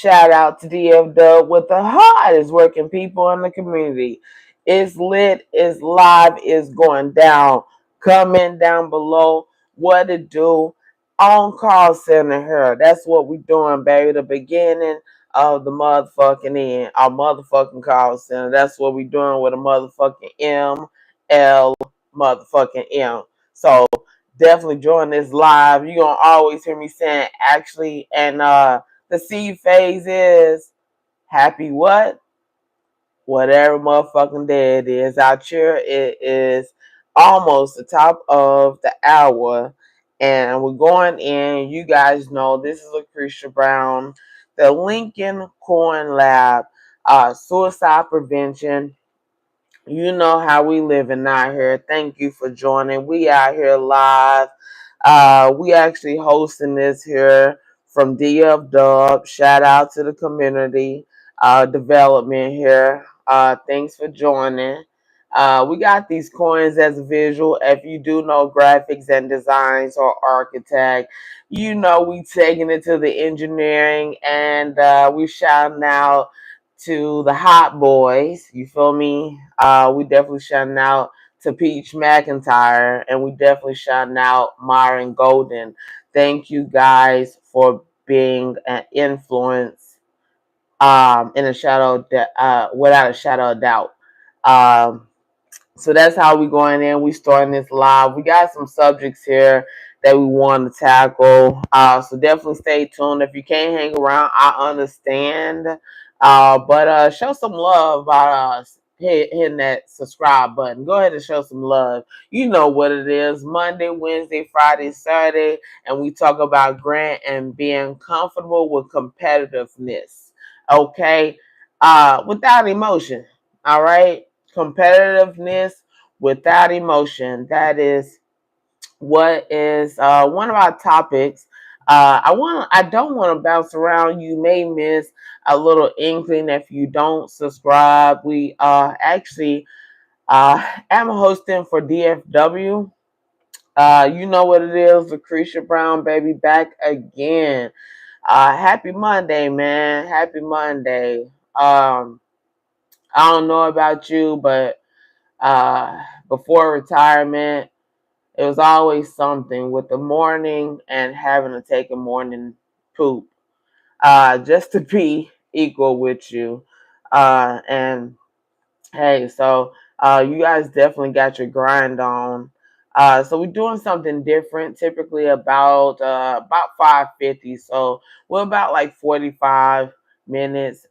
Shout out to DF Dub with the hardest working people in the community. It's lit, it's live, it's going down. Comment down below what to do on call center here. That's what we doing, baby. The beginning of the motherfucking end. Our motherfucking call center. That's what we doing with a motherfucking ML motherfucking M. So definitely join this live. You're gonna always hear me saying actually, and the seed phase is happy what? Whatever motherfucking day it is. Out here it is almost the top of the hour. And we're going in. You guys know this is Lucretia Brown, the Lincoln Corn Lab, suicide prevention. You know how we living out here. Thank you for joining. We out here live. We actually hosting this here from DF Dub. Shout out to the community development here. Thanks for joining. We got these coins as a visual. If you do know graphics and designs or architect, you know we taking it to the engineering and we shouting out to the hot boys. You feel me? We definitely shouting out to Peach McIntyre, and we definitely shouting out Myron Golden. Thank you guys for being an influence in a without a shadow of doubt. Um, so that's how we going in. We starting this live. We got some subjects here that we want to tackle. So definitely stay tuned. If you can't hang around, I understand. But show some love by hitting that subscribe button. Go ahead and show some love. You know what it is. Monday, Wednesday, Friday, Saturday, and we talk about grant and being comfortable with competitiveness. Okay, without emotion. All right, competitiveness without emotion. That is what is one of our topics. I don't want to bounce around. You may miss a little inkling if you don't subscribe. We actually am hosting for DFW. You know what it is, Lucretia Brown, baby, back again. Happy Monday, man. Happy Monday. I don't know about you, but before retirement, it was always something with the morning and having to take a morning poop just to be equal with you. And hey, so you guys definitely got your grind on. So we're doing something different. Typically about 5:50. So we're about like 45 minutes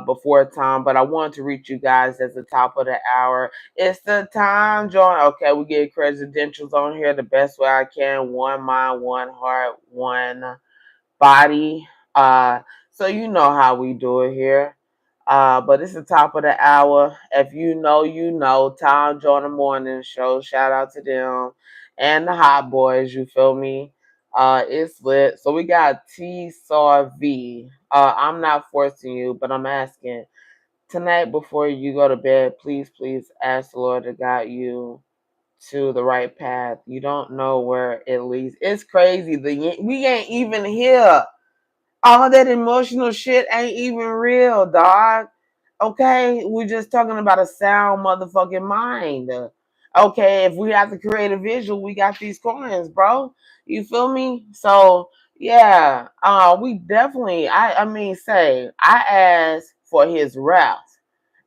before time. But I wanted to reach you guys at the top of the hour. It's the time, John. Okay, we get credentials on here the best way I can. One mind, one heart, one body. So you know how we do it here. But it's the top of the hour. If you know, you know. Tom join the morning show. Shout out to them and the hot boys. You feel me? It's lit. So we got T Saw V. I'm not forcing you, but I'm asking tonight before you go to bed. Please ask the Lord to guide you to the right path. You don't know where it leads. It's crazy. We ain't even here. All that emotional shit ain't even real, dog. Okay? We're just talking about a sound motherfucking mind. Okay, if we have to create a visual, we got these coins, bro. You feel me? So yeah, we definitely I mean say I asked for his wrath.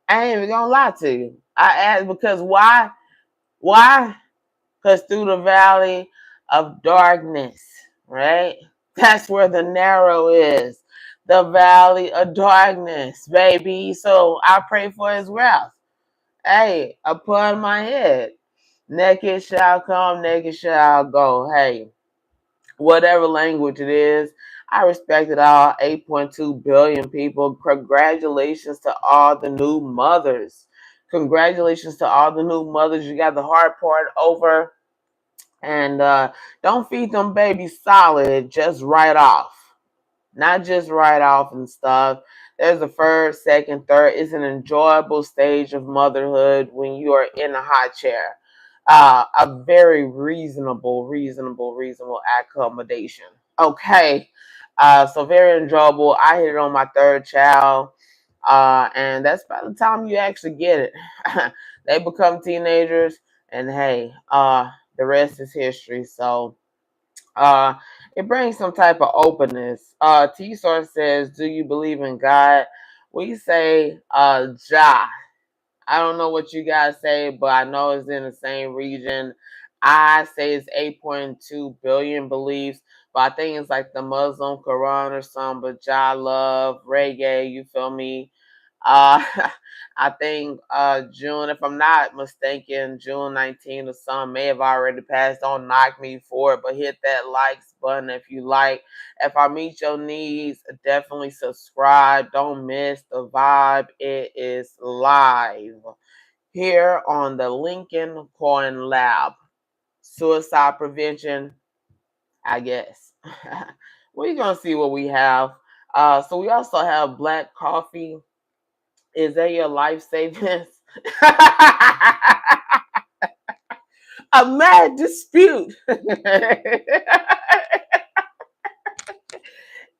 I ain't even gonna lie to you. I asked because why? Why? Because through the valley of darkness, right? That's where the narrow is. The valley of darkness, baby. So I pray for his wrath. Hey, upon my head. Naked shall come, naked shall go. Hey, whatever language it is, I respect it all. 8.2 billion people. Congratulations to all the new mothers. Congratulations to all the new mothers. You got the hard part over. And don't feed them babies solid just right off. Not just right off and stuff. There's a first, second, third. It's an enjoyable stage of motherhood when you are in a hot chair. A very reasonable accommodation. Okay. So very enjoyable. I hit it on my third child. And that's by the time you actually get it. They become teenagers, and hey, the rest is history. So uh, it brings some type of openness. T Source says, "Do you believe in God?" We say, "Ja." I don't know what you guys say, but I know it's in the same region. I say it's 8.2 billion beliefs, but I think it's like the Muslim Quran or something. But Jah love reggae, you feel me? Uh, I think June, if I'm not mistaken, June 19th or something may have already passed. Don't knock me for it, but hit that likes button if you like. If I meet your needs, definitely subscribe. Don't miss the vibe. It is live here on the Lincoln Coin Lab. Suicide prevention, I guess. We're going to see what we have. So we also have black coffee. Is that your life savings? A mad dispute.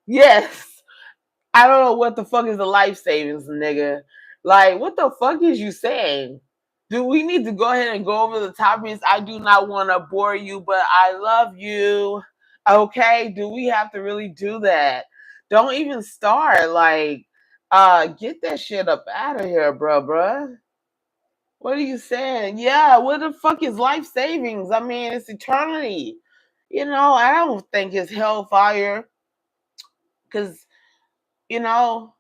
Yes. I don't know what the fuck is the life savings, nigga. Like, what the fuck is you saying? Do we need to go ahead and go over the topics? I do not want to bore you, but I love you. Okay? Do we have to really do that? Don't even start. Like, get that shit up out of here, bruh. What are you saying? Yeah, what the fuck is life savings? I mean, it's eternity. I don't think it's hellfire because, you know,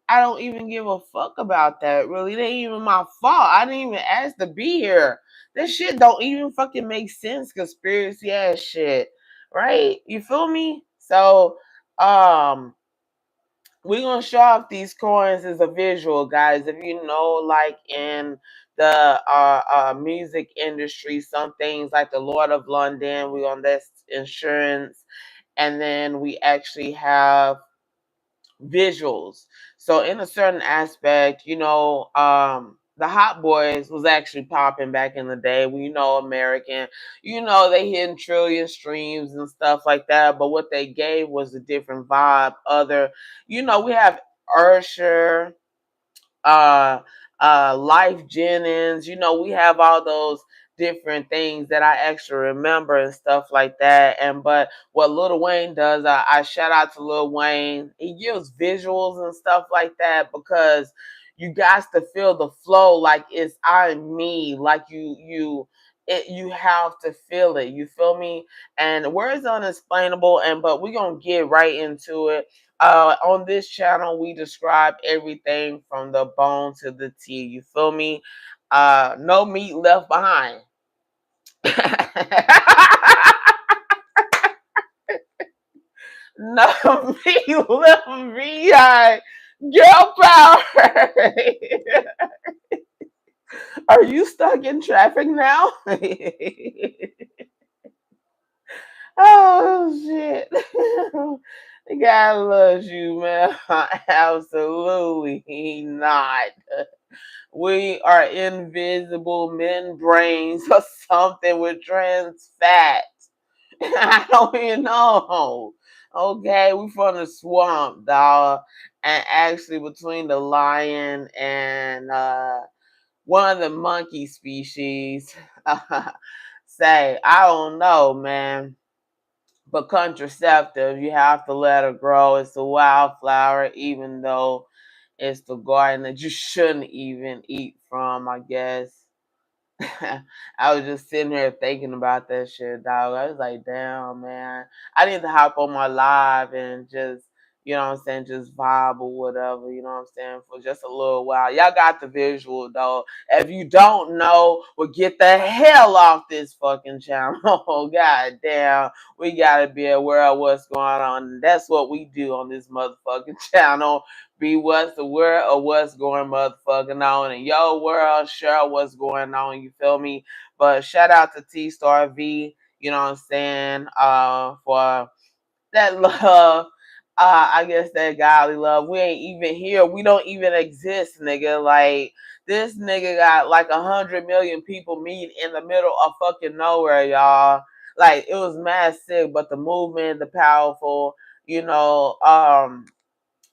I don't even give a fuck about that, really. It ain't even my fault. I didn't even ask to be here. This shit don't even fucking make sense, conspiracy ass shit. Right? You feel me? So, we're gonna show off these coins as a visual, guys. If you know, like in the music industry, some things like the Lord of London, we on this insurance, and then we actually have visuals. So in a certain aspect, the Hot Boys was actually popping back in the day. American, they hitting trillion streams and stuff like that. But what they gave was a different vibe. We have Ursher, uh Life Jennings, we have all those different things that I actually remember and stuff like that. And but what Lil Wayne does, I shout out to Lil Wayne. He gives visuals and stuff like that because you guys to feel the flow like it's I me, like you have to feel it. You feel me? And words unexplainable, and but we're gonna get right into it. On this channel, we describe everything from the bone to the T. You feel me? No meat left behind. No meat left behind. Girl power. Are you stuck in traffic now? Oh shit. God loves you, man. Absolutely not. We are invisible membranes or something with trans fat. I don't even know. Okay, we from the swamp, dog. And actually between the lion and one of the monkey species. Say, I don't know, man. But contraceptive, you have to let it grow. It's a wildflower, even though it's the garden that you shouldn't even eat from, I guess. I was just sitting here thinking about that shit, dog. I was like, damn, man. I need to hop on my live and just, just vibe or whatever, for just a little while. Y'all got the visual, though. If you don't know, well, get the hell off this fucking channel. God damn. We gotta be aware of what's going on. And that's what we do on this motherfucking channel. Be what's the word or what's going motherfucking on in your world. Share what's going on. You feel me? But shout out to T Star V. You know what I'm saying? For that love. I guess that godly love. We ain't even here. We don't even exist, nigga. Like this nigga got like 100 million people meet in the middle of fucking nowhere, y'all. Like it was mad sick, but the movement, the powerful. you know,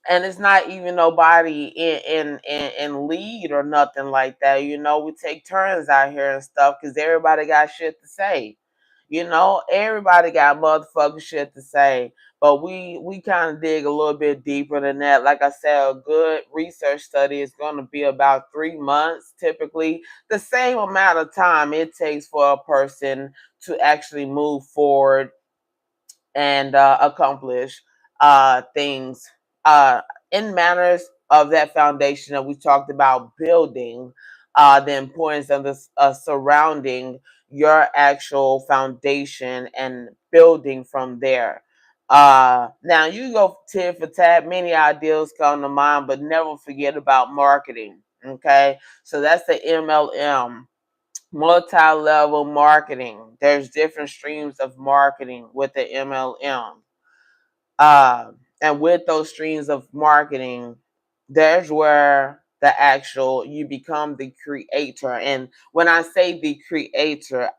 and it's not even nobody in lead or nothing like that. You know, we take turns out here and stuff because everybody got shit to say. You know, everybody got motherfucking shit to say. But we kind of dig a little bit deeper than that. Like I said, a good research study is going to be about 3 months, typically the same amount of time it takes for a person to actually move forward and accomplish things in manners of that foundation that we talked about building, the importance of the surrounding your actual foundation and building from there. Now you go tit for tat, many ideas come to mind, but never forget about marketing. Okay, so that's the MLM, multi-level marketing. There's different streams of marketing with the MLM. And with those streams of marketing, there's where the actual you become the creator. And when I say the creator,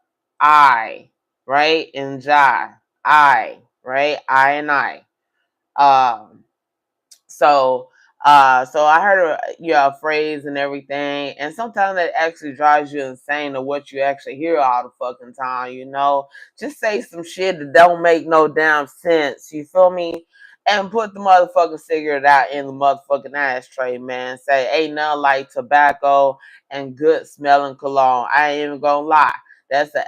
I, right? And Jai, I, right? I and I. Um, so so I heard a phrase and everything, and sometimes that actually drives you insane of what you actually hear all the fucking time, you know. Just say some shit that don't make no damn sense, you feel me? And put the motherfucking cigarette out in the motherfucking ashtray, man. Say ain't nothing like tobacco and good smelling cologne. I ain't even gonna lie. That's an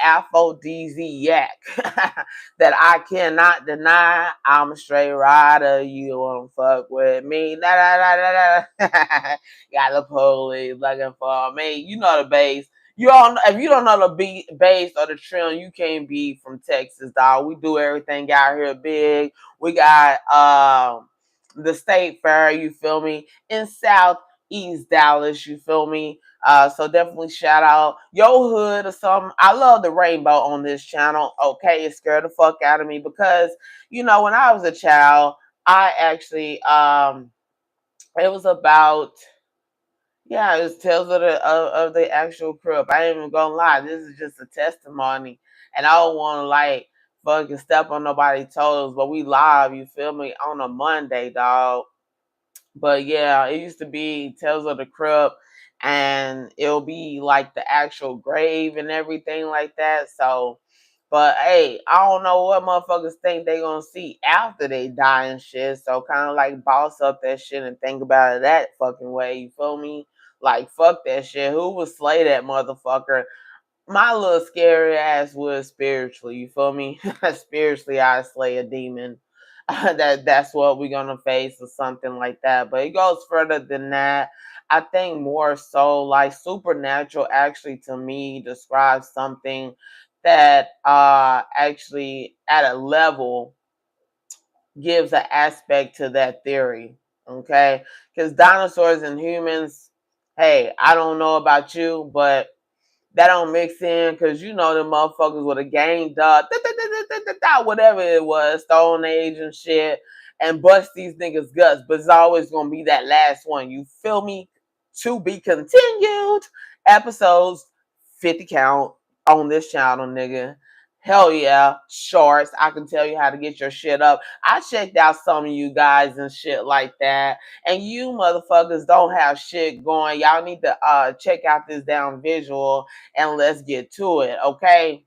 aphrodisiac that I cannot deny. I'm a straight rider. You don't fuck with me. Da, da, da, da, da. Got the police looking for me. You know the bass. You don't. If you don't know the beat, bass or the trim, you can't be from Texas, dog. We do everything out here big. We got the State Fair. You feel me? In Southeast Dallas. You feel me? So definitely shout out your hood or something. I love the rainbow on this channel. Okay, it scared the fuck out of me because you know when I was a child, I actually it was about yeah, it was tales of the actual crib. I ain't even gonna lie, this is just a testimony, and I don't want to like fucking step on nobody's toes, but we live. You feel me on a Monday, dog. But yeah, it used to be Tales of the Crypt, and it'll be like the actual grave and everything like that. So, but hey, I don't know what motherfuckers think they gonna see after they die and shit. So kind of like boss up that shit and think about it that fucking way. You feel me? Like fuck that shit. Who would slay that motherfucker? My little scary ass was spiritually. You feel me? Spiritually, I slay a demon. That's what we're gonna face or something like that. But it goes further than that. I think more so like supernatural actually to me describes something that actually at a level gives an aspect to that theory. Okay? Because dinosaurs and humans, hey, I don't know about you, but that don't mix in because you know the motherfuckers would have gamed up, whatever it was, Stone Age and shit, and bust these niggas' guts. But it's always gonna be that last one. You feel me? To be continued. Episodes 50 count on this channel, nigga. Hell yeah, shorts. I can tell you how to get your shit up. I checked out some of you guys and shit like that. And you motherfuckers don't have shit going. Y'all need to check out this down visual and let's get to it, okay?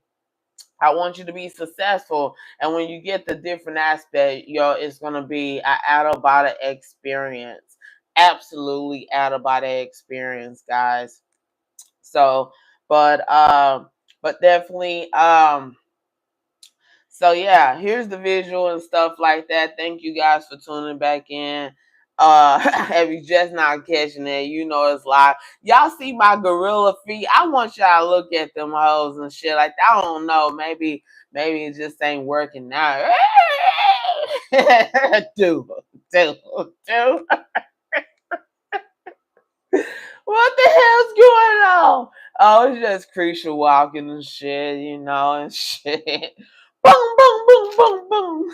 I want you to be successful. And when you get the different aspect, it's gonna be an out of body experience. Absolutely out of body experience, guys. So, but definitely so yeah, here's the visual and stuff like that. Thank you guys for tuning back in. If you just not catching it, you know it's live. Y'all see my gorilla feet? I want y'all to look at them hoes and shit like that. I don't know. Maybe it just ain't working now. do, do, do. What the hell's going on? Oh, it's just Creature walking and shit, you know, and shit. Boom, boom, boom, boom, boom.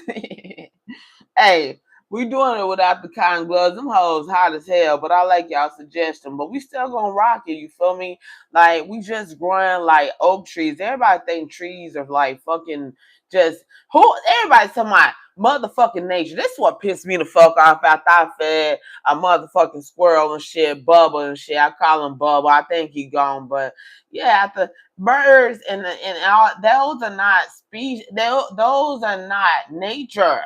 Hey, we doing it without the cotton gloves. Them hoes hot as hell, but I like y'all suggestion. But we still gonna rock it, you feel me? Like, we just growing like oak trees. Everybody think trees are like fucking Just everybody's talking about motherfucking nature. This is what pissed me the fuck off after I fed a motherfucking squirrel and shit, Bubba and shit. I call him Bubba. I think he gone, but yeah, after birds and all those are not species. Those are not nature.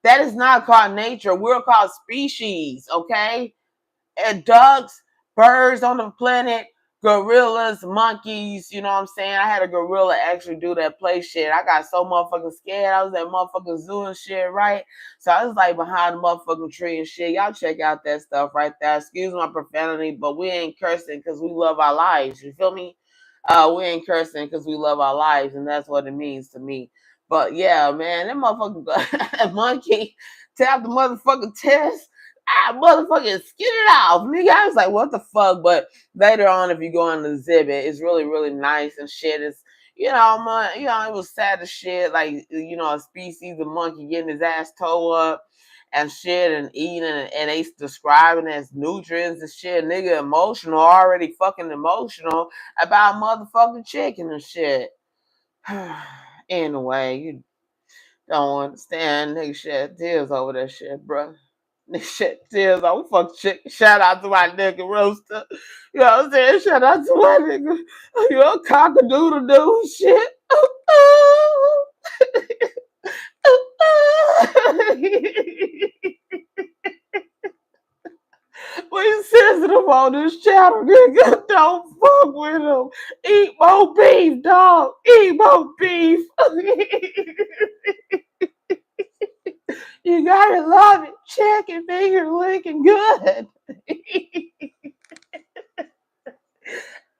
That is not called nature. We're called species, okay? And ducks, birds on the planet, gorillas, monkeys, you know what I'm saying? I had a gorilla actually do that play shit. I got so motherfucking scared. I was at motherfucking zoo and shit, right? So I was like behind the motherfucking tree and shit. Y'all check out that stuff right there. Excuse my profanity, but we ain't cursing because we love our lives. You feel me? We ain't cursing because we love our lives, and that's what it means to me. But yeah, man, that motherfucking monkey tapped the motherfucking test. I motherfucking skid it off, nigga. I was like, what the fuck? But later on, if you go on the exhibit, it's really, really nice and shit. It's it was sad as shit. Like, a species of monkey getting his ass towed up and shit and eating and they describing as nutrients and shit. Nigga emotional, already fucking emotional about motherfucking chicken and shit. Anyway, you don't understand. Nigga shed tears over that shit, bro. Nigga shed tears over fuck chicken. Shout out to my nigga Rooster. You know what I'm saying? Shout out to my nigga. You a cock-a-doodle-doo shit. We sensitive on this channel, nigga. Don't fuck with him. Eat more beef, dog. Eat more beef. You gotta love it. Chicken finger looking good.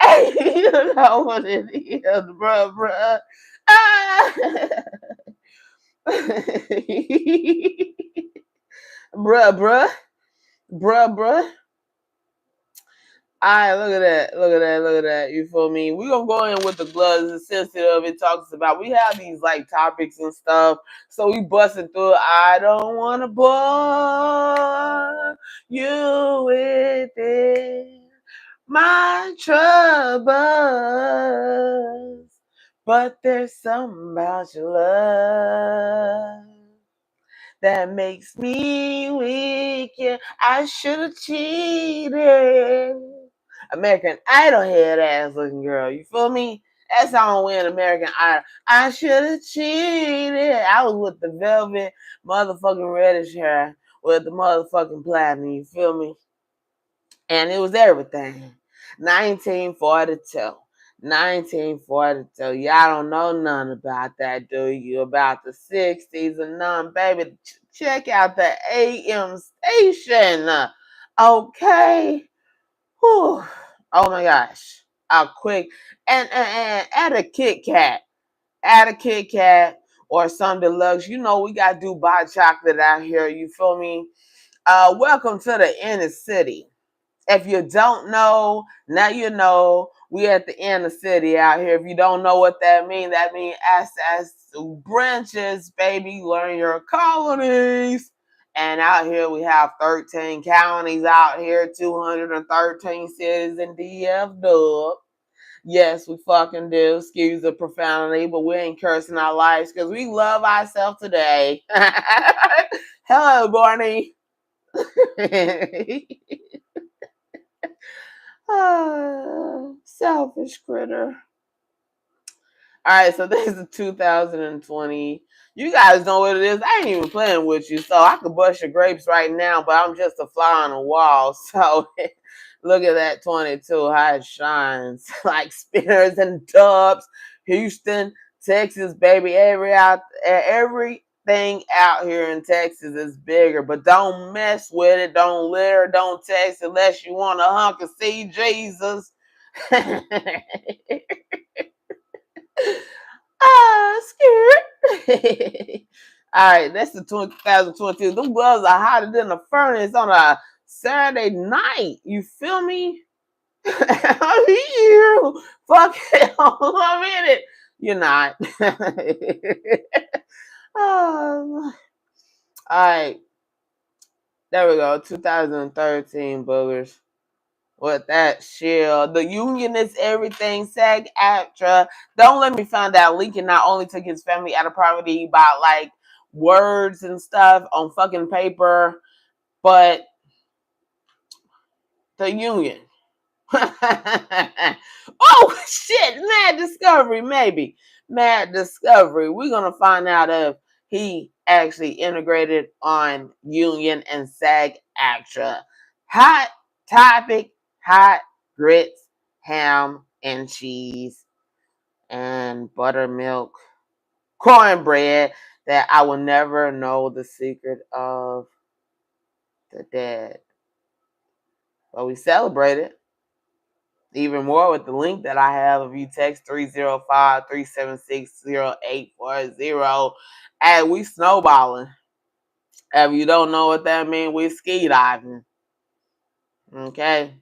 Hey, you know what it is, bruh. Ah. bruh. Alright, look at that. You feel me? We're gonna go in with the gloves and sensitive. It talks about we have these like topics and stuff. So we busting through. I don't wanna bore you with it. My troubles. But there's something about your love that makes me weak. Yeah, I should have cheated. American Idol head ass looking girl. You feel me? That's how I win American Idol. I should have cheated. I was with the velvet motherfucking reddish hair with the motherfucking platinum. You feel me? And it was everything. 1942. 1942. Y'all don't know none about that, do you? About the 60s and none, baby. Check out the AM station. Okay. Whew. Oh my gosh. Quick. And add a Kit Kat. Add a Kit Kat or some deluxe. You know, we got Dubai chocolate out here. You feel me? Welcome to the inner city. If you don't know, now you know. We at the inner city out here. If you don't know what that means SS branches, baby. Learn your colonies. And out here we have 13 counties out here, 213 cities in DF Dub. Yes, we fucking do. Excuse the profanity, but we ain't cursing our lives because we love ourselves today. Hello, Barney. Selfish critter. All right, so this is 2020. You guys know what it is. I ain't even playing with you, so I could bust your grapes right now, but I'm just a fly on the wall. So look at that 22, how it shines like spinners and dubs. Houston, Texas, baby, everything out here in Texas is bigger, but don't mess with it. Don't litter, don't text unless you want a hunk of see Jesus. Scared. All right, that's the 2022. Them gloves are hotter than a furnace on a Saturday night. You feel me? I'm here. Fuck it. I'm in it. You're not. All right. There we go. 2013 boogers. with that shield. The union is everything. SAG AFTRA. Don't let me find out Lincoln not only took his family out of poverty by like words and stuff on fucking paper, but the union. Oh shit, Mad Discovery, maybe. Mad Discovery. We're gonna find out if he actually integrated on Union and SAG AFTRA. Hot topic, hot grits, ham and cheese, and buttermilk, cornbread that I will never know the secret of the dead. But we celebrated. Even more with the link that I have. If you text 305-376-0840, and we snowballing. If you don't know what that means, we ski diving. Okay.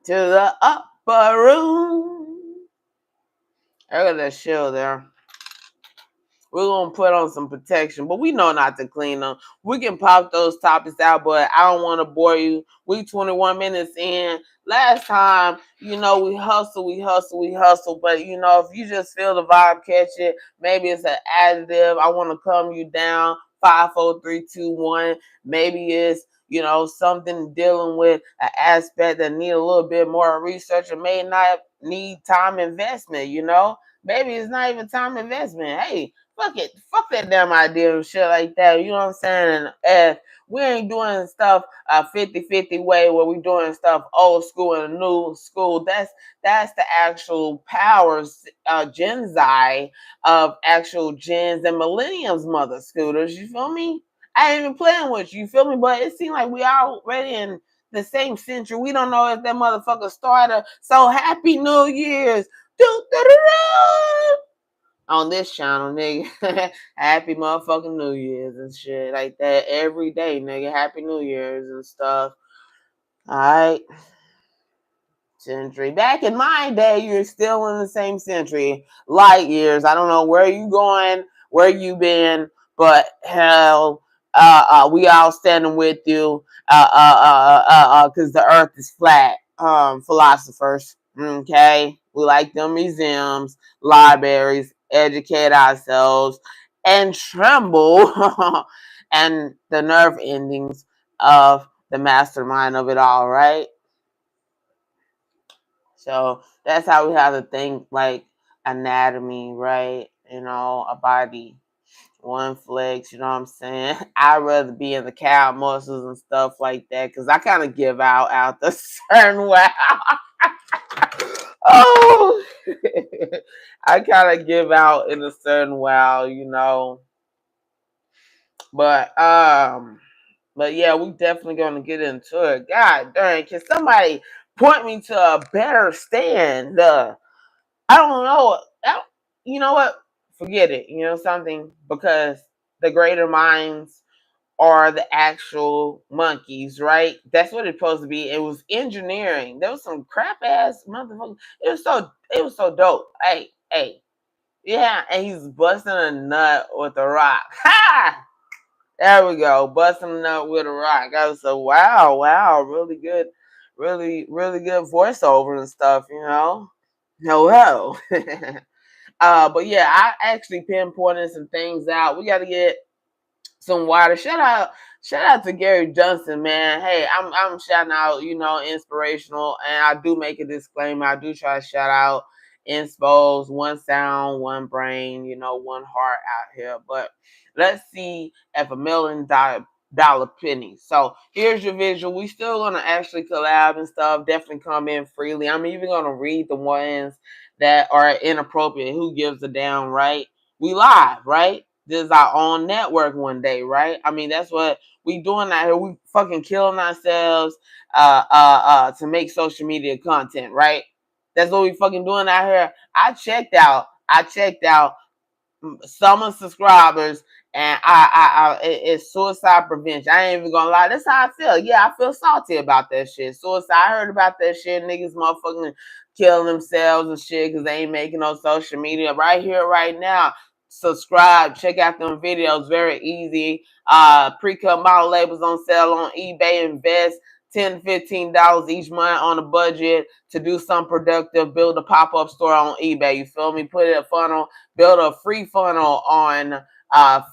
To the upper room. Look at that shield there. We're going to put on some protection, but we know not to clean them. We can pop those topics out, but I don't want to bore you. We 21 minutes in. Last time, we hustle. But, if you just feel the vibe, catch it. Maybe it's an additive. I want to calm you down. 5, 4, 3, 2, 1. Maybe it's, something dealing with an aspect that need a little bit more research and may not need time investment, Maybe it's not even time investment. Hey, fuck it. Fuck that damn idea and shit like that. You know what I'm saying? And if we ain't doing stuff a 50-50 way where we doing stuff old school and new school, that's the actual powers, Gen Z of actual gens and millenniums mother scooters. You feel me? I ain't even playing with you. You feel me? But it seems like we already in the same century. We don't know if that motherfucker started. So happy New Year's. On this channel, nigga. Happy motherfucking New Year's and shit like that every day, nigga. Happy New Year's and stuff. Alright. Century. Back in my day, you're still in the same century. Light years. I don't know where you going, where you been, but hell, we all standing with you, because the earth is flat. Philosophers. Okay? We like them museums, libraries, educate ourselves, and tremble and the nerve endings of the mastermind of it all, right? So that's how we have to think like anatomy, right? A body, one flex, you know what I'm saying? I'd rather be in the cow muscles and stuff like that because I kind of give out the certain way. Oh, I kind of give out in a certain way. But yeah, we definitely gonna get into it. God dang, can somebody point me to a better stand? I don't know. You know what? Forget it. You know something? Because the greater minds are the actual monkeys, right? That's what it's supposed to be. It was engineering. There was some crap ass motherfucker. It was so dope. Hey. Yeah, and he's busting a nut with a rock. Ha! There we go. Busting a nut with a rock. I was so wow, really good, really good voiceover and stuff. Hello. But yeah, I actually pinpointed some things out. We got to get some water. Shout out to Gary Johnson, man. Hey, I'm shouting out, inspirational, and I do make a disclaimer. I do try to shout out inspos, one sound, one brain, one heart out here. But let's see if $1 million penny. So here's your visual. We still gonna actually collab and stuff. Definitely come in freely. I'm even gonna read the ones that are inappropriate. Who gives a damn, right? We live, right? This is our own network one day, right? I mean, that's what we doing out here. We fucking killing ourselves to make social media content, right? That's what we fucking doing out here. I checked out some subscribers, and it's suicide prevention. I ain't even gonna lie. That's how I feel. Yeah, I feel salty about that shit. Suicide. I heard about that shit. Niggas motherfucking killing themselves and shit because they ain't making no social media. Right here, right now. Subscribe. Check out them videos. Very easy. Pre-cut model labels on sale on eBay. Invest. $10, $15 each month on a budget to do something productive, build a pop-up store on eBay. You feel me? Put it a funnel, build a free funnel on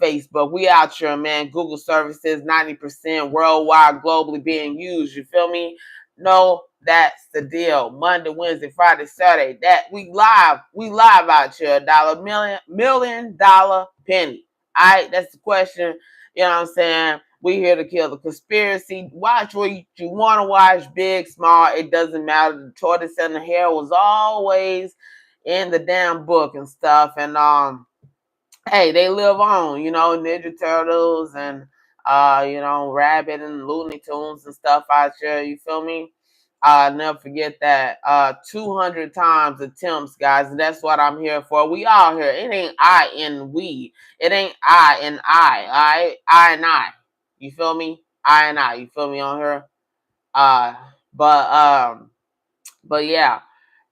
Facebook. We out here, man. Google services, 90% worldwide, globally being used. You feel me? No, that's the deal. Monday, Wednesday, Friday, Saturday. That we live out here. $1 million penny. All right, that's the question. You know what I'm saying? We here to kill the conspiracy. Watch what you want to watch, big, small. It doesn't matter. The tortoise and the hare was always in the damn book and stuff. And hey, they live on. Ninja Turtles and Rabbit and Looney Tunes and stuff out there. You feel me? Never forget that. 200 times attempts, guys. And that's what I'm here for. We all here. It ain't I and we. It ain't I and I. All right? I and I. You feel me? I and I. You feel me on here? Uh, but um, but yeah.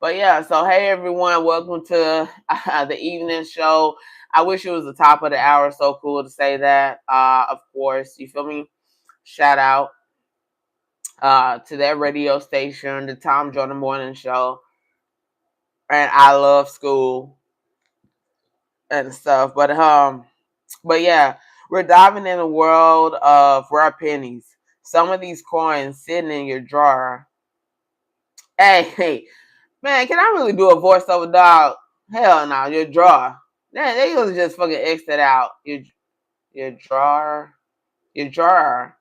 But yeah, so hey everyone, welcome to the evening show. I wish it was the top of the hour. So cool to say that. Of course, you feel me? Shout out to that radio station, the Tom Jordan Morning Show, and I love school and stuff. But yeah, we're diving in the world of rare pennies. Some of these coins sitting in your drawer. Hey, man, can I really do a voiceover, dog? Hell no, your drawer. Man, they gonna just fucking X that out. Your drawer, your drawer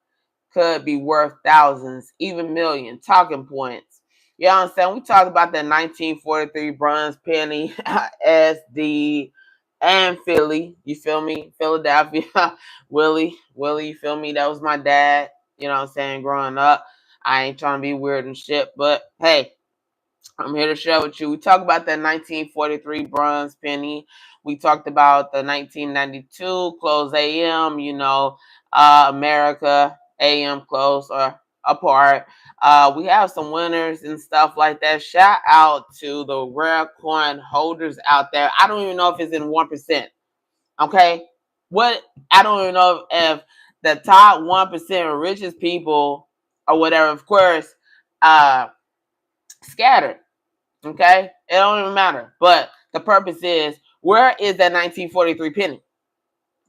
could be worth thousands, even millions. Talking points. You know what I'm saying? We talked about that 1943 bronze penny, SD, and Philly. You feel me? Philadelphia, Willie, you feel me? That was my dad. You know what I'm saying? Growing up, I ain't trying to be weird and shit, but hey, I'm here to share with you. We talked about that 1943 bronze penny. We talked about the 1992 close AM, America AM close or apart. We have some winners and stuff like that. Shout out to the rare coin holders out there. I don't even know if it's in 1%. Okay? I don't even know if the top 1% richest people or whatever, of course, scattered. Okay? It don't even matter. But the purpose is, where is that 1943 penny?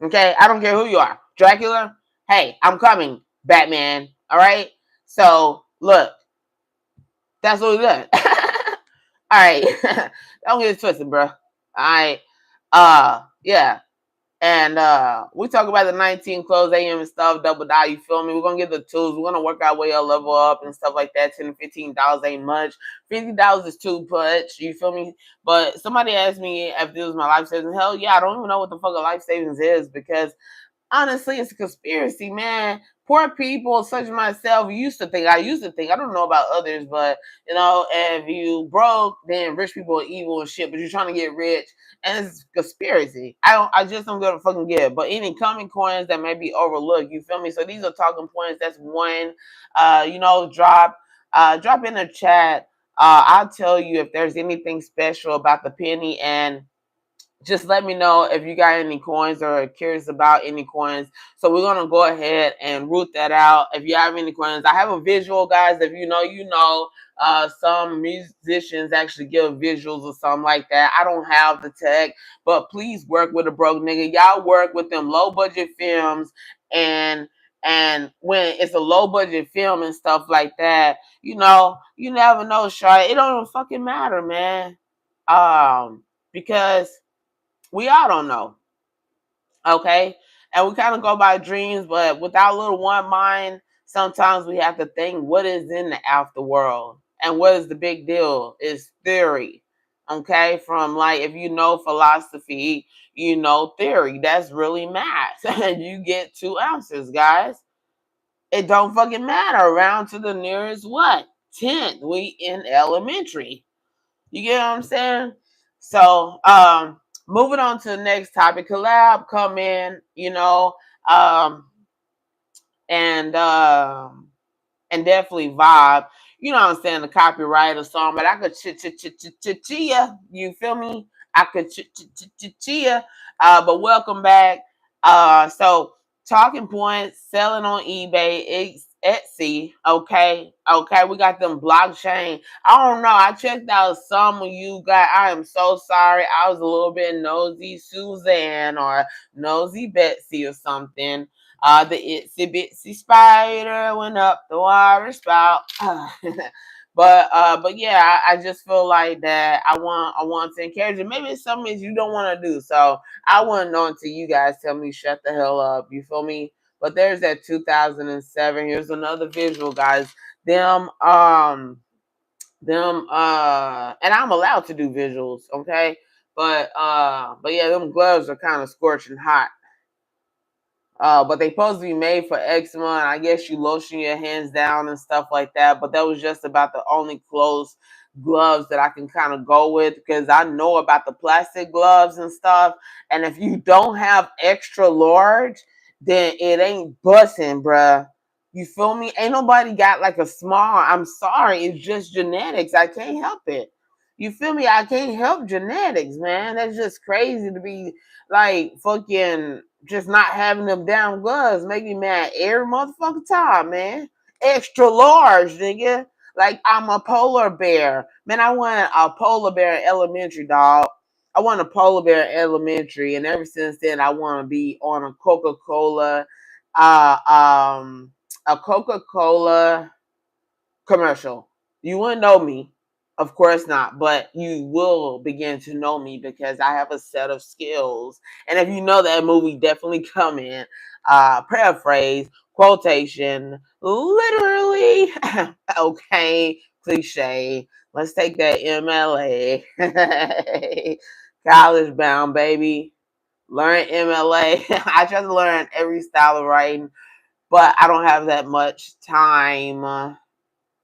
Okay? I don't care who you are. Dracula? Hey, I'm coming, Batman. All right? So, look. That's what we got. All right. Don't get it twisted, bro. All right. Yeah. And we talk about the 19 close AM and stuff, double die, you feel me? We're gonna get the tools, we're gonna work our way up, level up and stuff like that. $10 to $15 ain't much. $50 is too much, you feel me? But somebody asked me if this was my life savings. Hell yeah, I don't even know what the fuck a life savings is, because honestly, it's a conspiracy, man. Poor people such as myself used to think, I don't know about others, but if you broke, then rich people are evil and shit, but you're trying to get rich, and it's conspiracy. I just don't go to fucking get it. But any common coins that may be overlooked, you feel me? So these are talking points. That's one. Drop in the chat. I'll tell you if there's anything special about the penny, and just let me know if you got any coins or are curious about any coins. So we're going to go ahead and root that out. If you have any coins, I have a visual, guys. If you know. Some musicians actually give visuals or something like that. I don't have the tech, but please work with a broke nigga. Y'all work with them low budget films, and when it's a low budget film and stuff like that, you never know, Shar. It don't even fucking matter, man. Because we all don't know. Okay? And we kind of go by dreams, but without little one mind, sometimes we have to think, what is in the afterworld? And what is the big deal? It's theory. Okay? From, like, if you know philosophy, you know theory. That's really math. And you get two answers, guys. It don't fucking matter. Round to the nearest what? 10. We in elementary. You get what I'm saying? So, moving on to the next topic, collab come in, um, and definitely vibe. You know what I'm saying? The copyright or song, but I could chia. You feel me? I could chia. But welcome back. So talking points, selling on eBay, Etsy. Okay, we got them blockchain. I don't know. I checked out some of you guys. I am so sorry. I was a little bit nosy Suzanne or nosy Betsy or something. The itsy bitsy spider went up the water spout. But yeah, I just feel like that I want to encourage you. Maybe it's something you don't want to do. So I wouldn't know until you guys tell me shut the hell up. You feel me? But there's that 2007. Here's another visual, guys. Them and I'm allowed to do visuals, okay? But yeah, them gloves are kind of scorching hot. But they supposed to be made for eczema, and I guess you lotion your hands down and stuff like that. But that was just about the only close gloves that I can kind of go with, because I know about the plastic gloves and stuff. And if you don't have extra large, then it ain't busting, bruh. You feel me? Ain't nobody got like a small. I'm sorry, it's just genetics. I can't help it. You feel me? I can't help genetics, man. That's just crazy to be like fucking just not having them damn gloves. Make me mad every motherfucking time, man. Extra large, nigga. Like I'm a polar bear. Man, I want a polar bear in elementary, dog. I want a polar bear in elementary, and ever since then I want to be on uh um a Coca-Cola commercial. You wouldn't know me, of course not, but you will begin to know me because I have a set of skills. And if you know that movie, definitely come in. Paraphrase, quotation, literally. Okay, cliche. Let's take that MLA. College bound, baby. Learn MLA. I try to learn every style of writing, but I don't have that much time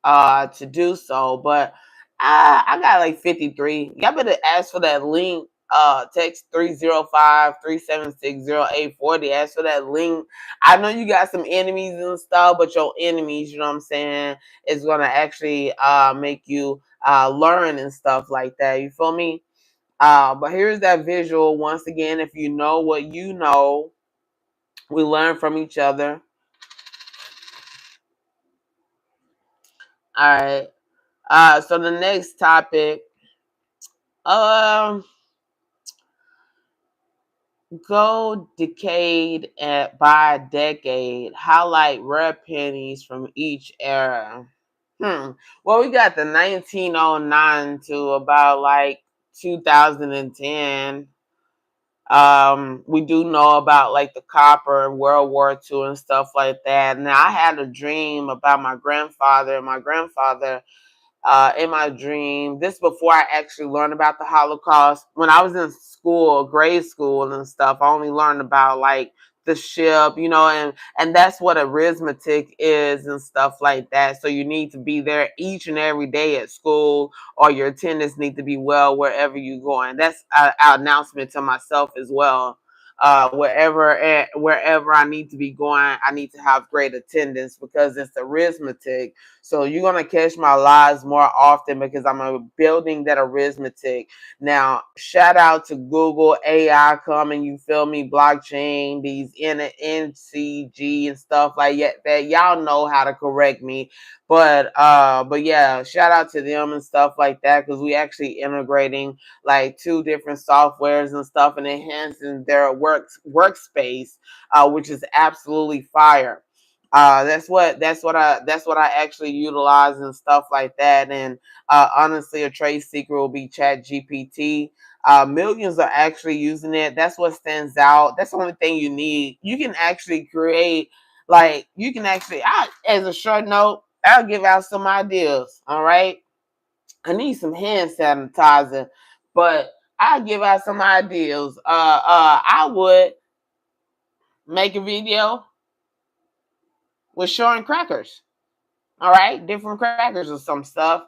to do so. But I got like 53. Y'all better ask for that link. Text 305-376-0840. Ask for that link. I know you got some enemies and stuff, but your enemies, you know what I'm saying, is gonna actually make you learn and stuff like that. You feel me? But here's that visual once again. If you know what you know, we learn from each other. All right. So the next topic, um, go decade by decade. Highlight rare pennies from each era. Well, we got the 1909 to about like 2010. We do know about like the copper and World War II and stuff like that. Now, I had a dream about my grandfather, and my grandfather in my dream. This before I actually learned about the Holocaust. When I was in school, grade school and stuff, I only learned about like the ship, and that's what arithmetic is and stuff like that. So you need to be there each and every day at school, or your attendance need to be well wherever you're going. That's an announcement to myself as well. Wherever I need to be going, I need to have great attendance because it's arithmetic. So you're gonna catch my lies more often because I'm building that arithmetic. Now, shout out to Google AI coming, you feel me, blockchain, these NCG and stuff like that. Y'all know how to correct me. But yeah, shout out to them and stuff like that, because we actually integrating like two different softwares and stuff and enhancing their workspace, which is absolutely fire. That's what I actually utilize and stuff like that. And honestly, a trade secret will be Chat GPT. Millions are actually using it. That's what stands out. That's the only thing you need. You can actually create, like, as a short note, I'll give out some ideas. All right. I need some hand sanitizer, but I'll give out some ideas. I would make a video with showing crackers. All right, different crackers or some stuff.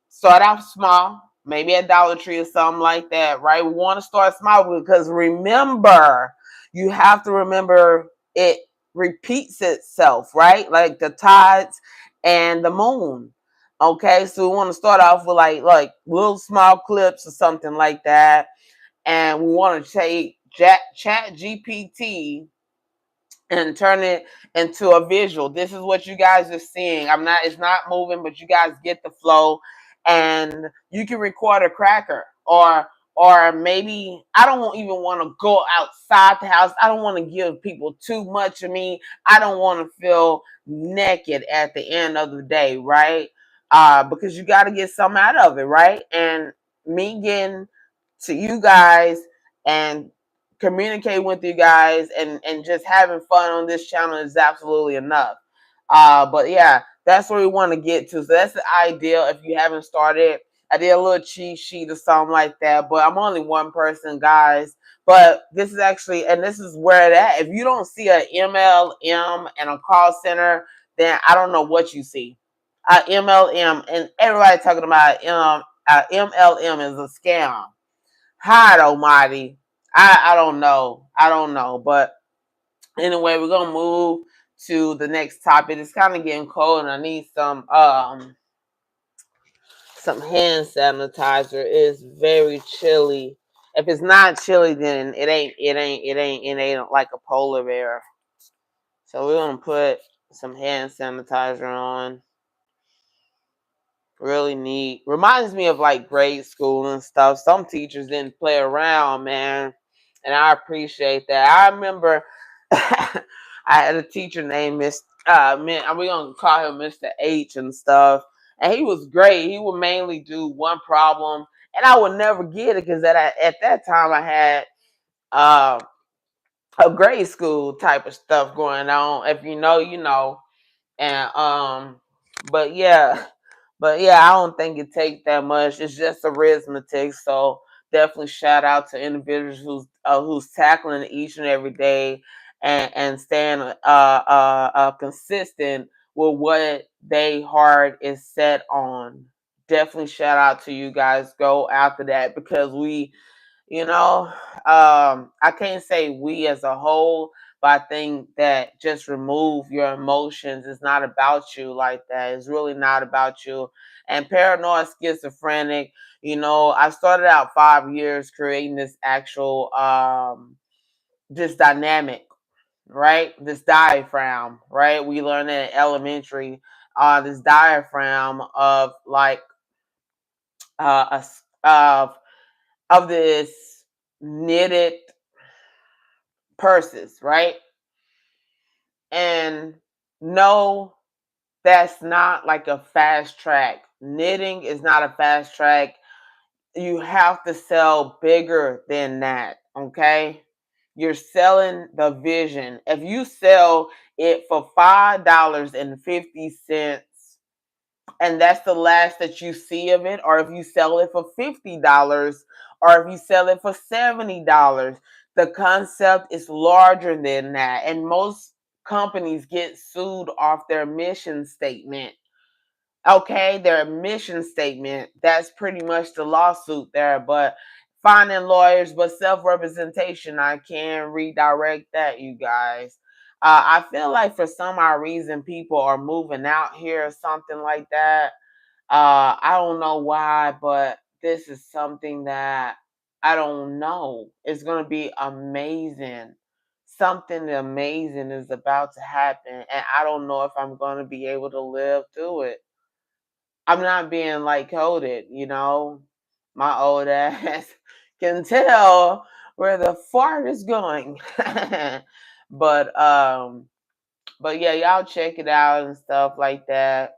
Start out small, maybe a Dollar Tree or something like that, right? We want to start small because remember, you have to remember it repeats itself, right? Like the tides and the moon. Okay, so we want to start off with like little small clips or something like that, and we want to take Chat GPT and turn it into a visual. This is what you guys are seeing. It's not moving, but you guys get the flow. And you can record a cracker, or maybe I don't even want to go outside the house. I don't want to give people too much of me. I don't want to feel naked at the end of the day, right? Because you got to get some out of it, right? And me getting to you guys and communicate with you guys and just having fun on this channel is absolutely enough. But yeah, that's where we want to get to. So that's the idea. If you haven't started, I did a little cheat sheet or something like that, but I'm only one person, guys. But this is actually, and this is where that, if you don't see a MLM and a call center, then I don't know what you see. MLM, and everybody talking about MLM is a scam. God almighty. I don't know. I don't know. But anyway, we're gonna move to the next topic. It's kind of getting cold and I need some hand sanitizer. It's very chilly. If it's not chilly, then it ain't like a polar bear. So we're gonna put some hand sanitizer on. Really neat. Reminds me of like grade school and stuff. Some teachers didn't play around, man. And I appreciate that. I remember I had a teacher named we're gonna call him Mr. H and stuff. And he was great. He would mainly do one problem. And I would never get it because at that time I had uh, a grade school type of stuff going on. If you know, you know. And but yeah, I don't think it takes that much. It's just arithmetic. So definitely shout out to individuals who's tackling it each and every day and staying consistent with what they heart is set on. Definitely shout out to you guys. Go after that because you know, I can't say we as a whole, but I think that just remove your emotions. It's not about you like that. It's really not about you. And paranoid schizophrenic, I started out 5 years creating this actual this dynamic, right? This diaphragm, right? We learned it in elementary. This diaphragm of like of this knitted purses, right? And no, that's not like a fast track. Knitting is not a fast track. You have to sell bigger than that, okay? You're selling the vision. If you sell it for $5.50 and that's the last that you see of it, or if you sell it for $50, or if you sell it for $70, the concept is larger than that. And most companies get sued off their mission statement. Okay, their mission statement. That's pretty much the lawsuit there. But finding lawyers, but self-representation, I can redirect that, you guys. I feel like for some odd reason people are moving out here or something like that. I don't know why, but this is something that I don't know. It's gonna be amazing. Something amazing is about to happen, and I don't know if I'm gonna be able to live through it. I'm not being like coded, My old ass can tell where the fart is going. but but yeah, y'all check it out and stuff like that.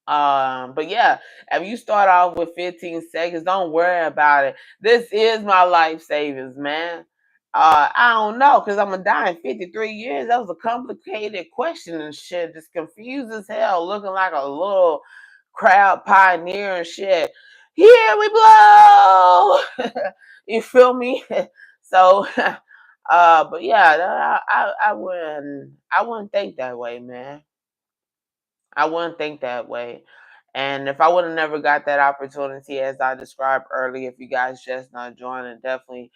But yeah, if you start off with 15 seconds, don't worry about it. This is my life savings, man. I don't know, because I'm gonna die in 53 years. That was a complicated question and shit. Just confused as hell, looking like a little crowd pioneer and shit. Here we blow. You feel me? So but yeah, I wouldn't think that way, man. I wouldn't think that way. And if I would have never got that opportunity, as I described earlier, if you guys just not joining, definitely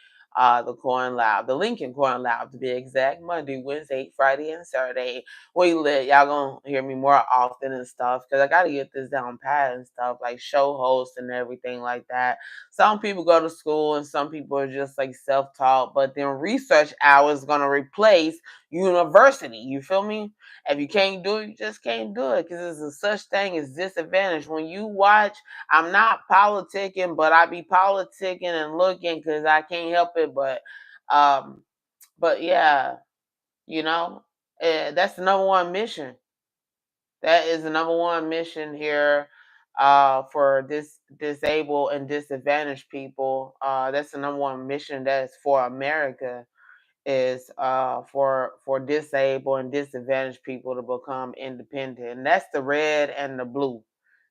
the Corn Lab, the Lincoln Corn Lab to be exact, Monday, Wednesday, Friday, and Saturday. We lit. Y'all gonna hear me more often and stuff because I gotta get this down pat and stuff, like show hosts and everything like that. Some people go to school and some people are just like self-taught, but then research hours gonna replace university. You feel me? If you can't do it, you just can't do it because there's a such thing as disadvantage. When you watch, I'm not politicking, but I be politicking and looking because I can't help it. Um, but yeah, you know, that's the number one mission. That is the number one mission here for this disabled and disadvantaged people. That's the number one mission that's for America is for disabled and disadvantaged people to become independent. And that's the red and the blue.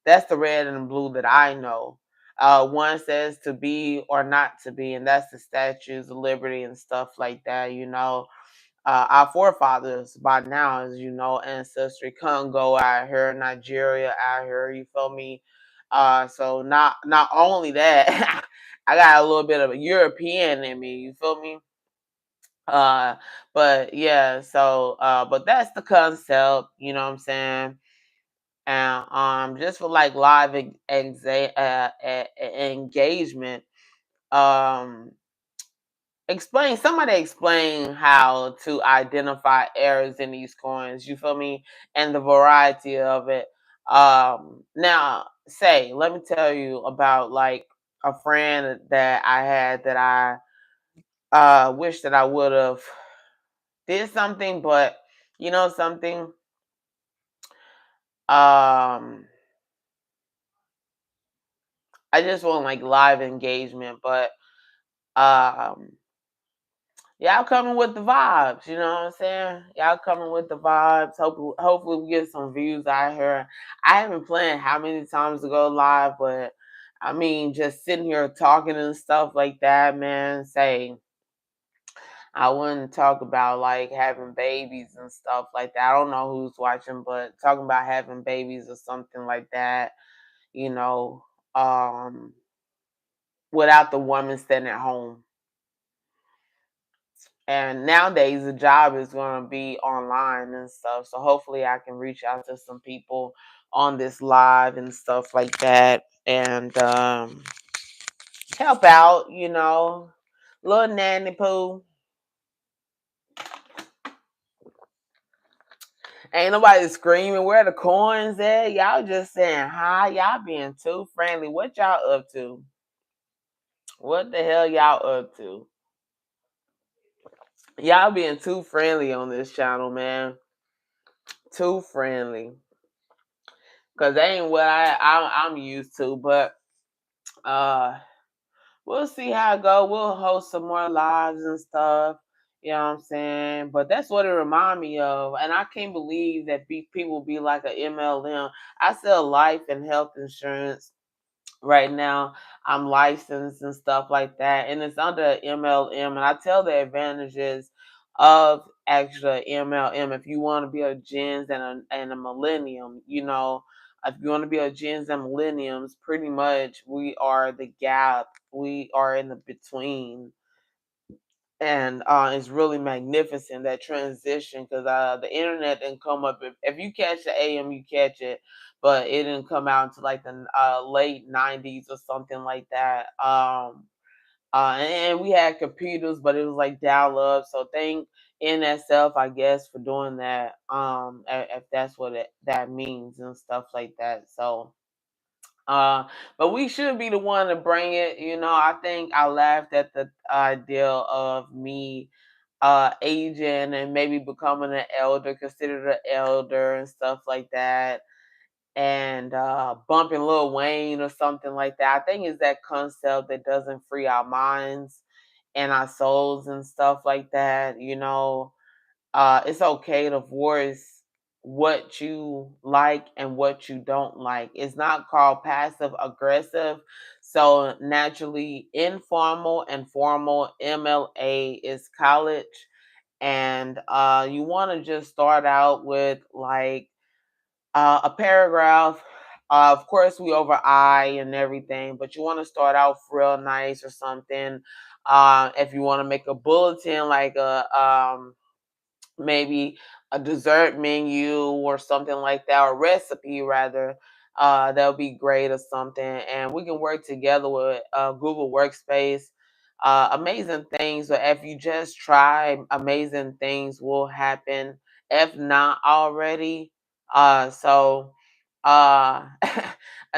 That's the red and the blue that I know. One says to be or not to be, and that's the statues of liberty and stuff like that, you know. Our forefathers by now, as you know, ancestry, Congo out here, Nigeria out here, you feel me? So not only that, I got a little bit of a European in me, you feel me? Uh, but yeah, so but that's the concept, you know what I'm saying? And just for like live engagement, um, somebody explain how to identify errors in these coins, you feel me? And the variety of it. Now, let me tell you about like a friend that I had that I wish that I would have did something, but you know something, um, I just want like live engagement, but um, y'all coming with the vibes, you know what I'm saying? Y'all coming with the vibes. Hopefully we get some views out here. I haven't planned how many times to go live, but I mean, just sitting here talking and stuff like that, man. I wouldn't talk about like having babies and stuff like that. I don't know who's watching, but talking about having babies or something like that, you know, um, without the woman staying at home. And nowadays, the job is going to be online and stuff. So hopefully, I can reach out to some people on this live and stuff like that and help out, you know. Little nanny poo. Ain't nobody screaming, where the coins at? Y'all just saying hi. Y'all being too friendly. What y'all up to? What the hell y'all up to? Y'all being too friendly on this channel, man. Too friendly. Cause that ain't what I'm used to. But uh we'll see how it go. We'll host some more lives and stuff. You know what I'm saying? But that's what it remind me of. And I can't believe that people be like a MLM. I sell life and health insurance right now. I'm licensed and stuff like that, and it's under MLM. And I tell the advantages of extra MLM. If you want to be a gens and a millennium, you know, if you want to be a gens and millenniums, pretty much we are the gap. We are in the between, and it's really magnificent that transition because the internet didn't come up. If you catch the AM, you catch it, but it didn't come out until like the late '90s or something like that. And we had computers, but it was like dial up. So thank NSF, I guess, for doing that. If that's what that means and stuff like that. So. But we should be the one to bring it. You know, I think I laughed at the idea of me aging and maybe becoming an elder, considered an elder and stuff like that, and bumping Lil Wayne or something like that. I think it's that concept that doesn't free our minds and our souls and stuff like that. You know, it's okay to voice what you like and what you don't like. It's not called passive aggressive. So naturally, informal and formal MLA is college, and you want to just start out with like a paragraph Of course, we over eye and everything, but you want to start out real nice or something. If you want to make a bulletin, like maybe a dessert menu or something like that, or recipe rather, that would be great or something. And we can work together with Google Workspace. Amazing things, or if you just try, amazing things will happen. If not already, so I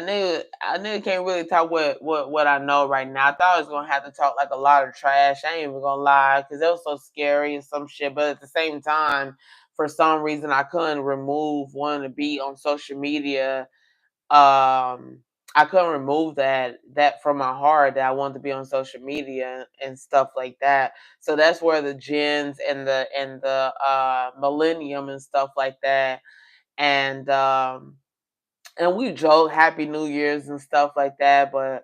knew can't really talk what I know right now. I thought I was gonna have to talk like a lot of trash. I ain't even gonna lie, because it was so scary and some shit. But at the same time, for some reason, I couldn't remove wanting to be on social media. I couldn't remove that from my heart, that I wanted to be on social media and stuff like that. So that's where the gens and the millennium and stuff like that, and we joke Happy New Year's and stuff like that. But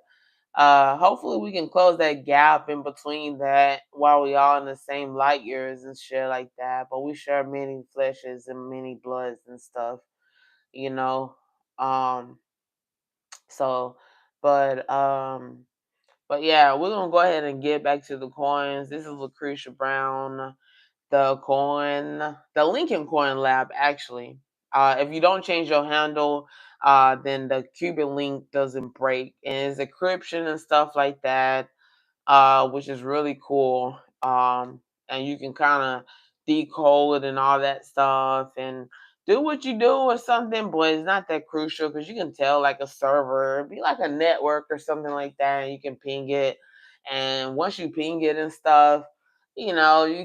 hopefully we can close that gap in between that, while we all in the same light years and shit like that. But we share many fleshes and many bloods and stuff, you know. Um so but yeah, we're gonna go ahead and get back to the coins. This is Lucretia Brown, the Lincoln Coin Lab, actually. If you don't change your handle, then the Cuban link doesn't break, and it's encryption and stuff like that, which is really cool. And you can kind of decode and all that stuff and do what you do or something, but it's not that crucial, because you can tell like a server, be like a network or something like that, and you can ping it. And once you ping it and stuff, you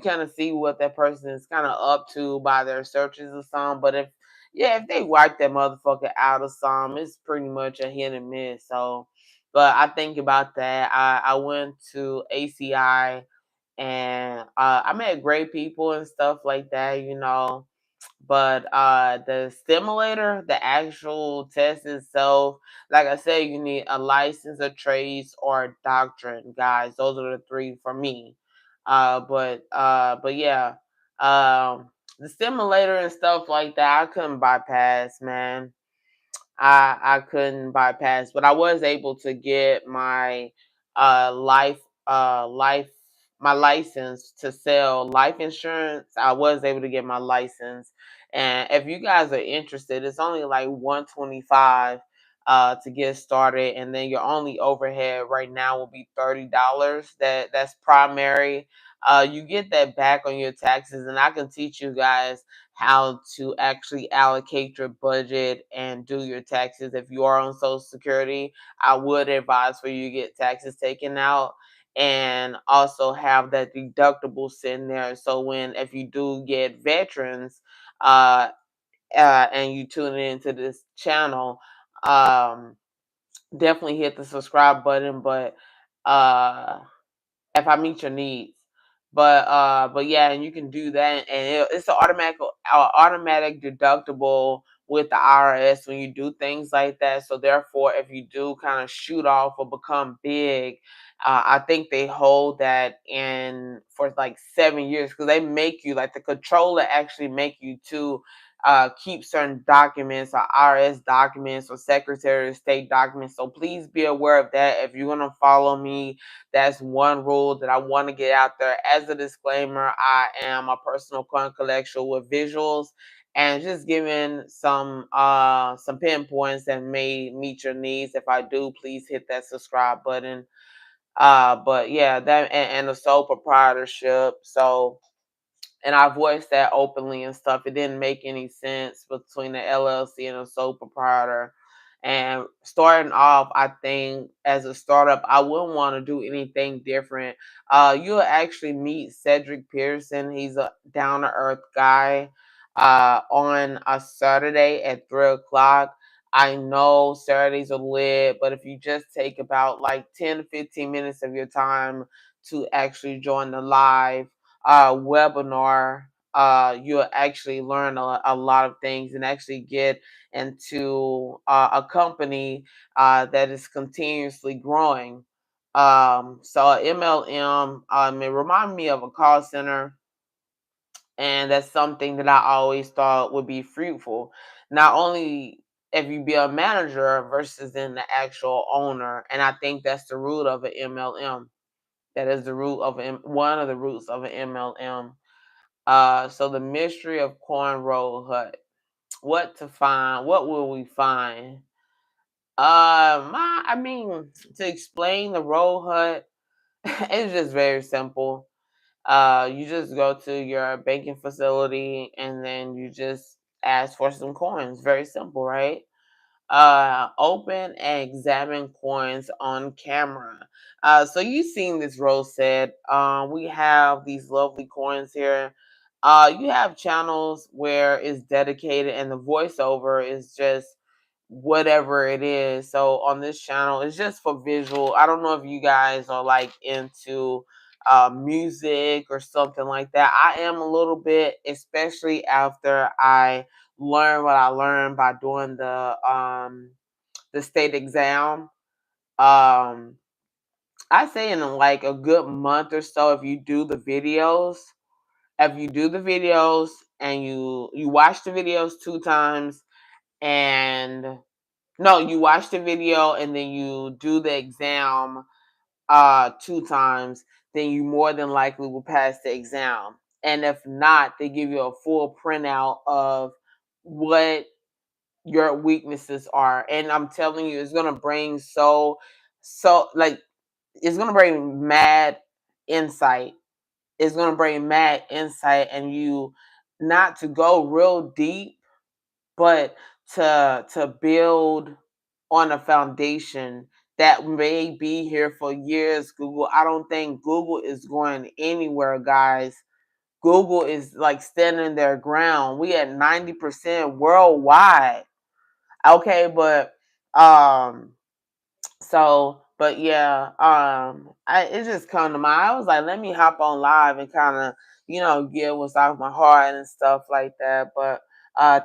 kind of see what that person is kind of up to by their searches or something. But if they wipe that motherfucker out of some, it's pretty much a hit and miss. So, but I think about that. I went to ACI, and I met great people and stuff like that. But the simulator, the actual test itself, like I said, you need a license, a trades, or a doctrine, guys. Those are the three for me. But yeah, the simulator and stuff like that, I couldn't bypass, man. I couldn't bypass, but I was able to get my life life my license to sell life insurance. I was able to get my license, and if you guys are interested, it's only like 125 to get started, and then your only overhead right now will be $30. That's primary. You get that back on your taxes, and I can teach you guys how to actually allocate your budget and do your taxes. If you are on Social Security, I would advise for you to get taxes taken out, and also have that deductible sitting there. So if you do get veterans, uh, and you tune into this channel, um, definitely hit the subscribe button. But uh, if I meet your needs. But yeah, and you can do that, and it's an automatic deductible with the IRS when you do things like that. So therefore, if you do kind of shoot off or become big, I think they hold that in for like 7 years, because they make you, like, the controller actually make you to keep certain documents, or IRS documents, or Secretary of State documents. So please be aware of that. If you're gonna follow me, that's one rule that I want to get out there. As a disclaimer, I am a personal coin collector with visuals, and just giving some pinpoints that may meet your needs. If I do, please hit that subscribe button. But yeah, that and the sole proprietorship. So, and I voiced that openly and stuff. It didn't make any sense between the LLC and a sole proprietor. And starting off, I think as a startup, I wouldn't want to do anything different. You'll actually meet Cedric Pearson. He's a down to earth guy. On a Saturday at 3 o'clock. I know Saturdays are lit, but if you just take about like 10 to 15 minutes of your time to actually join the live webinar, you'll actually learn a lot of things, and actually get into a company that is continuously growing. So MLM, it reminded me of a call center, and that's something that I always thought would be fruitful. Not only if you be a manager versus in the actual owner. And I think that's the root of an MLM. That is the root of one of the roots of an MLM. So the mystery of Corn Roll Hut. What to find? What will we find? I mean, to explain the Roll Hut, it's just very simple. You just go to your banking facility and then you just ask for some coins. Very simple, right? Open and examine coins on camera. So you've seen this Rose said. We have these lovely coins here. You have channels where it's dedicated and the voiceover is just whatever it is. So on this channel, it's just for visual. I don't know if you guys are like into music or something like that. I am a little bit, especially after I learned what I learned by doing the state exam. Um, I say in like a good month or so, if you do the videos and you watch the videos 2 times, and no, you watch the video and then you do the exam 2 times, then you more than likely will pass the exam. And if not, they give you a full printout of what your weaknesses are. And I'm telling you, it's gonna bring like it's gonna bring mad insight. It's gonna bring mad insight, and you not to go real deep, but to build on a foundation that may be here for years. Google, I don't think Google is going anywhere, guys. Google is like standing their ground. We at 90% worldwide. Okay, but um but yeah, it just come to mind. I was like, let me hop on live and kind of, get what's off my heart and stuff like that. But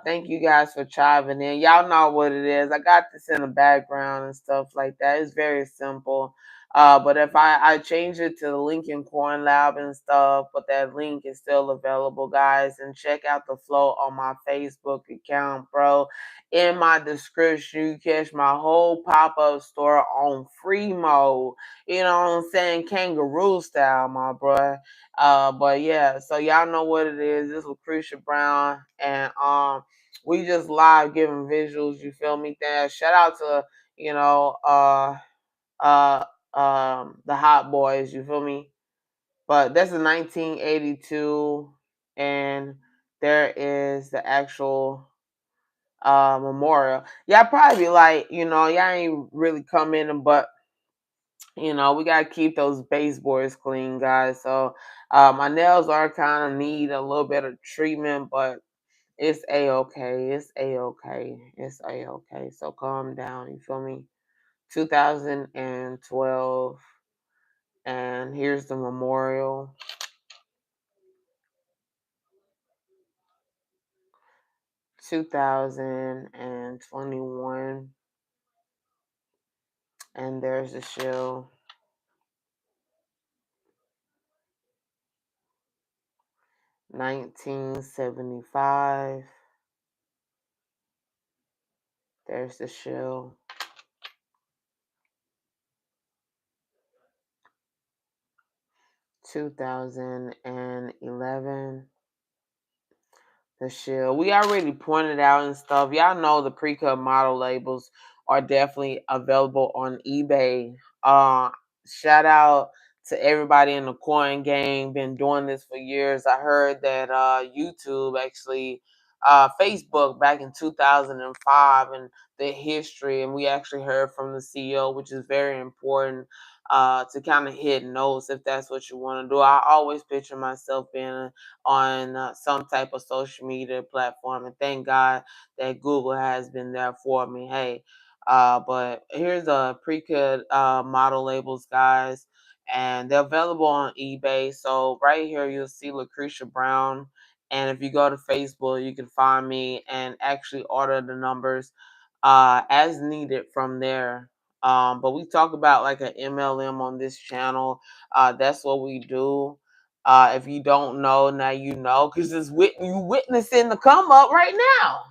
thank you guys for chiming in. Y'all know what it is. I got this in the background and stuff like that. It's very simple. But if I change it to the Lincoln Corn Lab and stuff, but that link is still available, guys. And check out the flow on my Facebook account, bro. In my description, you catch my whole pop-up store on free mode. You know what I'm saying? Kangaroo style, my boy. But yeah, so y'all know what it is. This is Lucretia Brown, and we just live giving visuals. You feel me? There. Shout out to you know uh the Hot Boys. You feel me? But that's a 1982, and there is the actual memorial. Yeah, probably like, y'all ain't really come in, but we gotta keep those baseboards clean, guys. So my nails are kind of need a little bit of treatment, but it's a-okay. It's a-okay. It's a-okay. So calm down, you feel me? 2012, and here's the memorial. 2021, and there's the shield. 1975. There's the shield. 2011. The shield. We already pointed out and stuff. Y'all know the pre-cut model labels are definitely available on eBay. Shout out to everybody in the coin game. Been doing this for years. I heard that YouTube actually, Facebook back in 2005, and the history, and we actually heard from the CEO, which is very important. To kind of hit notes if that's what you want to do. I always picture myself being on some type of social media platform, and thank God that Google has been there for me. Hey, but here's a pre-cut model labels, guys, and they're available on eBay. So right here you'll see Lucretia Brown, and if you go to Facebook, you can find me and actually order the numbers as needed from there. But we talk about like an MLM on this channel. That's what we do. If you don't know, now you know, because you witnessing the come up right now.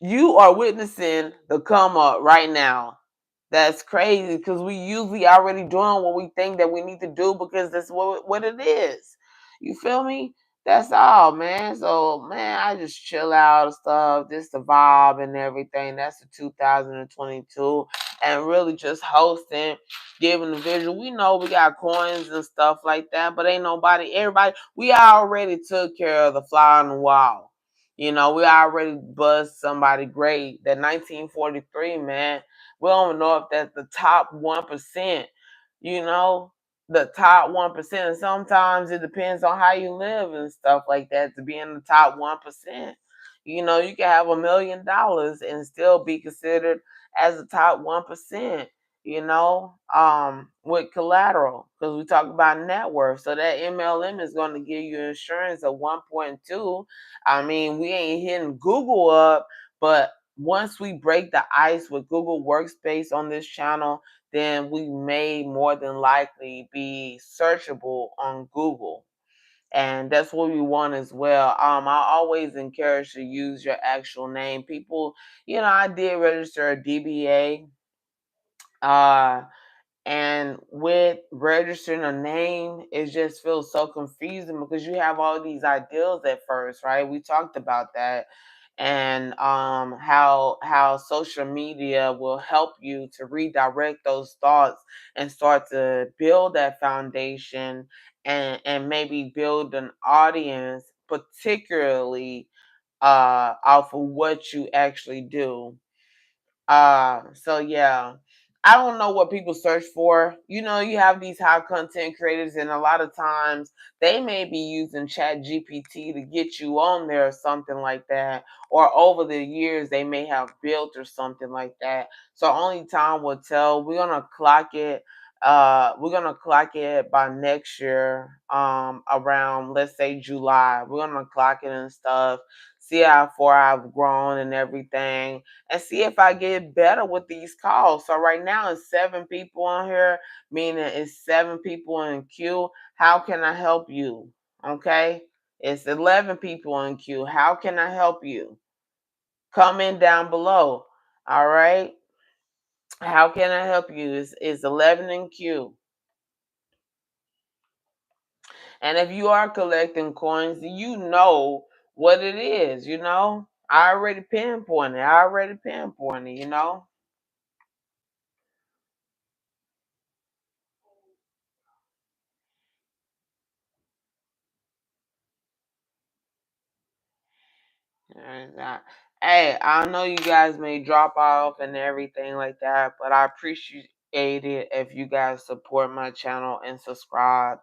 You are witnessing the come up right now. That's crazy because we usually already doing what we think that we need to do because that's what it is. You feel me? That's all, man. So, man, I just chill out and stuff, just the vibe and everything. That's the 2022, and really just hosting, giving the visual. We know we got coins and stuff like that, but ain't nobody, everybody. We already took care of the fly on the wall. We already buzzed somebody great. That 1943, man, we don't know if that's the top 1%, you know, the top 1%. And sometimes it depends on how you live and stuff like that to be in the top 1%. You can have $1 million and still be considered as the top 1%, with collateral, because we talk about net worth. So that MLM is going to give you insurance of 1.2. I mean, we ain't hitting Google up, but once we break the ice with Google Workspace on this channel, then we may more than likely be searchable on Google. And that's what we want as well. I always encourage to use your actual name. People, I did register a DBA. And with registering a name, it just feels so confusing because you have all these ideals at first, right? We talked about that, and how social media will help you to redirect those thoughts and start to build that foundation, and maybe build an audience, particularly off of what you actually do. So yeah, I don't know what people search for. You have these high content creators, and a lot of times they may be using Chat GPT to get you on there or something like that. Or over the years they may have built or something like that. So only time will tell. We're gonna clock it by next year, around, let's say, July. We're gonna clock it and stuff, see how far I've grown and everything, and see if I get better with these calls. So right now it's 7 people on here, meaning it's 7 people in queue. How can I help you? Okay. It's 11 people in queue. How can I help you? Comment down below. All right. How can I help you? It's 11 in queue. And if you are collecting coins, you know what it is. I already pinpointed. And, hey, I know you guys may drop off and everything like that, but I appreciate it if you guys support my channel and subscribe.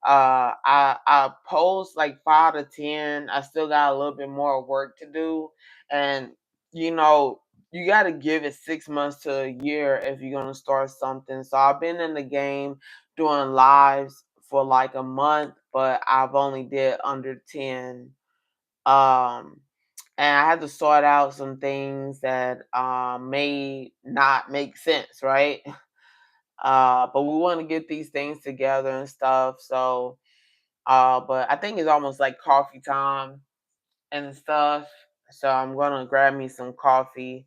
I post like 5 to 10. I still got a little bit more work to do, and you know you got to give it 6 months to a year if you're gonna start something. So I've been in the game doing lives for like a month, but I've only did under 10. Um, and I had to sort out some things that may not make sense, right? But we want to get these things together and stuff. So, but I think it's almost like coffee time and stuff. So I'm gonna grab me some coffee.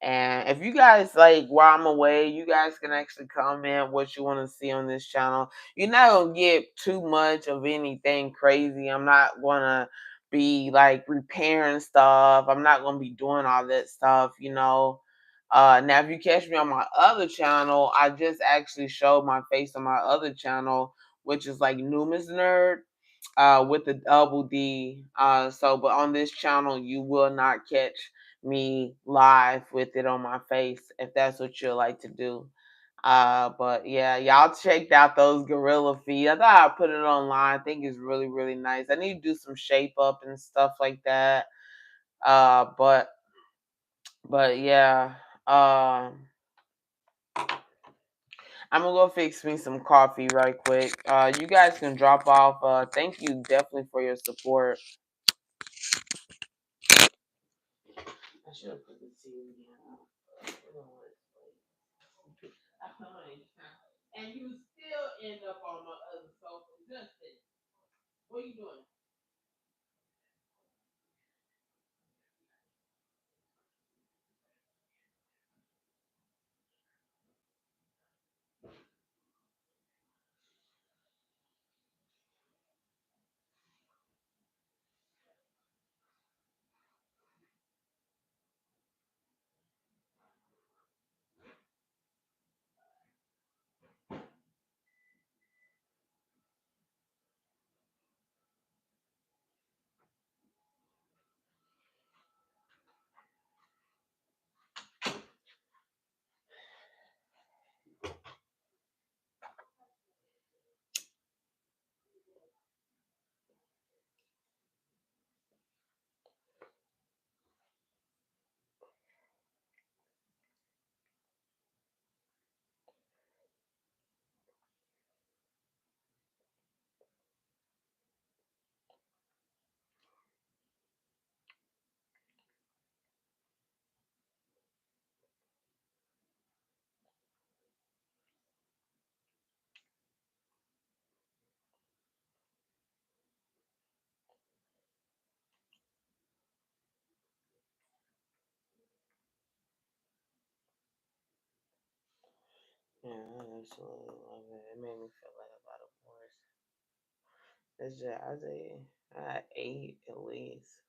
And if you guys like while I'm away, you guys can actually comment what you want to see on this channel. You're not gonna get too much of anything crazy. I'm not gonna be like repairing stuff. I'm not gonna be doing all that stuff. Now if you catch me on my other channel, I just actually showed my face on my other channel, which is like Numa's Nerd, with the double D. But on this channel, you will not catch me live with it on my face if that's what you like to do. But yeah, y'all checked out those gorilla feet. I thought I'd put it online. I think it's really, really nice. I need to do some shape up and stuff like that. Uh, but but yeah. I'm gonna go fix me some coffee right quick. You guys can drop off. Thank you definitely for your support. I should have put the TV down. And you still end up on my other sofa. Justin, what are you doing? Yeah, I absolutely love it. It made me feel like a lot of force. It's just, I say, I ate at least.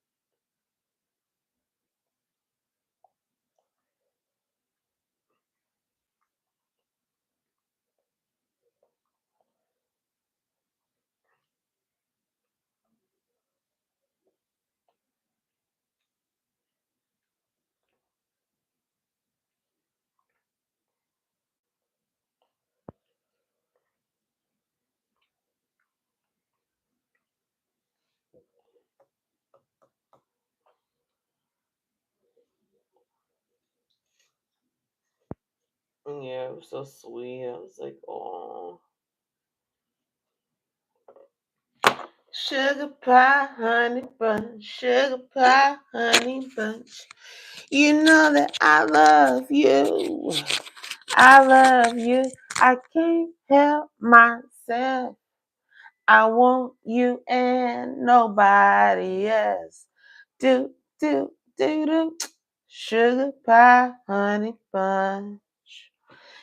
Yeah, it was so sweet. I was like, oh, sugar pie, honey bunch, sugar pie, honey bunch. You know that I love you. I love you. I can't help myself. I want you and nobody else. Do, do, do, do. Sugar pie, honey bunch.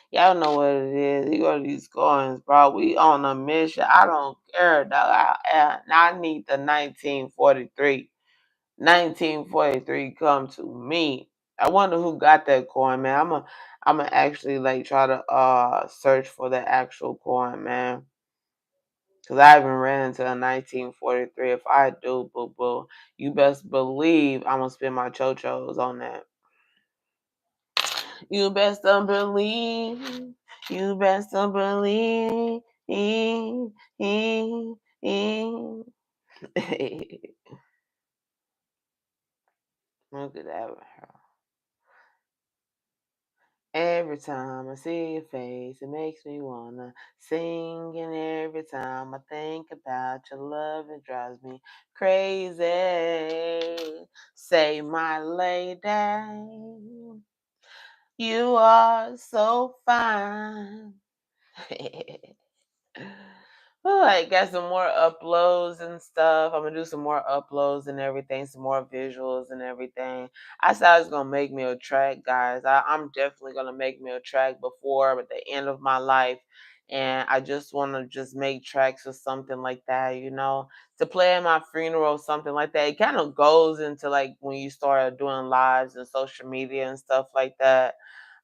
Y'all know what it is. You go to these coins, bro. We on a mission. I don't care, dog. I need the 1943. 1943 come to me. I wonder who got that coin, man. I'm gonna actually like try to search for the actual coin, man. Cause I haven't ran into a 1943. If I do, boo boo, you best believe I'm gonna spend my chochos on that. You best believe. You best believe. Look at that. Every time I see your face, it makes me wanna sing. And every time I think about your love, it drives me crazy. Say, my lady, you are so fine. Oh, I got some more uploads and stuff. I'm gonna do some more uploads and everything, some more visuals and everything. I said I was gonna make me a track, guys. I'm definitely gonna make me a track before at the end of my life. And I just wanna just make tracks or something like that, to play at my funeral, something like that. It kind of goes into like when you start doing lives and social media and stuff like that.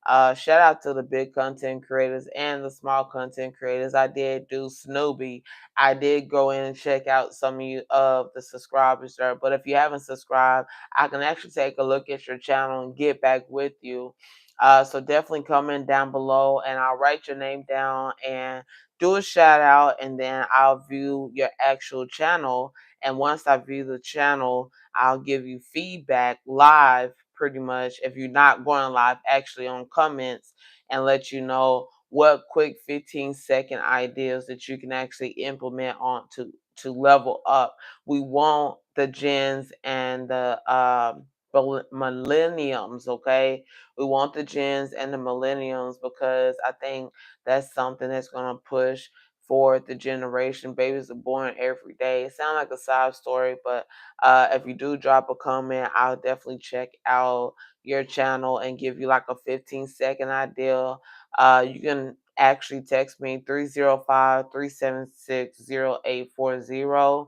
Shout out to the big content creators and the small content creators. I did do Snoopy. I did go in and check out some of you of the subscribers there. But if you haven't subscribed, I can actually take a look at your channel and get back with you. So definitely comment down below and I'll write your name down and do a shout out, and then I'll view your actual channel. And once I view the channel, I'll give you feedback live, pretty much, if you're not going live, actually on comments, and let you know what quick 15-second ideas that you can actually implement on to level up. We want the gens and the millenniums, okay? We want the gens and the millenniums because I think that's something that's going to push forward the generation. Babies are born every day. It sounds like a side story, but if you do drop a comment, I'll definitely check out your channel and give you like a 15-second idea. You can actually text me 305-376-0840.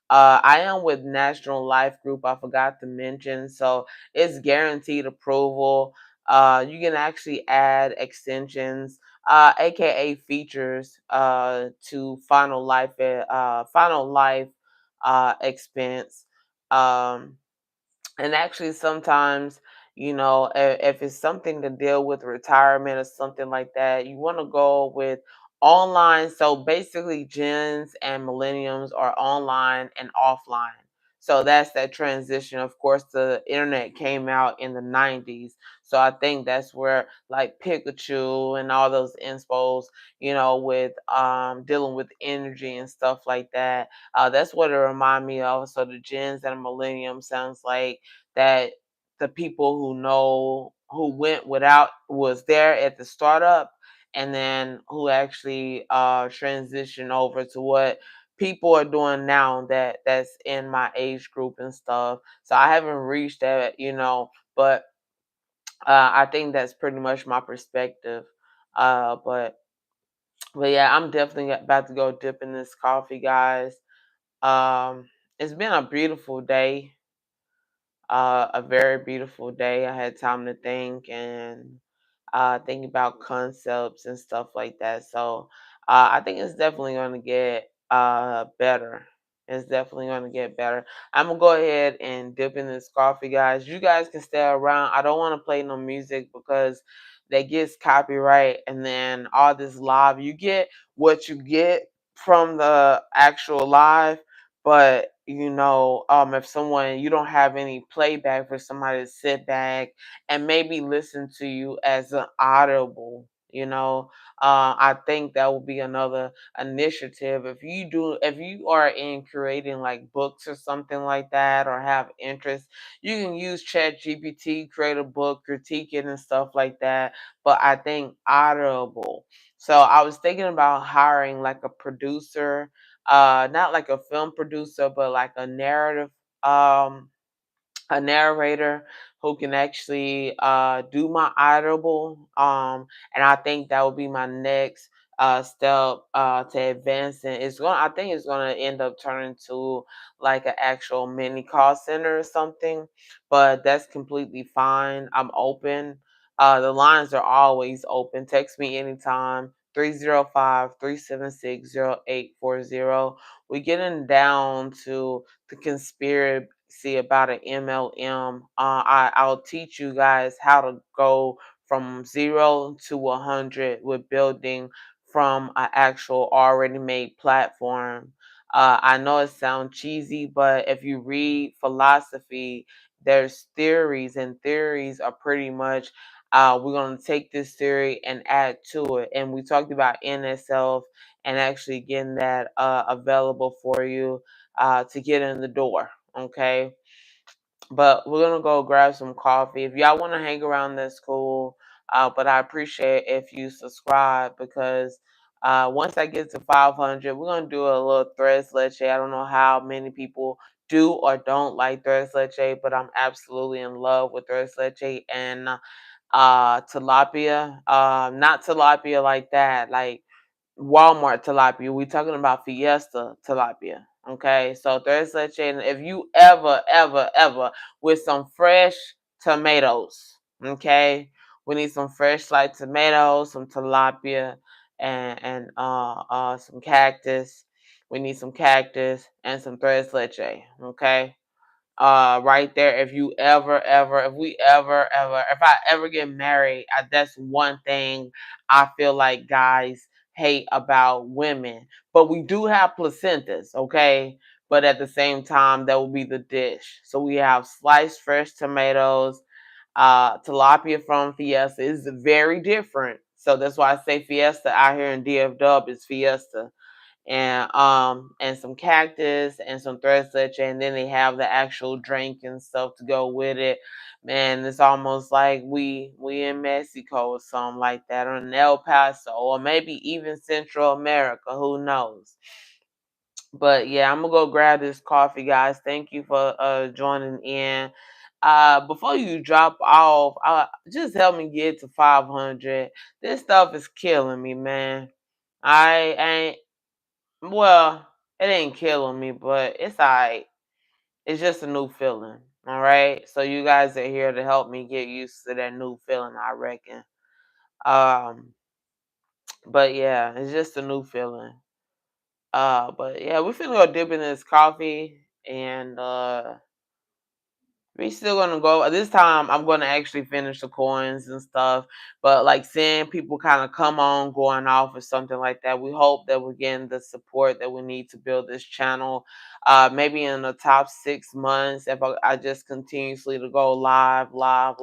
I am with National Life Group. I forgot to mention, so it's guaranteed approval. You can actually add extensions, aka features, to Final Life expense. Um, and actually, sometimes, if it's something to deal with retirement or something like that, you want to go with online. So basically, gens and millenniums are online and offline. So that's that transition. Of course, the internet came out in the 90s. So I think that's where like Pikachu and all those inspos, with dealing with energy and stuff like that. That's what it remind me of. So the gens and millennium sounds like that the people who went without was there at the startup, and then who actually transitioned over to what people are doing now that's in my age group and stuff. So I haven't reached that, but I think that's pretty much my perspective. But yeah, I'm definitely about to go dip in this coffee, guys. It's been a beautiful day, a very beautiful day. I had time to think and think about concepts and stuff like that. So I think it's definitely going to get better. It's definitely going to get better. I'm going to go ahead and dip in this coffee, guys. You guys can stay around. I don't want to play no music because that gets copyright, and then all this live, you get what you get from the actual live. But if someone, you don't have any playback for somebody to sit back and maybe listen to you as an audible, I think that will be another initiative. If you are in creating like books or something like that, or have interest, you can use Chat GPT, create a book, critique it and stuff like that. But I think audible. So I was thinking about hiring like a producer, not like a film producer, but like um a narrator who can actually do my audible. And I think that would be my next step to advance. And I think it's gonna end up turning to like an actual mini call center or something. But that's completely fine. I'm open. The lines are always open. Text me anytime. 305-376-0840. We're getting down to the conspiracy about an MLM. I'll teach you guys how to go from 0 to 100 with building from an actual already made platform. I know it sounds cheesy, but if you read philosophy, there's theories, and theories are pretty much we're going to take this theory and add to it. And we talked about NSF and actually getting that available for you to get in the door. Okay. But we're gonna go grab some coffee. If y'all want to hang around, that's cool. But I appreciate if you subscribe, because once I get to 500, we're gonna do a little tres leche. I don't know how many people do or don't like tres leche, but I'm absolutely in love with tres leche and tilapia. Not tilapia like that, like Walmart tilapia. We talking about Fiesta tilapia. Okay, so there's such an, if you ever with some fresh tomatoes. Okay, we need some fresh sliced tomatoes, some tilapia, and some cactus. We need some cactus and some tres leche. Okay, right there. If you if I ever get married, that's one thing I feel like guys hate about women. But we do have placentas, okay? But at the same time, that will be the dish. So we have sliced fresh tomatoes. Tilapia from Fiesta is very different, so that's why I say Fiesta out here in DFW is Fiesta. And some cactus and some thread leche, and then they have the actual drink and stuff to go with it. Man, it's almost like we in Mexico or something like that, or in El Paso, or maybe even Central America, who knows. But yeah, I'm gonna go grab this coffee, guys. Thank you for joining in. Before you drop off, just help me get to 500. This stuff is killing me, man. I ain't well, it ain't killing me, but it's alright. It's just a new feeling. All right. So you guys are here to help me get used to that new feeling, I reckon. Um, but yeah, it's just a new feeling. But yeah, we're finna go dip in this coffee, and we still gonna go. This time I'm gonna actually finish the coins and stuff. But like seeing people kind of come on, going off or something like that. We hope that we're getting the support that we need to build this channel. Maybe in the top 6 months, if I just continuously to go live, live,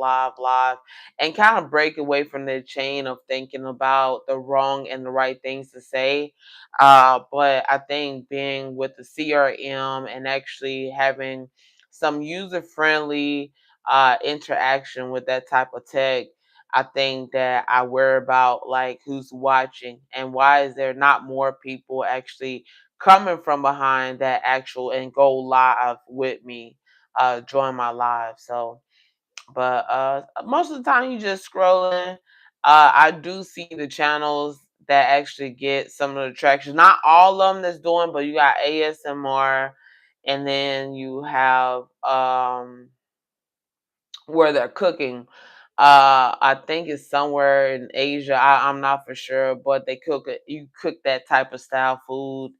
and kind of break away from the chain of thinking about the wrong and the right things to say. But I think being with the CRM and actually having some user friendly interaction with that type of tech, I think that I worry about like who's watching and why is there not more people actually coming from behind that actual and go live with me, join my live. So but most of the time you just scrolling. I do see the channels that actually get some of the traction. Not all of them that's doing, but you got ASMR, and then you have where they're cooking. I think it's somewhere in Asia. I'm not for sure, but they cook it. You cook that type of style food.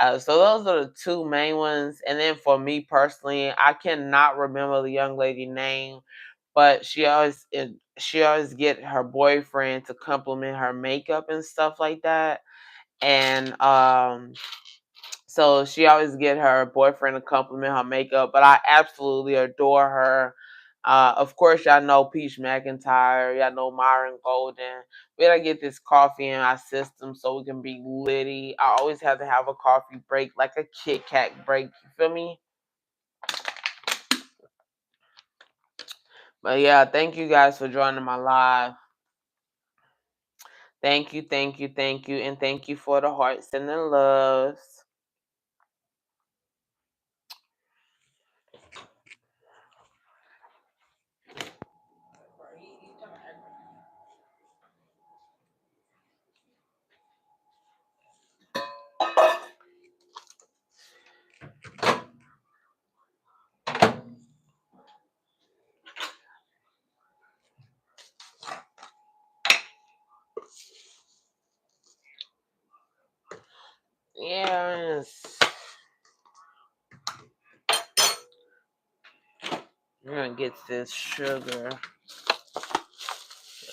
So those are the two main ones. And then for me personally, I cannot remember the young lady name, but she always get her boyfriend to compliment her makeup and stuff like that. And so she always get her boyfriend to compliment her makeup, but I absolutely adore her. Of course, y'all know Peach McIntyre, y'all know Myron Golden. We gotta get this coffee in our system so we can be litty. I always have to have a coffee break, like a Kit Kat break. You feel me? But yeah, thank you guys for joining my live. Thank you, thank you, thank you, and thank you for the hearts and the loves. Yes. I'm gonna get this sugar.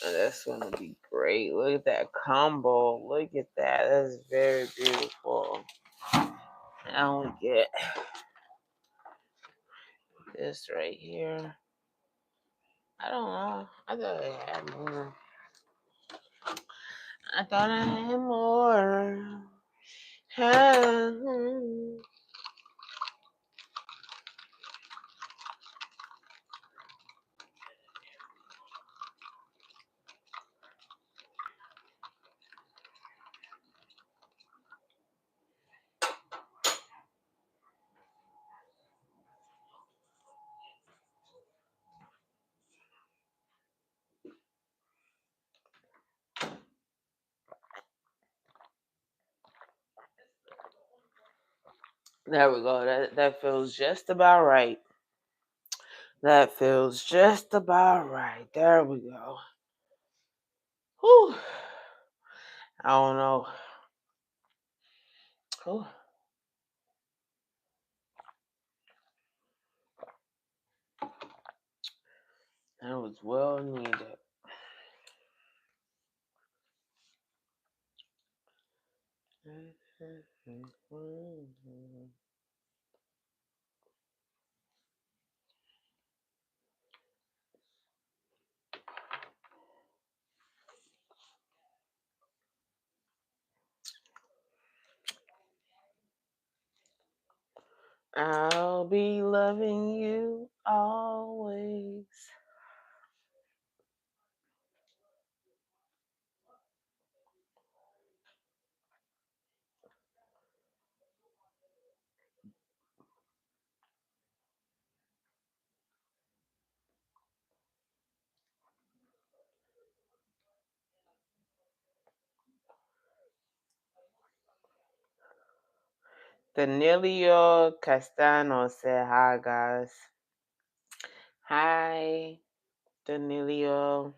That's gonna be great. Look at that combo. Look at that. That's very beautiful. Now we get this right here. I don't know. I thought I had more. I thought I had more. There we go. That feels just about right. That feels just about right. There we go. Whew. I don't know. Whew. That was well needed. I'll be loving you always. Danilio Castano said hi, guys. Hi, Danilio.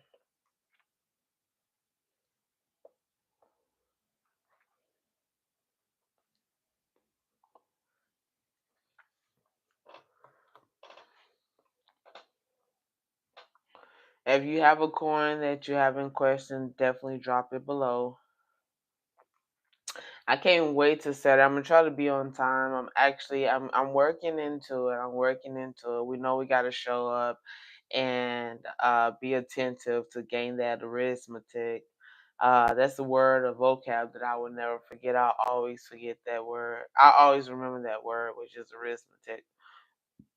If you have a coin that you have in question, definitely drop it below. I can't wait to set it. I'm gonna try to be on time. I'm working into it. I'm working into it. We know we gotta show up and be attentive to gain that arithmetic. That's the word of vocab that I will never forget. I'll always forget that word. I always remember that word, which is arithmetic.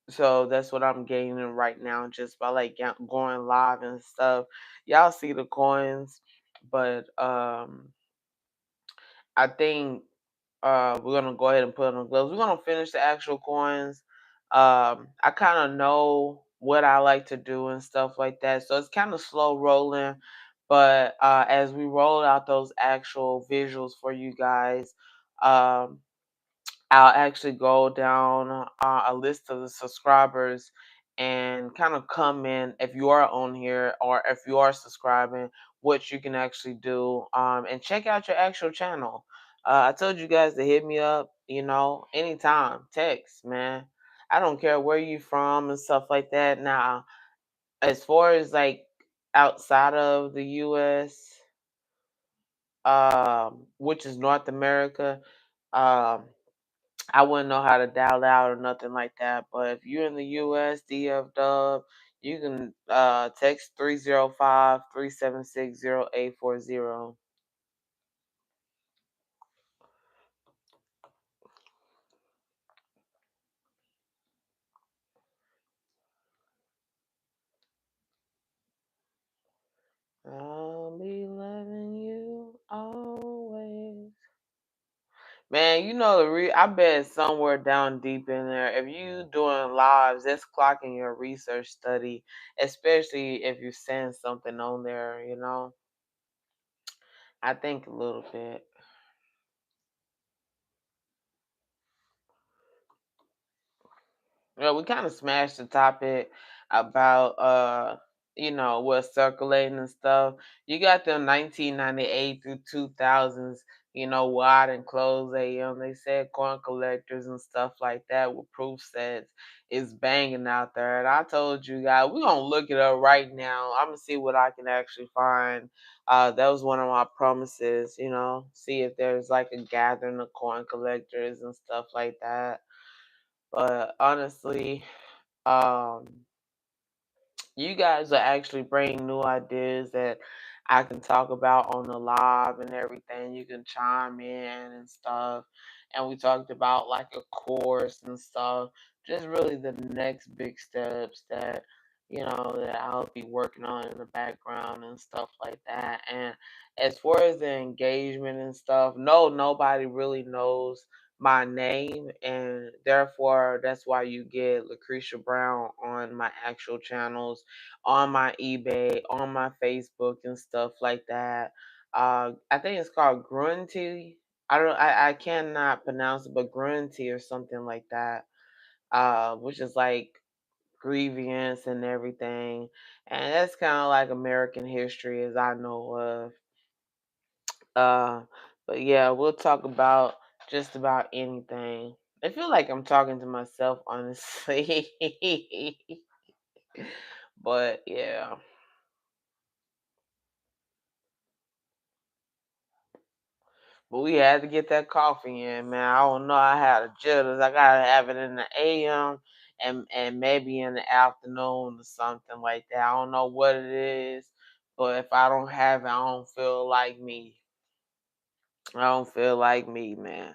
So that's what I'm gaining right now, just by like going live and stuff. Y'all see the coins, but I think we're gonna go ahead and put on gloves. We're gonna finish the actual coins. I kind of know what I like to do and stuff like that, so it's kind of slow rolling. But as we roll out those actual visuals for you guys, um, I'll actually go down a list of the subscribers and kind of come in if you are on here or if you are subscribing, what you can actually do, and check out your actual channel. I told you guys to hit me up, anytime, text, man. I don't care where you from and stuff like that. Now, as far as like outside of the US, which is North America, um, I wouldn't know how to dial out or nothing like that. But if you're in the US, DF Dub, you can text 305-376-0840. I'll be loving you always. Man, I bet somewhere down deep in there, if you doing lives, that's clocking your research study, especially if you're saying something on there. I think a little bit. Well, we kind of smashed the topic about what's circulating and stuff. You got them 1998 through 2000s, wide and closed AM. They said coin collectors and stuff like that with proof sets is banging out there. And I told you guys, we're gonna look it up right now. I'm gonna see what I can actually find. That was one of my promises, see if there's like a gathering of coin collectors and stuff like that. But honestly, um, you guys are actually bringing new ideas that I can talk about on the live and everything. You can chime in and stuff. And we talked about like a course and stuff. Just really the next big steps that I'll be working on in the background and stuff like that. And as far as the engagement and stuff, no, nobody really knows my name, and therefore that's why you get Lucretia Brown on my actual channels, on my eBay, on my Facebook and stuff like that. I think it's called Grunty. I cannot pronounce it, but Grunty or something like that. Which is like grievance and everything. And that's kind of like American history as I know of. Uh, but yeah, we'll talk about just about anything. I feel like I'm talking to myself, honestly. But yeah. But we had to get that coffee in, man. I don't know. I had a jitters. I gotta have it in the AM and maybe in the afternoon or something like that. I don't know what it is, but if I don't have it, I don't feel like me. I don't feel like me, man.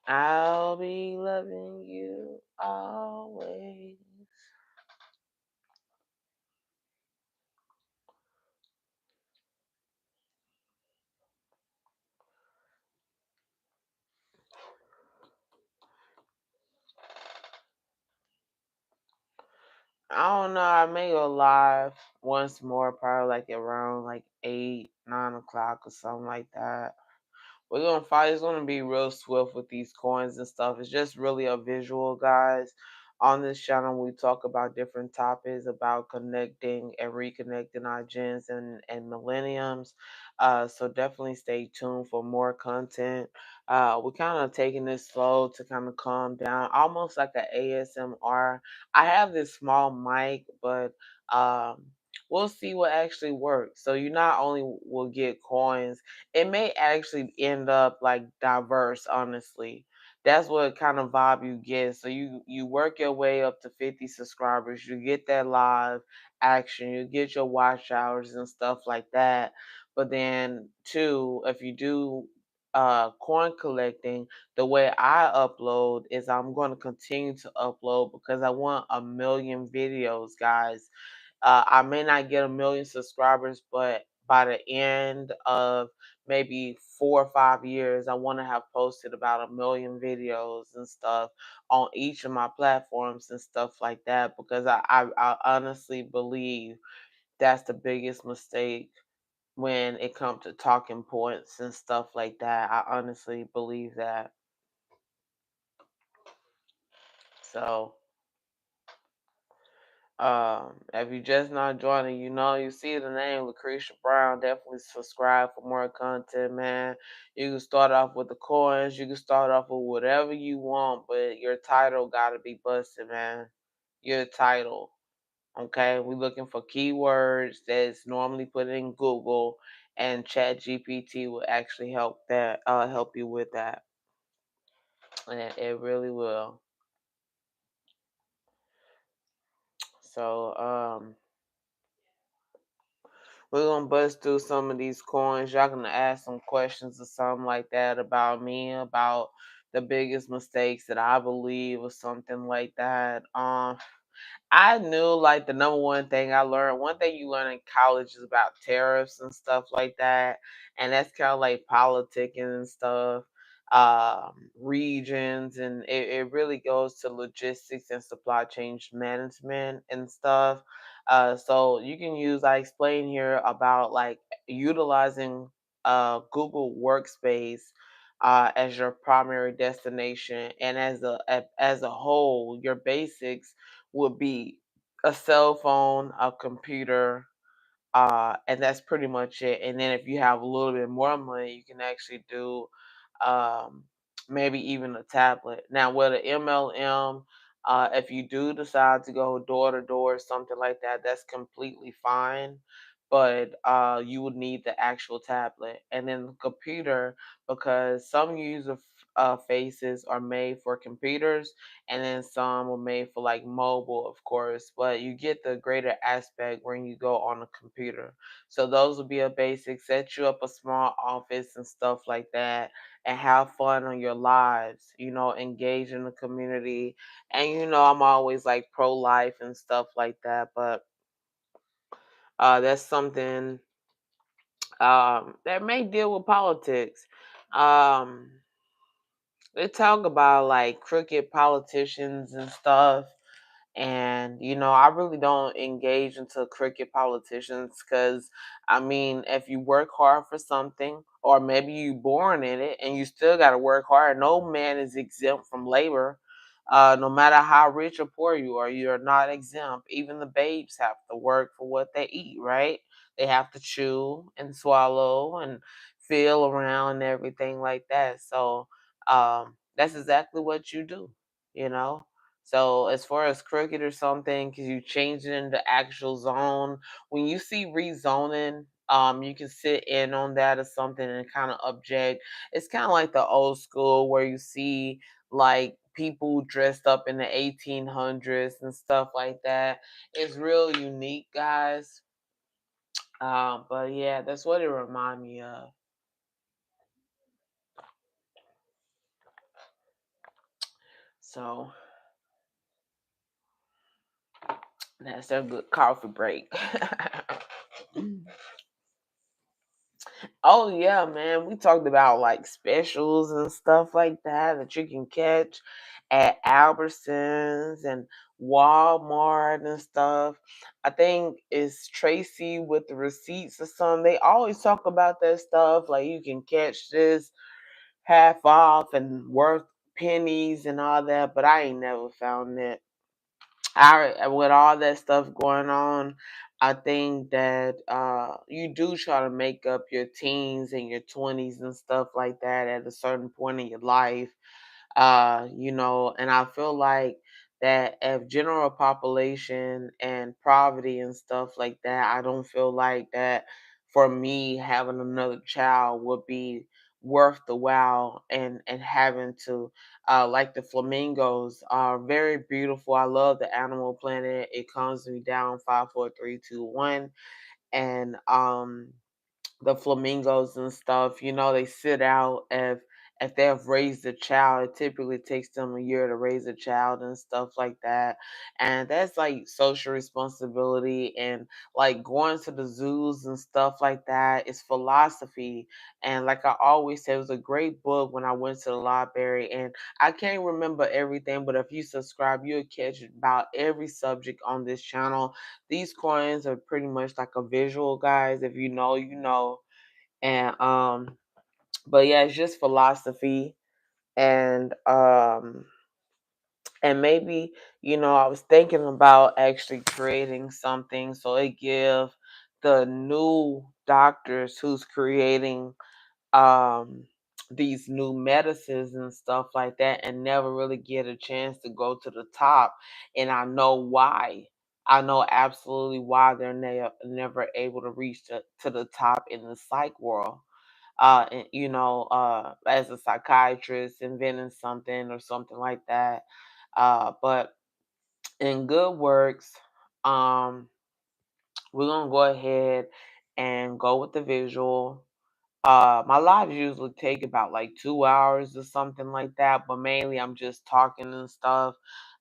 I'll be loving you always. I don't know. I may go live once more, probably like around like 8, 9 o'clock or something like that. We're gonna fight. It's gonna be real swift with these coins and stuff. It's just really a visual, guys. On this channel, we talk about different topics about connecting and reconnecting our gens and millenniums. So definitely stay tuned for more content. We're kind of taking this slow to kind of calm down, almost like a ASMR. I have this small mic, but um, we'll see what actually works. So you not only will get coins, it may actually end up like diverse, honestly. That's what kind of vibe you get. So you work your way up to 50 subscribers, you get that live action, you get your watch hours and stuff like that. But then too, if you do coin collecting, the way I upload is I'm going to continue to upload because I want a million videos, guys. I may not get a million subscribers, but by the end of maybe 4 or 5 years, I want to have posted about 1 million videos and stuff on each of my platforms and stuff like that, because I honestly believe that's the biggest mistake when it comes to talking points and stuff like that. I honestly believe that. So, if you just not joining, you see the name Lucretia Brown. Definitely subscribe for more content, man. You can start off with the coins. You can start off with whatever you want, but your title gotta be busted, man. Your title. Okay, we're looking for keywords that's normally put in Google, and Chat GPT will actually help you with that, and it really will. So we're gonna bust through some of these coins. Y'all gonna ask some questions or something like that about me, about the biggest mistakes that I believe, or something like that. I knew, like, the number one thing I learned, one thing you learn in college is about tariffs and stuff like that. And that's kind of like politicking and stuff, regions, and it really goes to logistics and supply chain management and stuff. So you can use, I explain here about like utilizing Google Workspace as your primary destination, and as a whole, your basics would be a cell phone, a computer, and that's pretty much it. And then if you have a little bit more money, you can actually do um, maybe even a tablet. Now, with an MLM, if you do decide to go door to door or something like that, that's completely fine. But you would need the actual tablet and then the computer, because some user faces are made for computers, and then some were made for like mobile, of course, but you get the greater aspect when you go on a computer. So those will be a basic. Set you up a small office and stuff like that, and have fun on your lives, engage in the community. And I'm always like pro life and stuff like that, but that's something that may deal with politics. um they talk about like crooked politicians and stuff, and I really don't engage into cricket politicians, because I mean, if you work hard for something, or maybe you born in it and you still got to work hard. No man is exempt from labor. No matter how rich or poor you are, you're not exempt. Even the babes have to work for what they eat, right? They have to chew and swallow and feel around and everything like that. So that's exactly what you do, you know so as far as cricket or something, because you change it into actual zone, when you see rezoning, you can sit in on that or something and kind of object. It's kind of like the old school where you see like people dressed up in the 1800s and stuff like that. It's real unique, guys. But yeah, that's what it remind me of. So that's a good coffee break. Oh yeah, man. We talked about like specials and stuff like that you can catch at Albertsons and Walmart and stuff. I think it's Tracy with the receipts or something. They always talk about that stuff. Like, you can catch this half off and worth pennies and all that, but I ain't never found it. With all that stuff going on, I think that you do try to make up your teens and your 20s and stuff like that at a certain point in your life. And I feel like that if general population and poverty and stuff like that, I don't feel like that for me having another child would be worth the while, and having to like the flamingos are very beautiful. I love the Animal Planet. It calms me down. 5, 4, 3, 2, 1. And the flamingos and stuff, they sit out if they have raised a child, it typically takes them a year to raise a child and stuff like that. And that's like social responsibility, and like going to the zoos and stuff like that is philosophy. And like I always say, it was a great book when I went to the library. And I can't remember everything, but if you subscribe, you'll catch about every subject on this channel. These coins are pretty much like a visual, guys. If you know, you know. And but yeah, it's just philosophy. And maybe, I was thinking about actually creating something so it give the new doctors who's creating um these new medicines and stuff like that, and never really get a chance to go to the top. And I know why. I know absolutely why they're never able to reach to the top in the psych world. And, as a psychiatrist, inventing something or something like that. But in good works, um, we're gonna go ahead and go with the visual. My lives usually take about like 2 hours or something like that, but mainly I'm just talking and stuff.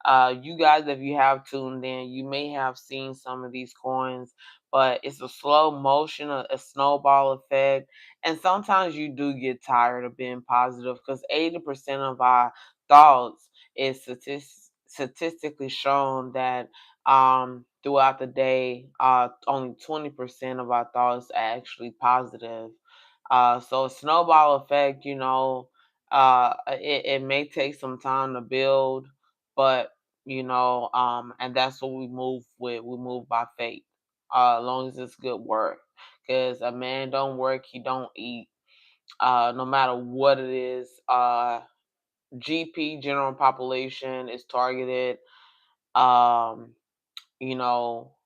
You guys, if you have tuned in, you may have seen some of these coins, but it's a slow motion, a snowball effect. And sometimes you do get tired of being positive, because 80% of our thoughts is statistically shown that throughout the day, only 20% of our thoughts are actually positive. So snowball effect, it may take some time to build, but and that's what we move with. We move by faith, as long as it's good work. Because a man don't work, he don't eat. No matter what it is, GP, general population, is targeted. Um, you know,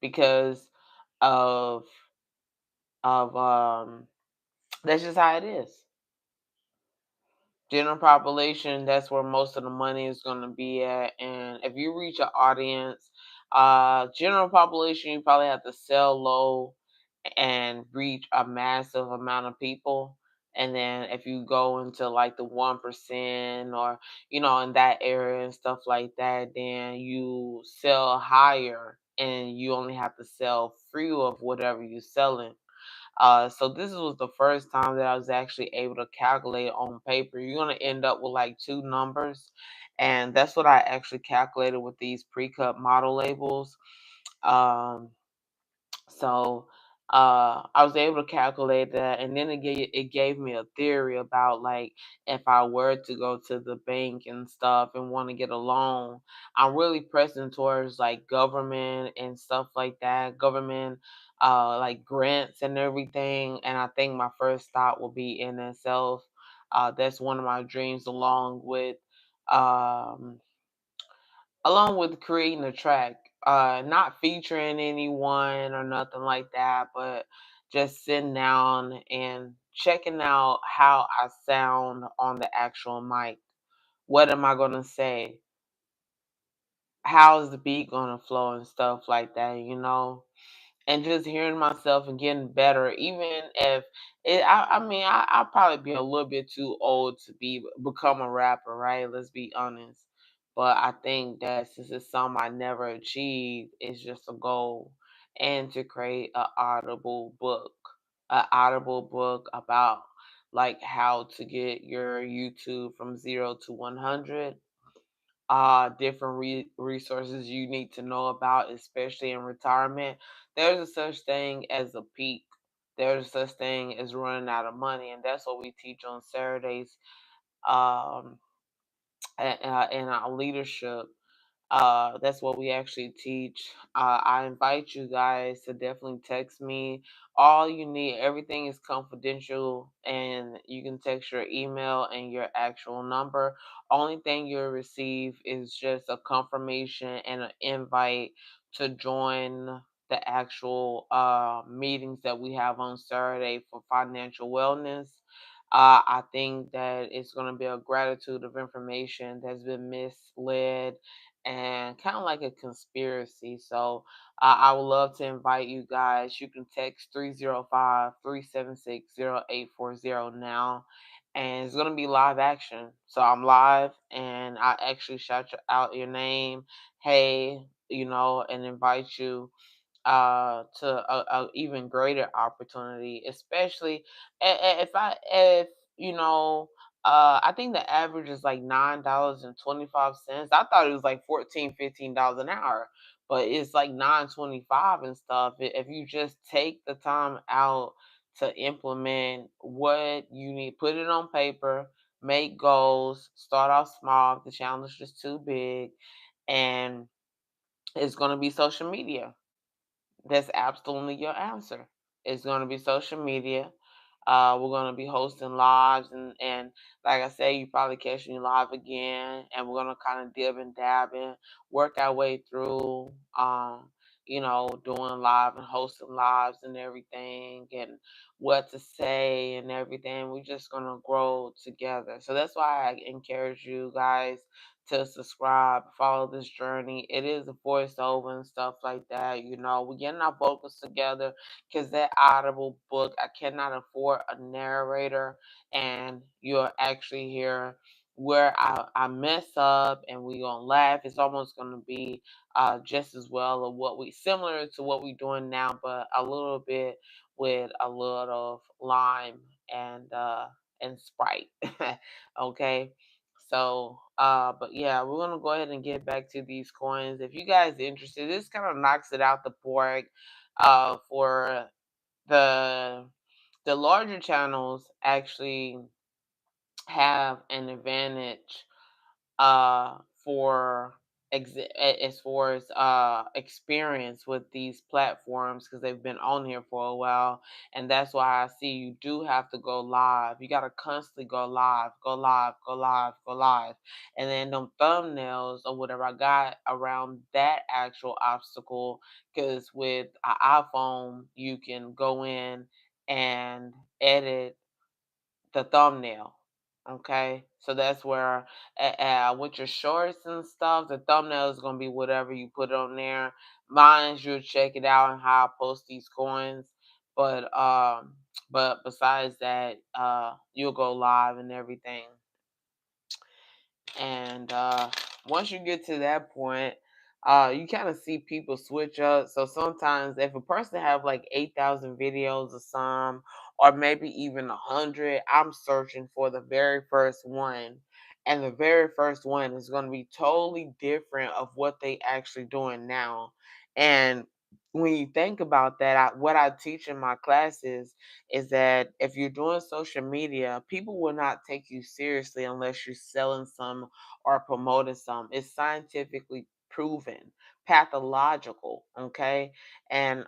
because of of that's just how it is. General population, that's where most of the money is going to be at. And if you reach an audience, general population, you probably have to sell low and reach a massive amount of people. And then if you go into like the 1%, or in that area and stuff like that, then you sell higher and you only have to sell few of whatever you're selling. So this was the first time that I was actually able to calculate on paper. You're gonna end up with like two numbers, and that's what I actually calculated with these pre-cut model labels. Um, so I was able to calculate that, and then it gave me a theory about, like, if I were to go to the bank and stuff and want to get a loan, I'm really pressing towards like government and stuff like that, government like grants and everything. And I think my first stop will be NSF. That's one of my dreams, um along with creating a track, not featuring anyone or nothing like that, but just sitting down and checking out how I sound on the actual mic. What am I gonna say? How's the beat gonna flow and stuff like that? And just hearing myself and getting better. Even if I mean, I'll probably be a little bit too old to become a rapper, right? Let's be honest. But I think that since it's something I never achieved, it's just a goal. And to create a audible book about like how to get your YouTube from 0 to 100. Different resources you need to know about, especially in retirement. There's a such thing as a peak. There's a such thing as running out of money, and that's what we teach on Saturdays. Um, in our leadership. That's what we actually teach. I invite you guys to definitely text me. All you need, everything is confidential, and you can text your email and your actual number. Only thing you'll receive is just a confirmation and an invite to join the actual meetings that we have on Saturday for financial wellness. I think that it's going to be a gratitude of information that's been misled and kind of like a conspiracy. So I would love to invite you guys. You can text 305-376-0840 now. and it's gonna be live action. So I'm live, and I actually shout out your name, hey, and invite you to a even greater opportunity, especially if I think the average is like $9.25. I thought it was like $14-15 an hour, but it's like 9.25 and stuff. If you just take the time out to implement what you need, put it on paper, make goals, start off small if the challenge is too big, and it's going to be social media. That's absolutely your answer. It's going to be social media. We're going to be hosting lives, and like I say, you probably catch me live again, and we're going to kind of dib and dab and work our way through, doing live and hosting lives and everything, and what to say and everything. We're just going to grow together. So that's why I encourage you guys to subscribe, follow this journey. It is a voiceover and stuff like that. We're getting our vocals together because that Audible book, I cannot afford a narrator, and you'll actually hear where I mess up, and we're gonna laugh. It's almost gonna be just as well of what we similar to what we're doing now, but a little bit with a little lime and Sprite. Okay. So, but yeah, we're gonna go ahead and get back to these coins. If you guys are interested, this kind of knocks it out the park. For the the larger channels actually have an advantage for as far as experience with these platforms because they've been on here for a while, and that's why I see you do have to go live. You got to constantly go live, go live, go live, go live, and then them thumbnails or whatever I got around that actual obstacle, because with an iPhone you can go in and edit the thumbnail. Okay, so that's where with your shorts and stuff, the thumbnail is gonna be whatever you put on there. Mine's you'll check it out and how I post these coins, but but besides that, you'll go live and everything. And once you get to that point, you kind of see people switch up. So sometimes if a person have like 8,000 videos or some, or maybe even 100, I'm searching for the very first one, and the very first one is going to be totally different of what they actually doing now. And when you think about that, what I teach in my classes is that if you're doing social media, people will not take you seriously unless you're selling some or promoting some. It's scientifically proven, pathological, okay? And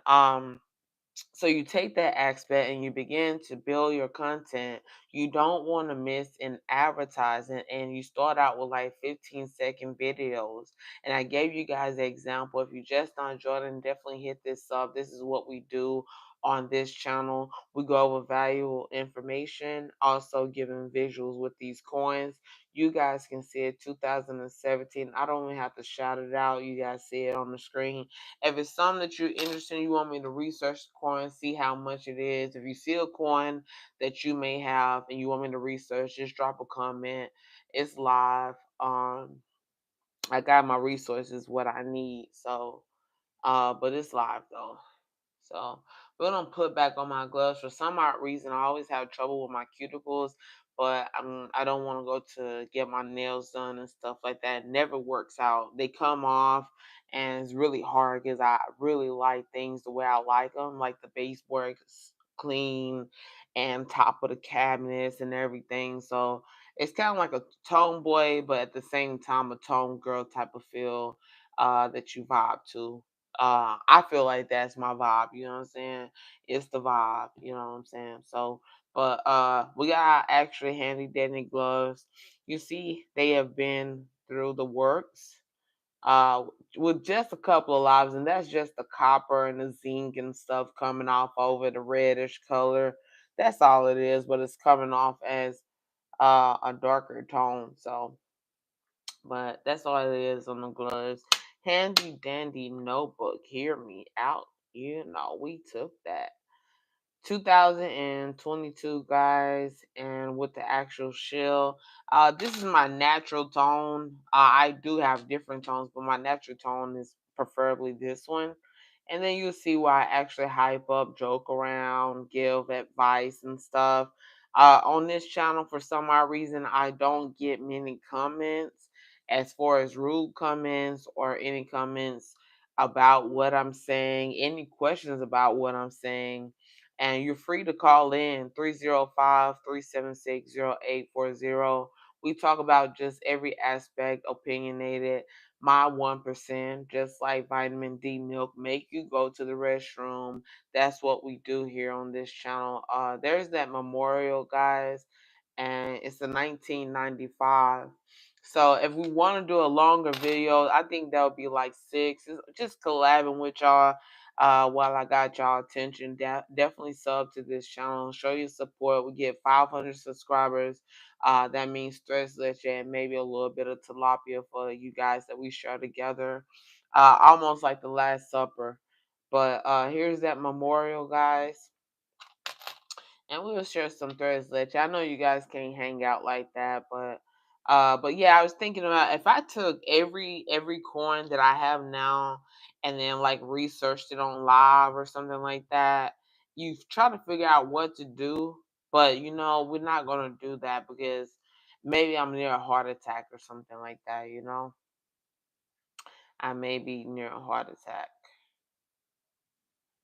so you take that aspect and you begin to build your content. You don't want to miss in advertising, and you start out with like 15-second videos. And I gave you guys an example. If you just on Jordan, definitely hit this up. This is what we do on this channel. We go over valuable information, also giving visuals with these coins. You guys can see it 2017. I don't even have to shout it out. You guys see it on the screen. If it's something that you're interested in, you want me to research the coin, see how much it is. If you see a coin that you may have and you want me to research, just drop a comment. It's live. I got my resources, what I need. So, but it's live though. So we're gonna put back on my gloves. For some odd reason, I always have trouble with my cuticles, but I don't want to go to get my nails done and stuff like that. It never works out. They come off, and it's really hard because I really like things the way I like them, like the baseboard clean and top of the cabinets and everything. So it's kind of like a tomboy, but at the same time a tone girl type of feel that you vibe to. I feel like that's my vibe, you know what I'm saying? It's the vibe, you know what I'm saying? So, but we got our actually handy dandy gloves. You see, they have been through the works uh with just a couple of lives, and that's just the copper and the zinc and stuff coming off over the reddish color. That's all it is, but it's coming off as a darker tone. So, but that's all it is on the gloves. Handy dandy notebook. Hear me out. We took that. 2022, guys, and with the actual shell. This is my natural tone. I do have different tones, but my natural tone is preferably this one. And then you'll see why I actually hype up, joke around, give advice and stuff. On this channel, for some odd reason, I don't get many comments as far as rude comments or any comments about what I'm saying, any questions about what I'm saying. And you're free to call in 305-376-0840. We talk about just every aspect, opinionated. My 1%, just like vitamin D milk, make you go to the restroom. That's what we do here on this channel. There's that memorial, guys, and it's a 1995. So if we want to do a longer video, I think that would be like 6. It's just collabing with y'all while I got y'all attention. Definitely sub to this channel. Show your support. We get 500 subscribers. That means stress leche and maybe a little bit of tilapia for you guys that we share together. Almost like the Last Supper. But here's that memorial, guys. And we will share some threads later. I know you guys can't hang out like that, but yeah, I was thinking about if I took every coin that I have now and then like researched it on live or something like that. You try to figure out what to do, but we're not gonna do that because maybe I'm near a heart attack or something like that. I may be near a heart attack.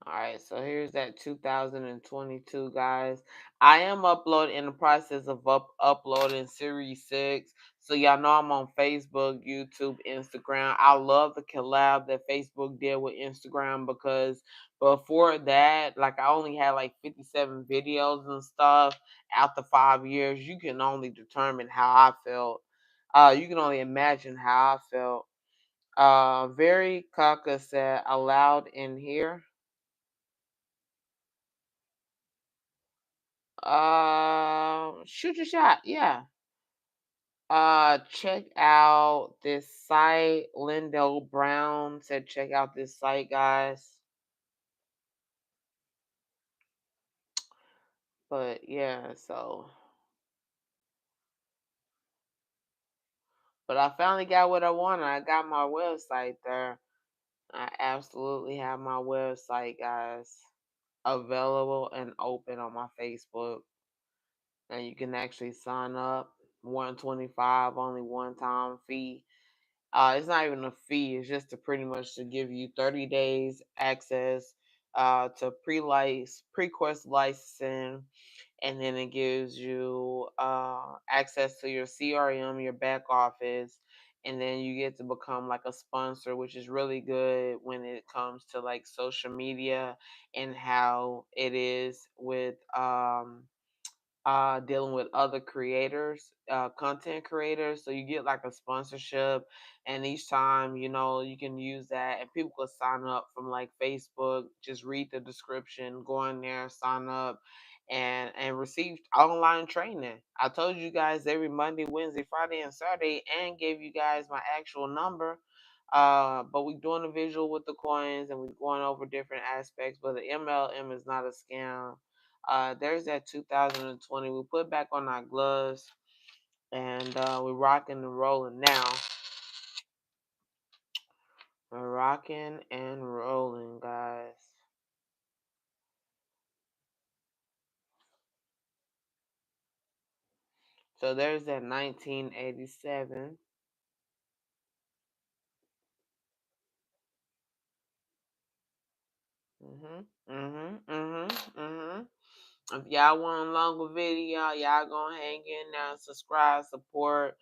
All right, so here's that 2022, guys. I am uploading in the process of uploading series 6. So y'all know I'm on Facebook, YouTube, Instagram. I love the collab that Facebook did with Instagram because before that, like I only had like 57 videos and stuff. After 5 years, you can only determine how I felt. You can only imagine how I felt. Very Kaka said allowed in here. Shoot your shot. Yeah. Check out this site. Lindell Brown said, check out this site, guys. But yeah, but I finally got what I wanted. I got my website there. I absolutely have my website, guys, available and open on my Facebook. And you can actually sign up. 125, only one time fee. It's not even a fee. It's just to pretty much to give you 30 days access to pre-course licensing, and then it gives you access to your CRM, your back office, and then you get to become like a sponsor, which is really good when it comes to like social media and how it is with dealing with other creators, content creators. So you get like a sponsorship, and each time, you can use that, and people could sign up from like Facebook. Just read the description, go in there, sign up, and receive online training. I told you guys every Monday, Wednesday, Friday, and Saturday, and gave you guys my actual number. But we doing a visual with the coins, and we're going over different aspects. But the MLM is not a scam. There's that 2020. We put back on our gloves, and we're rocking and rolling now. We're rocking and rolling, guys. So there's that 1987. If y'all want a longer video, y'all gonna hang in there, subscribe, support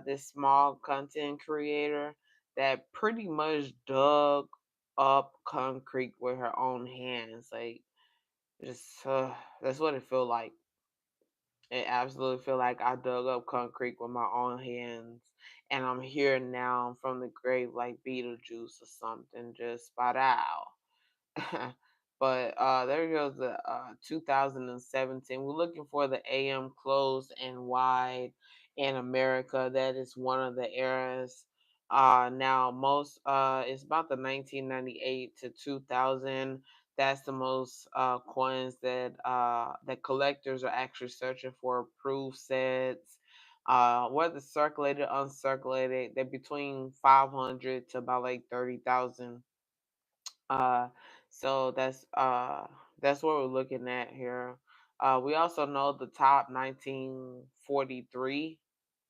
this small content creator that pretty much dug up concrete with her own hands. Like, just that's what it feel like. It absolutely feel like I dug up concrete with my own hands, and I'm here now from the grave like Beetlejuice or something, just spot out. But there goes the 2017. We're looking for the AM closed and wide in America. That is one of the eras. Now most it's about the 1998 to 2000. that's the most coins that collectors are actually searching for. Approved sets, whether circulated, uncirculated, they're between 500 to about like 30,000. Uh, so that's what we're looking at here. We also know the top 1943,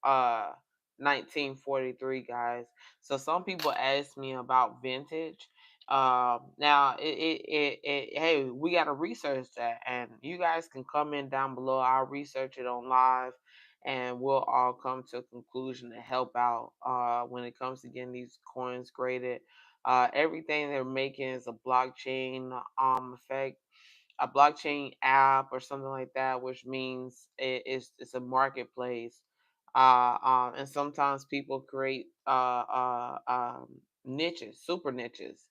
uh 1943 guys. So some people ask me about vintage. Now hey, we got to research that, and you guys can comment down below. I'll research it on live, and we'll all come to a conclusion to help out when it comes to getting these coins graded. Everything they're making is a blockchain effect, a blockchain app or something like that, which means it's a marketplace. And sometimes people create niches, super niches.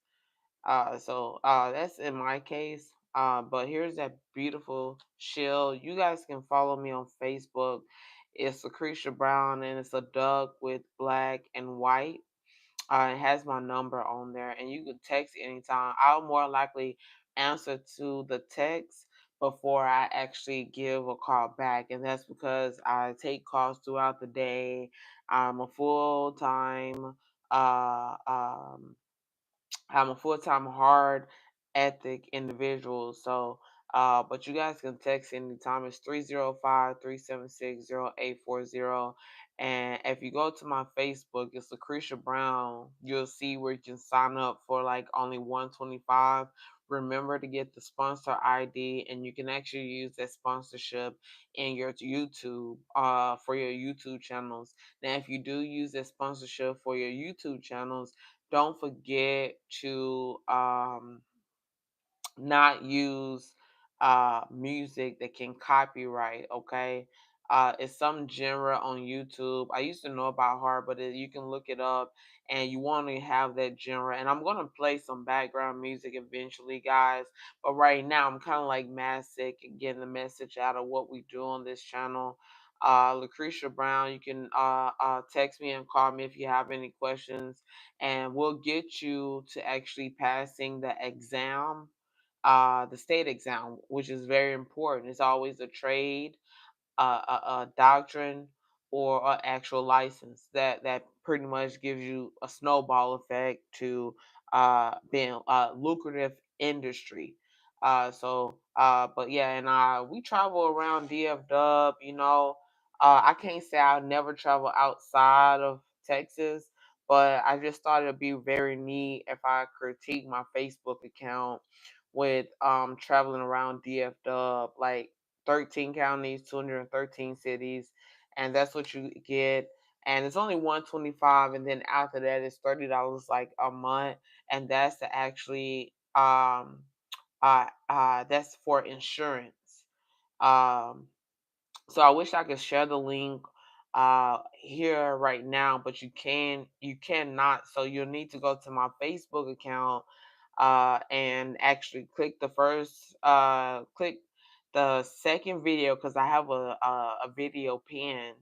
So that's in my case. But here's that beautiful shield. You guys can follow me on Facebook. It's Lucretia Brown, and it's a duck with black and white. It has my number on there, and you can text anytime. I'll more likely answer to the text before I actually give a call back, and that's because I take calls throughout the day. I'm a full time uh, um, I'm a full time hard ethic individual. So, but you guys can text anytime. It's 305-376-0840. And if you go to my Facebook, it's Lucretia Brown. You'll see where you can sign up for like only 125. Remember to get the sponsor ID, and you can actually use that sponsorship in your YouTube for your YouTube channels. Now, if you do use that sponsorship for your YouTube channels, don't forget to not use music that can copyright. Okay, it's some genre on YouTube. I used to know about her, but you can look it up, and you want to have that genre. And I'm gonna play some background music eventually, guys. But right now, I'm kind of like mad sick and getting the message out of what we do on this channel. Lucretia Brown, you can text me and call me if you have any questions, and we'll get you to actually passing the exam, the state exam, which is very important. It's always a trade, a doctrine, or an actual license that pretty much gives you a snowball effect to being a lucrative industry. But yeah, and we travel around DF Dub. I can't say I'll never travel outside of Texas, but I just thought it'd be very neat if I critique my Facebook account with traveling around DF Dub, like 13 counties, 213 cities, and that's what you get. And it's only 125, and then after that it's $30 like a month, and that's to actually that's for insurance. Um so I wish I could share the link here right now, but you cannot. So you'll need to go to my Facebook account and actually click the second video, because I have a video pinned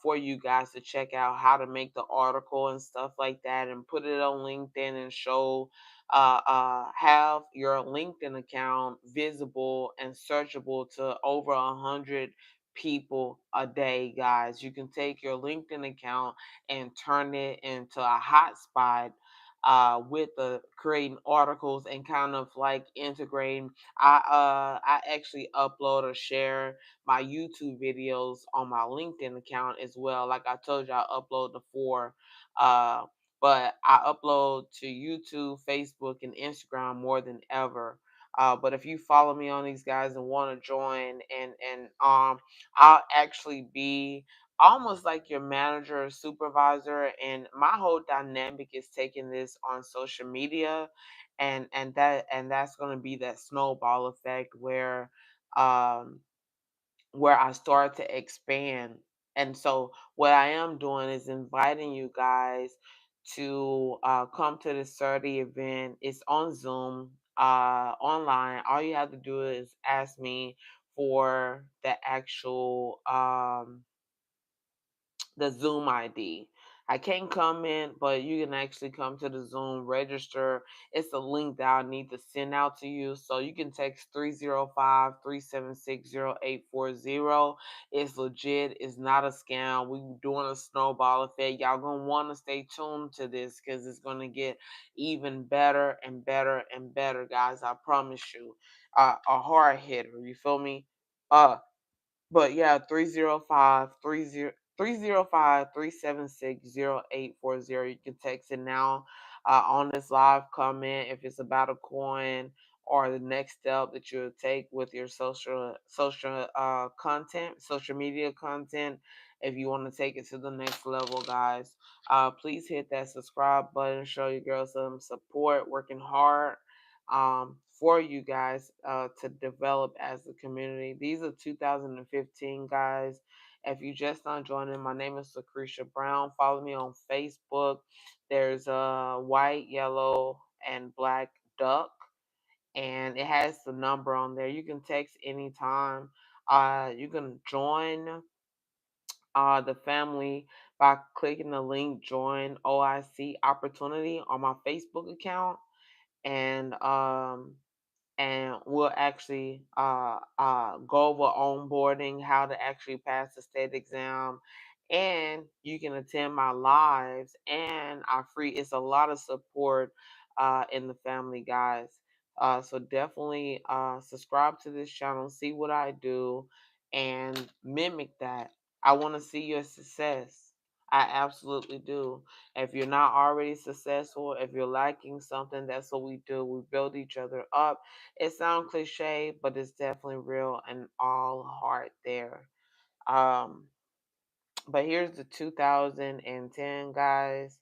for you guys to check out how to make the article and stuff like that, and put it on LinkedIn and show have your LinkedIn account visible and searchable to over 100 people a day, guys. You can take your LinkedIn account and turn it into a hotspot with the creating articles and kind of like integrating. I actually upload or share my YouTube videos on my LinkedIn account as well. Like I told you, I upload the four. Uh, but I upload to YouTube, Facebook, and Instagram more than ever. But if you follow me on these guys and want to join, and I'll actually be almost like your manager or supervisor, and my whole dynamic is taking this on social media, and that's going to be that snowball effect um where I start to expand. And so what I am doing is inviting you guys to come to the 30 event. It's on Zoom, online. All you have to do is ask me for the actual the Zoom ID. I can't come in, but you can actually come to the Zoom, register. It's a link that I need to send out to you. So you can text 305-376-0840. It's legit. It's not a scam. We doing a snowball effect. Y'all gonna want to stay tuned to this because it's gonna get even better and better and better, guys. I promise you. A hard hitter. You feel me? But yeah, 305-376-0840. You can text it now on this live comment if it's about a coin or the next step that you'll take with your social content, social media content. If you want to take it to the next level, guys, please hit that subscribe button. Show your girls some support, working hard for you guys to develop as a community. These are 2015 guys. If you just not joining, my name is Lucretia Brown. Follow me on Facebook. There's a white, yellow, and black duck, and it has the number on there. You can text anytime. You can join the family by clicking the link join OIC opportunity on my Facebook account, and we'll actually go over onboarding, how to actually pass the state exam, and you can attend my lives and our free. It's a lot of support in the family, guys. So definitely subscribe to this channel, see what I do, and mimic that. I want to see your success. I absolutely do. If you're not already successful, if you're lacking something, that's what we do. We build each other up. It sounds cliche, but it's definitely real and all heart there. Um, but here's the 2010 guys.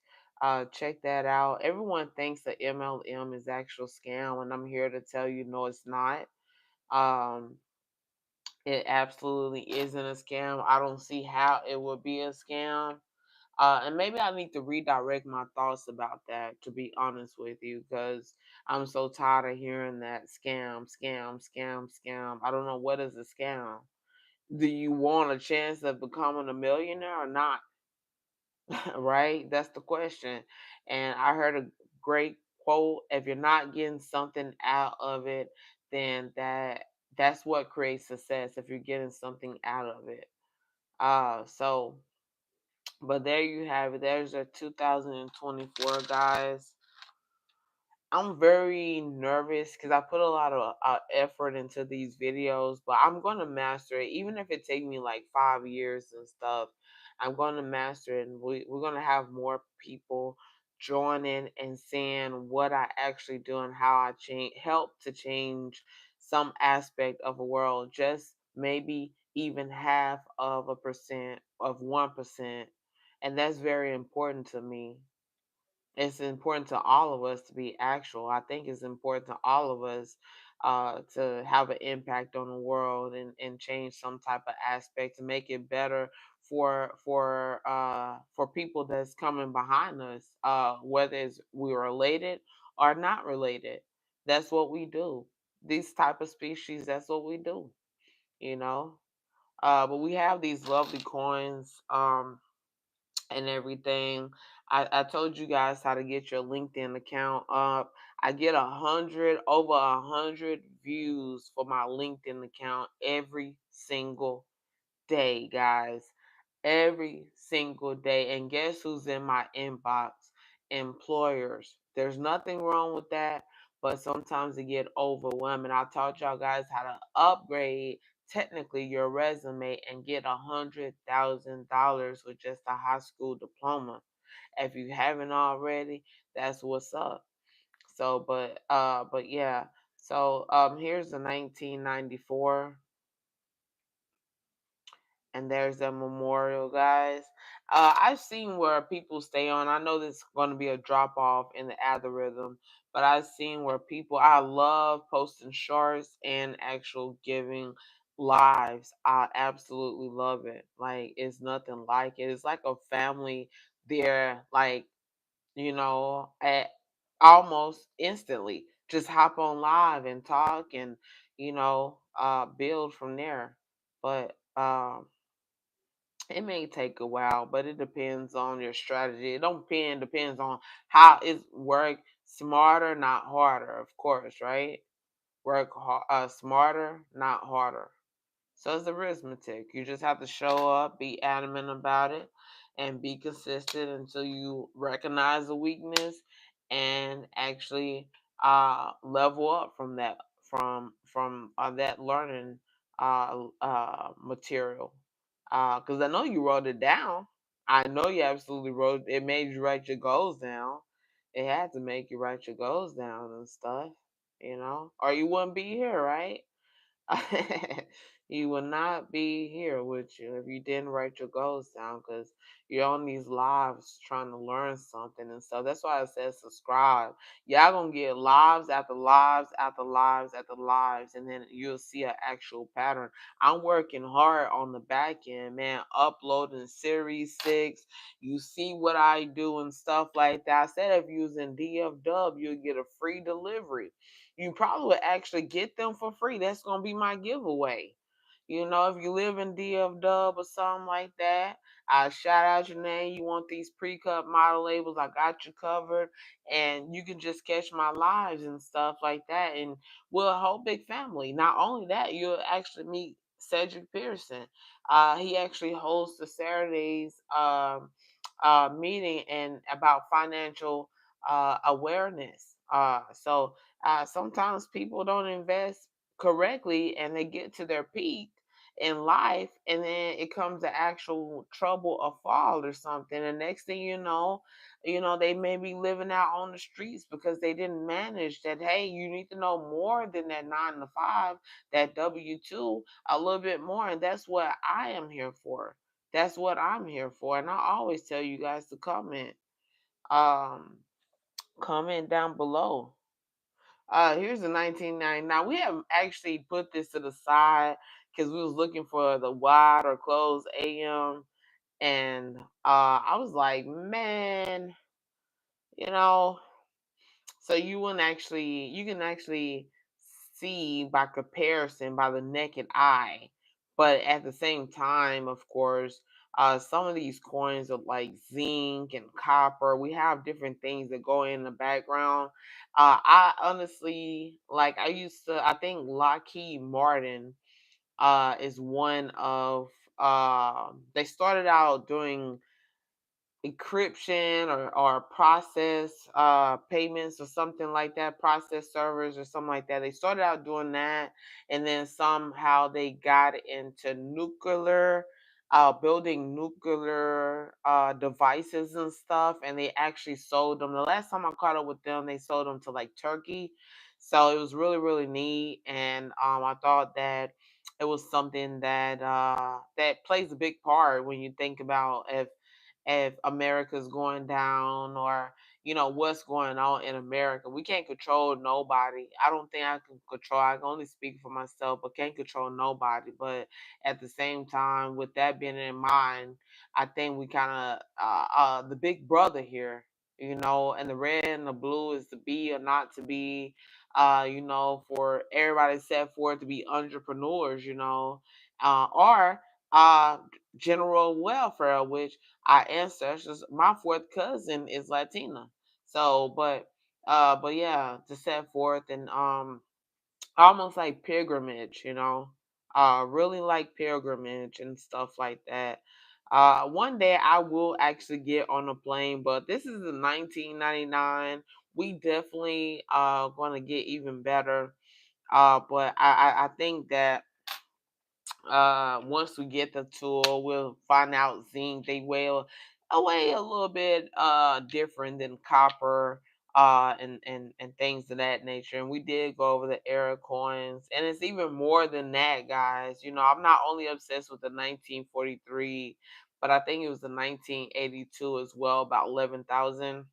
Check that out. Everyone thinks the MLM is actual scam, and I'm here to tell you, no, it's not. Um, it absolutely isn't a scam. I don't see how it would be a scam. And maybe I need to redirect my thoughts about that, to be honest with you, because I'm so tired of hearing that scam, scam, scam, scam. I don't know, what is a scam. Do you want a chance of becoming a millionaire or not? Right? That's the question. And I heard a great quote: if you're not getting something out of it, then that's what creates success. If you're getting something out of it. So but there you have it. There's a 2024, guys. I'm very nervous because I put a lot of effort into these videos, but I'm going to master it. Even if it takes me like 5 years and stuff, I'm going to master it. And we're going to have more people joining and seeing what I actually do and how I help to change some aspect of a world, just maybe even half of a percent of 1%. And that's very important to me. It's important to all of us to be actual. I think it's important to all of us to have an impact on the world, and change some type of aspect to make it better for people that's coming behind us, whether it's we related or not related. That's what we do. These type of species, that's what we do, you know. But we have these lovely coins. And everything. I told you guys how to get your LinkedIn account up. I get 100 views for my LinkedIn account every single day, guys. Every single day. And guess who's in my inbox? Employers. There's nothing wrong with that, but sometimes it get overwhelming. I taught y'all guys how to upgrade technically your resume and get $100,000 with just a high school diploma. If you haven't already, that's what's up. So, but yeah. So, here's the 1994, and there's a memorial, guys. I've seen where people stay on. I know there's going to be a drop off in the algorithm, but I've seen where people. I love posting shorts and actual giving lives. I absolutely love it. Like, it's nothing like it. It's like a family there. Like, at almost instantly, just hop on live and talk, and build from there. But It may take a while, but it depends on your strategy. It don't depend, depends on how it's work smarter, not harder, of course, right? Smarter, not harder. So it's arithmetic. You just have to show up, be adamant about it, and be consistent until you recognize the weakness and actually level up from that that learning material. Because I know you wrote it down. I know you absolutely wrote it. It made you write your goals down. It had to make you write your goals down and stuff, or you wouldn't be here, right? You will not be here with you if you didn't write your goals down because you're on these lives trying to learn something and stuff. That's why I said subscribe. Y'all gonna get lives after lives after lives after lives, and then you'll see an actual pattern. I'm working hard on the back end, man, uploading series 6. You see what I do and stuff like that. I said if using DFW, you'll get a free delivery. You probably would actually get them for free. That's gonna be my giveaway. If you live in DF Dub or something like that, I shout out your name. You want these pre-cut model labels? I got you covered, and you can just catch my lives and stuff like that. And we're a whole big family. Not only that, you'll actually meet Cedric Pearson. He actually hosts the Saturdays meeting and about financial awareness. So sometimes people don't invest correctly and they get to their peak in life and then it comes to actual trouble or fall or something. And next thing they may be living out on the streets because they didn't manage that. Hey, you need to know more than that 9 to 5, that W-2, a little bit more. And that's what I am here for. That's what I'm here for. And I always tell you guys to um comment down below. Here's the 1990. Now we have actually put this to the side because we was looking for the wide or closed AM, and I was like, man, you know, so you can actually see by comparison by the naked eye, but at the same time, of course, some of these coins are like zinc and copper. We have different things that go in the background. I honestly like. I think Lockheed Martin is one of. They started out doing encryption or process payments or something like that, process servers or something like that. They started out doing that, and then somehow they got into nuclear, building nuclear devices and stuff, and they actually sold them. The last time I caught up with them, they sold them to like Turkey. So it was really really neat, and I thought that it was something that plays a big part when you think about if America's going down, or what's going on in America. We can't control nobody. I don't think I can control. I can only speak for myself, but can't control nobody. But at the same time, with that being in mind, I think we kind of the big brother here. And the red and the blue is to be or not to be. For everybody set forth to be entrepreneurs. Or uh, general welfare, which our ancestors, my fourth cousin is Latina. So, but yeah, to set forth and almost like pilgrimage, really like pilgrimage and stuff like that. One day I will actually get on a plane, but this is the 1999. We definitely going to get even better. But I think that once we get the tool, we'll find out zinc. They weigh a little bit different than copper and things of that nature. And we did go over the era coins, and it's even more than that, guys. I'm not only obsessed with the 1943, but I think it was the 1982 as well, about 11,000.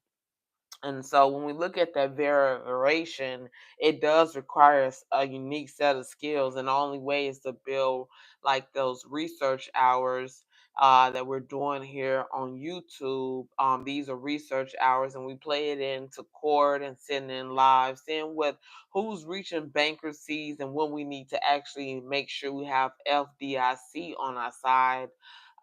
And so when we look at that variation, it does require a unique set of skills. And the only way is to build like those research hours that we're doing here on YouTube. These are research hours, and we play it into court and sitting in live, seeing who's reaching bankruptcies and when we need to actually make sure we have FDIC on our side.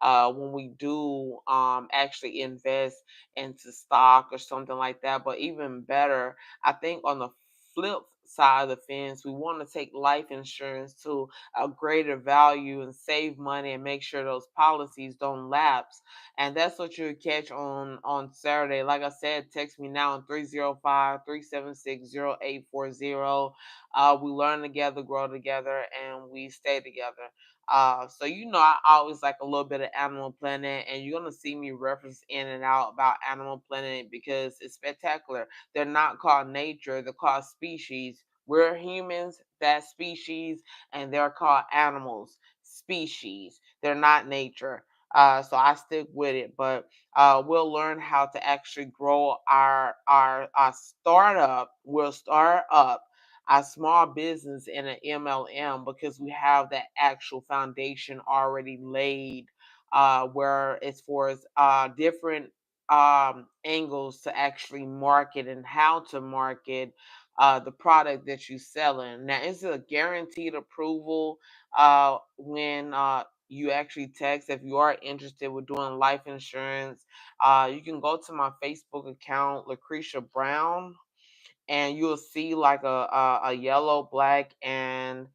when we do actually invest into stock or something like that. But even better, I think on the flip side of the fence, we want to take life insurance to a greater value and save money and make sure those policies don't lapse. And that's what you'll catch on Saturday. Like I said, text me now on 305-376-0840. We learn together, grow together, and we stay together. So I always like a little bit of Animal Planet, and you're gonna see me reference in and out about Animal Planet because it's spectacular. They're not called nature; they're called species. We're humans, that species, and they're called animals, species. They're not nature. So I stick with it, but we'll learn how to actually grow our startup. We'll start up a small business in an MLM because we have that actual foundation already laid, where it's for different angles to actually market and how to market the product that you're selling. Now, it's a guaranteed approval when you actually text. If you are interested with doing life insurance, you can go to my Facebook account, Lucretia Brown, and you'll see like a yellow, black, and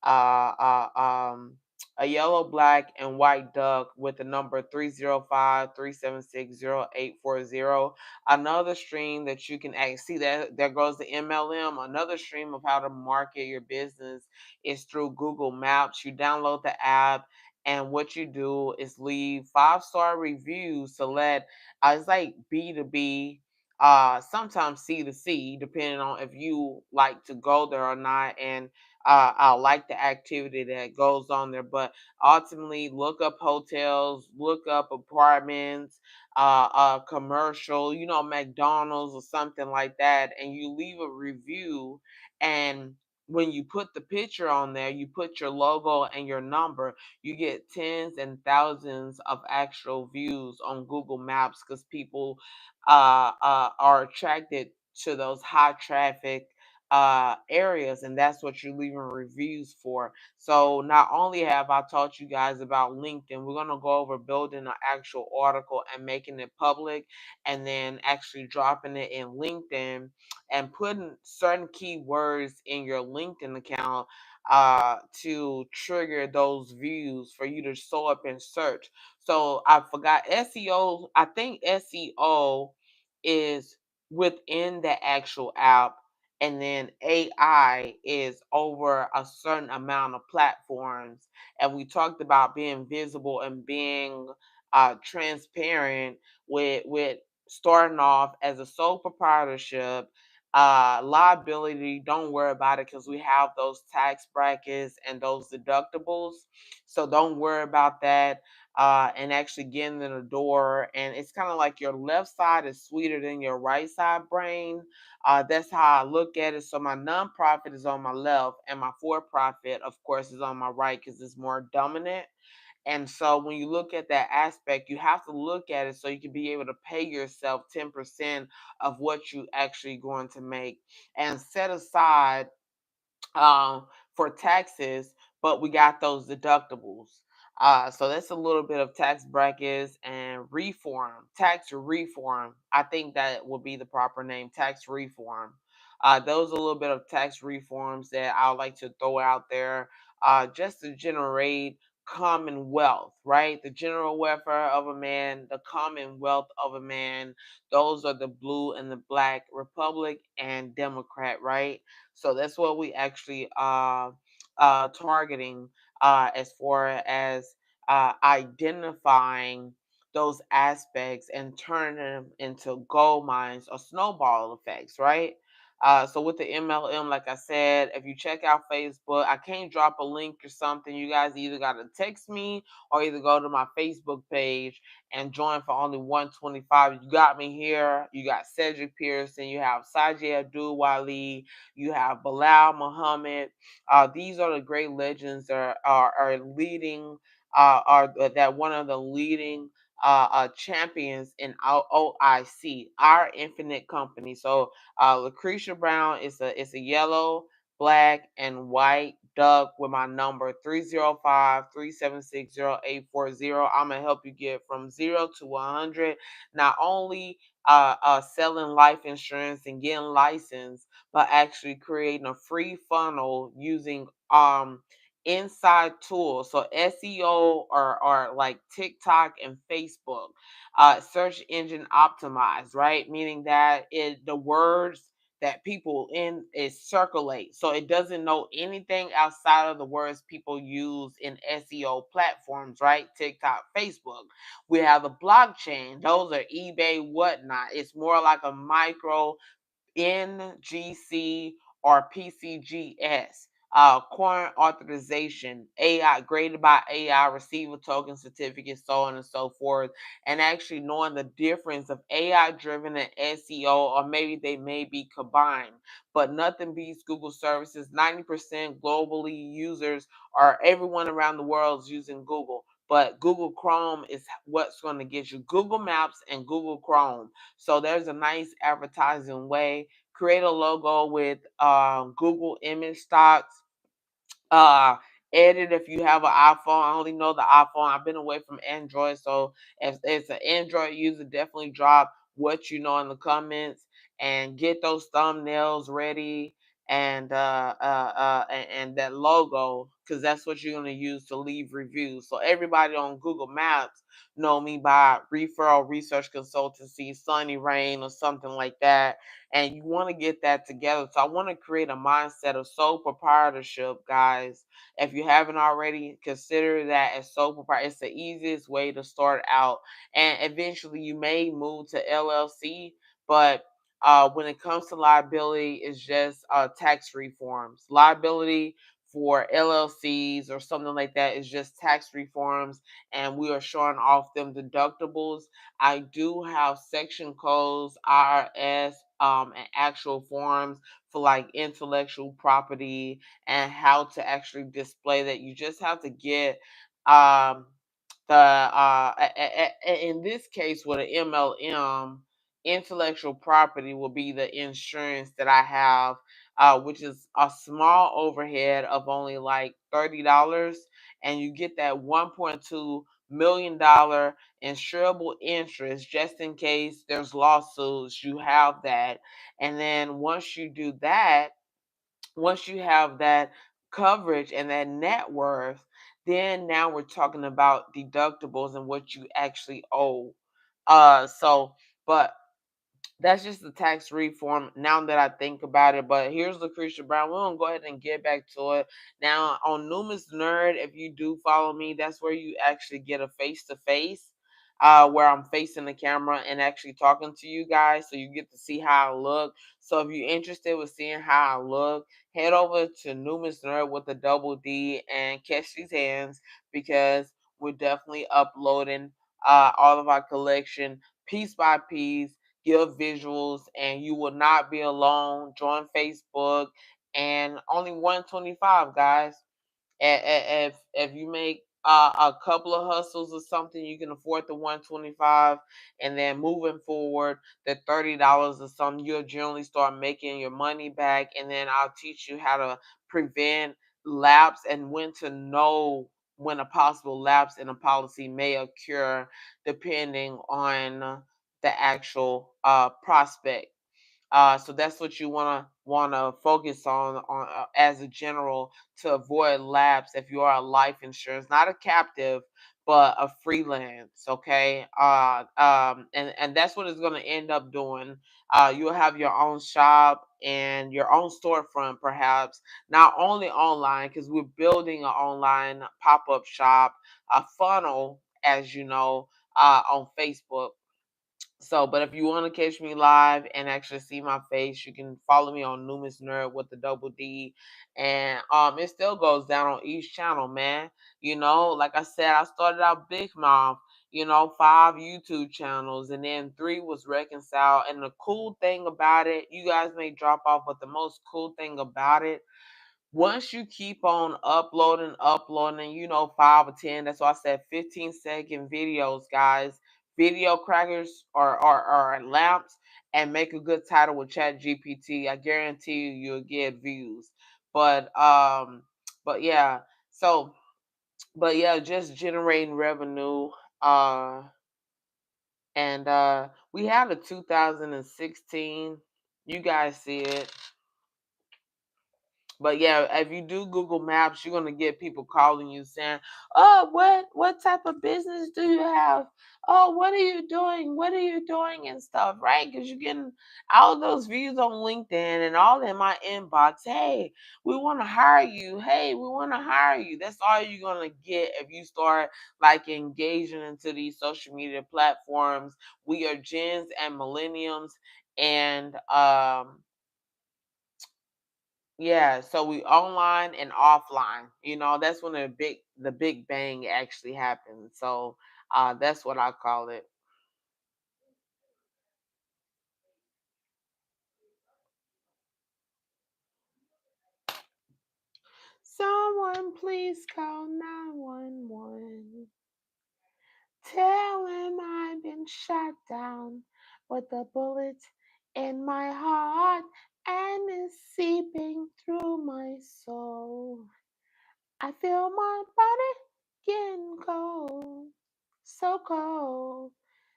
uh, uh, um, a yellow, black, and white duck with the number 305-376-0840. Another stream that you can see that there goes the MLM. Another stream of how to market your business is through Google Maps. You download the app. And what you do is leave 5-star reviews to let it's like B2B, sometimes C to C, depending on if you like to go there or not, and I like the activity that goes on there. But ultimately, look up hotels, look up apartments, commercial, McDonald's or something like that, and you leave a review. And when you put the picture on there, you put your logo and your number, you get tens and thousands of actual views on Google Maps because people are attracted to those high traffic areas, and that's what you're leaving reviews for. So not only have I taught you guys about LinkedIn, we're going to go over building an actual article and making it public, and then actually dropping it in LinkedIn and putting certain keywords in your LinkedIn account to trigger those views for you to show up in search. So I forgot SEO. I think SEO is within the actual app, and then AI is over a certain amount of platforms. And we talked about being visible and being transparent with starting off as a sole proprietorship. Liability, don't worry about it because we have those tax brackets and those deductibles. So don't worry about that, and actually getting in the door. And it's kind of like your left side is sweeter than your right side brain. That's how I look at it. So my nonprofit is on my left, and my for-profit, of course, is on my right because it's more dominant. And so when you look at that aspect, you have to look at it so you can be able to pay yourself 10% of what you actually going to make and set aside for taxes, but we got those deductibles. So that's a little bit of tax brackets and reform, tax reform. I think that would be the proper name, tax reform. Those are a little bit of tax reforms that I would like to throw out there, just to generate commonwealth, right? The general welfare of a man, the commonwealth of a man. Those are the blue and the black, Republic and Democrat, right? So that's what we actually targeting, as far as identifying those aspects and turning them into gold mines or snowball effects, right? So with the MLM, like I said, if you check out Facebook, I can't drop a link or something. You guys either got to text me or either go to my Facebook page and join for only 125. You got me here. You got Cedric Pearson. You have Sajid Abdul Wali. You have Bilal Muhammad. These are the great legends that are leading, are that one of the leading champions in OIC, our infinite company. So Lucretia Brown is a yellow, black, and white Duck with my number 305-376-0840. I'm gonna help you get from 0 to 100. Not only selling life insurance and getting licensed, but actually creating a free funnel using inside tools. So SEO or like TikTok and Facebook, search engine optimized, right? Meaning that the words that people in it circulate. So it doesn't know anything outside of the words people use in SEO platforms, right? TikTok, Facebook. We have the blockchain. Those are eBay, whatnot. It's more like a micro NGC or PCGS. Coin authorization, AI, graded by AI, receiver token certificates, so on and so forth. And actually knowing the difference of AI driven and SEO, or maybe they may be combined. But nothing beats Google services. 90% globally users, or everyone around the world is using Google. But Google Chrome is what's going to get you. Google Maps and Google Chrome. So there's a nice advertising way. Create a logo with Google image stocks. uh Edit if you have an iPhone. I only know the iPhone. I've been away from Android, so if it's an Android user, definitely drop what you know in the comments and get those thumbnails ready, and that logo, because that's what you're going to use to leave reviews. So everybody on Google Maps know me by referral research consultancy, Sunny Rain or something like that, and you want to get that together. So I want to create a mindset of sole proprietorship, guys. If you haven't already, consider that as sole proprietor. It's the easiest way to start out, and eventually you may move to LLC. But when it comes to liability, it's just tax reforms. Liability for LLCs or something like that is just tax reforms, and we are showing off them deductibles. I do have section codes, IRS, and actual forms for like intellectual property and how to actually display that. You just have to get um, in this case with an MLM, intellectual property will be the insurance that I have, which is a small overhead of only like $30, and you get that $1.2 million insurable interest just in case there's lawsuits. You have that, and then once you have that coverage and that net worth, then now we're talking about deductibles and what you actually owe. So, but that's just the tax reform now that I think about it. But here's Lucretia Brown. We're gonna go ahead and get back to it. Now on Numa's Nerd, if you do follow me, that's where you actually get a face to face. Where I'm facing the camera and actually talking to you guys, so you get to see how I look. So if you're interested with seeing how I look, head over to Numa's Nerd with a double D and catch these hands, because we're definitely uploading all of our collection piece by piece, give visuals, and you will not be alone. Join Facebook, and only 125, guys. If you make a couple of hustles or something, you can afford the 125, and then moving forward, the $30 or something, you'll generally start making your money back, and then I'll teach you how to prevent lapse and when to know when a possible lapse in a policy may occur, depending on the actual prospect. So that's what you wanna focus on as a general, to avoid lapse if you are a life insurance, not a captive, but a freelance. Okay, and that's what it's gonna end up doing. You'll have your own shop and your own storefront, perhaps not only online, because we're building an online pop up shop, a funnel, as you know, on Facebook. So, but if you want to catch me live and actually see my face, you can follow me on Numis Nerd with the double D, and it still goes down on each channel, man. Like I said, I started out big mouth. 5 YouTube channels, and then 3 was reconciled. And the cool thing about it, you guys may drop off, but the most cool thing about it, once you keep on uploading, 5 or 10, that's why I said 15-second videos, guys. Video crackers or lamps, and make a good title with Chat GPT. I guarantee you'll get views. But But yeah, so but yeah, just generating revenue. Uh and we had a 2016. You guys see it. But yeah, if you do Google Maps, you're gonna get people calling you saying, "Oh, what type of business do you have? Oh, what are you doing? What are you doing and stuff?" Right? Because you're getting all those views on LinkedIn and all in my inbox. Hey, we want to hire you. Hey, we want to hire you. That's all you're gonna get if you start like engaging into these social media platforms. We are Gens and Millenniums, and yeah, so we online and offline. That's when the big bang actually happens. So that's what I call it. Someone please call 911. Tell him I've been shot down with a bullet in my heart and it's seeping through my soul. I feel my body getting cold. So cold.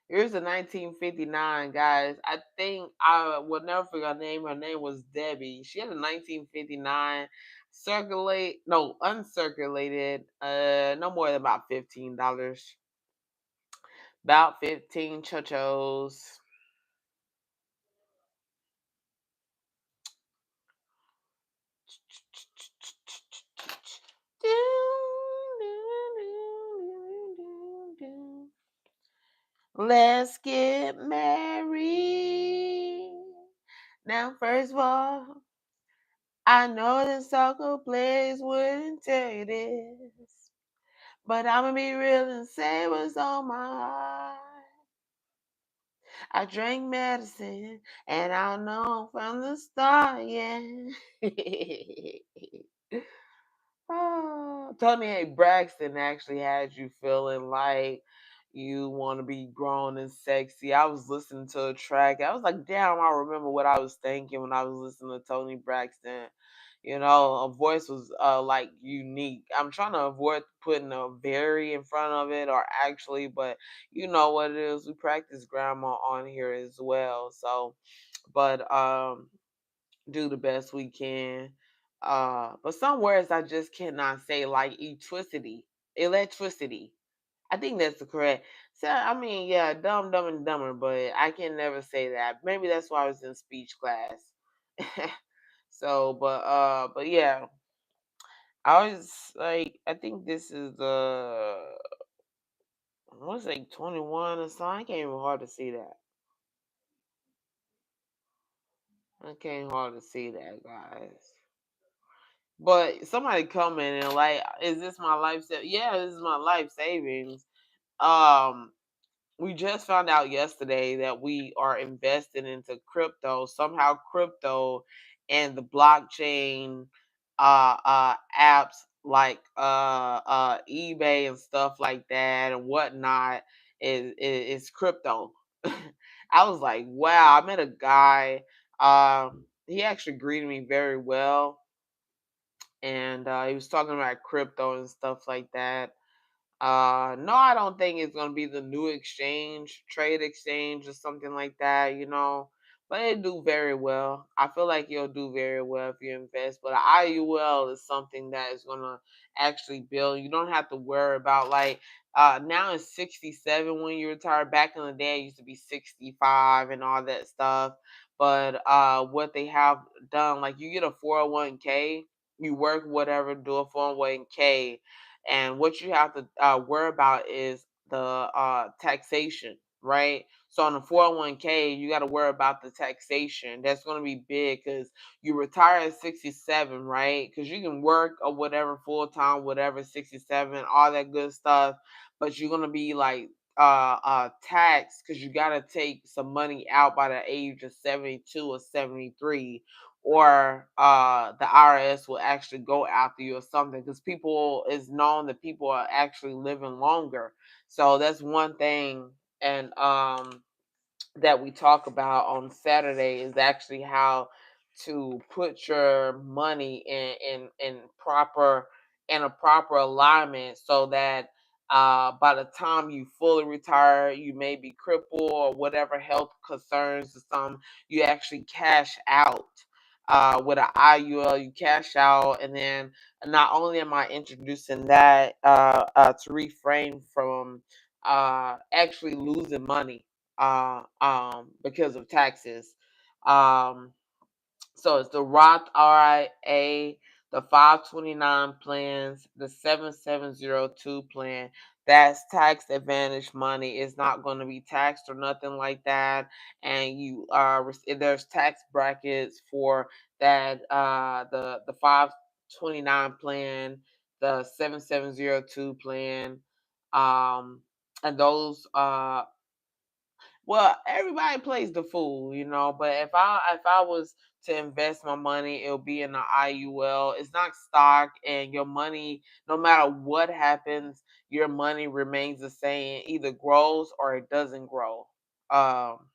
Here's a 1959, guys. I think I will never forget her name. Her name was Debbie. She had a 1959 uncirculated, no more than about $15. About 15 chochos. Let's get married. Now, first of all, I know the soccer players wouldn't tell you this, but I'ma be real and say what's on my heart. I drank medicine, and I know from the start, yeah. Oh, Tony A. Braxton actually had you feeling like you want to be grown and sexy. I was listening to a track. I was like, damn, I remember what I was thinking when I was listening to Tony Braxton. A voice was like unique. I'm trying to avoid putting a very in front of it or actually, but you know what it is. We practice grammar on here as well. So, but do the best we can. But some words I just cannot say, like electricity. I think that's the correct. So I mean, yeah, dumb, dumb, and dumber, but I can never say that. Maybe that's why I was in speech class. So, but yeah, I was like, I think this is I was like 21 or something. I can't even hard to see that. I can't hard to see that, guys. But somebody coming and like, is this my life? Yeah, this is my life savings. Um, we just found out yesterday that we are investing into crypto. Somehow, crypto and the blockchain apps like eBay and stuff like that and whatnot is crypto. I was like, wow. I met a guy. He actually greeted me very well, and he was talking about crypto and stuff like that. No, I don't think it's gonna be the new exchange, trade exchange, or something like that. But it do very well. I feel like you'll do very well if you invest. But IUL is something that is gonna actually build. You don't have to worry about like now it's 67 when you retire. Back in the day, it used to be 65 and all that stuff. But what they have done, like you get a 401k, you work whatever, do a 401k, and what you have to worry about is the taxation, right? So on the 401k, you got to worry about the taxation. That's going to be big because you retire at 67, right? Because you can work or whatever full time, whatever 67, all that good stuff, but you're going to be like taxed because you got to take some money out by the age of 72 or 73, or the IRS will actually go after you or something, because people is known that people are actually living longer. So that's one thing. And that we talk about on Saturday is actually how to put your money in a proper alignment, so that by the time you fully retire, you may be crippled or whatever health concerns or some, you actually cash out. With an IUL, you cash out, and then not only am I introducing that to refrain from actually losing money because of taxes. Um, so it's the Roth RIA, the 529 plans, the 7702 plan. That's tax advantage money. It's not going to be taxed or nothing like that. And you are there's tax brackets for that the 529 plan, the 7702 plan. Um and those well, everybody plays the fool, but if I was to invest my money, it'll be in the IUL. It's not stock, and your money, no matter what happens, your money remains the same. It either grows or it doesn't grow. Um,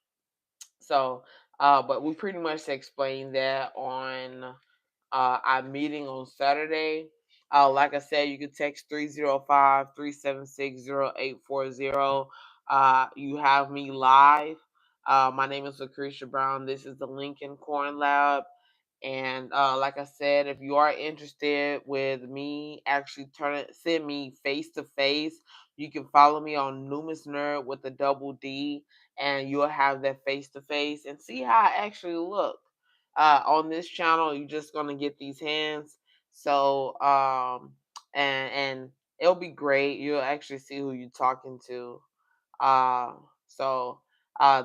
so, but we pretty much explained that on our meeting on Saturday. Like I said, you can text 305-376-0840. You have me live. My name is Lucretia Brown. This is the Lincoln Corn Lab. And like I said, if you are interested with me actually send me face to face, you can follow me on Numis Nerd with a double D, and you'll have that face to face and see how I actually look. On this channel, you're just gonna get these hands. So and it'll be great. You'll actually see who you're talking to. Uh, so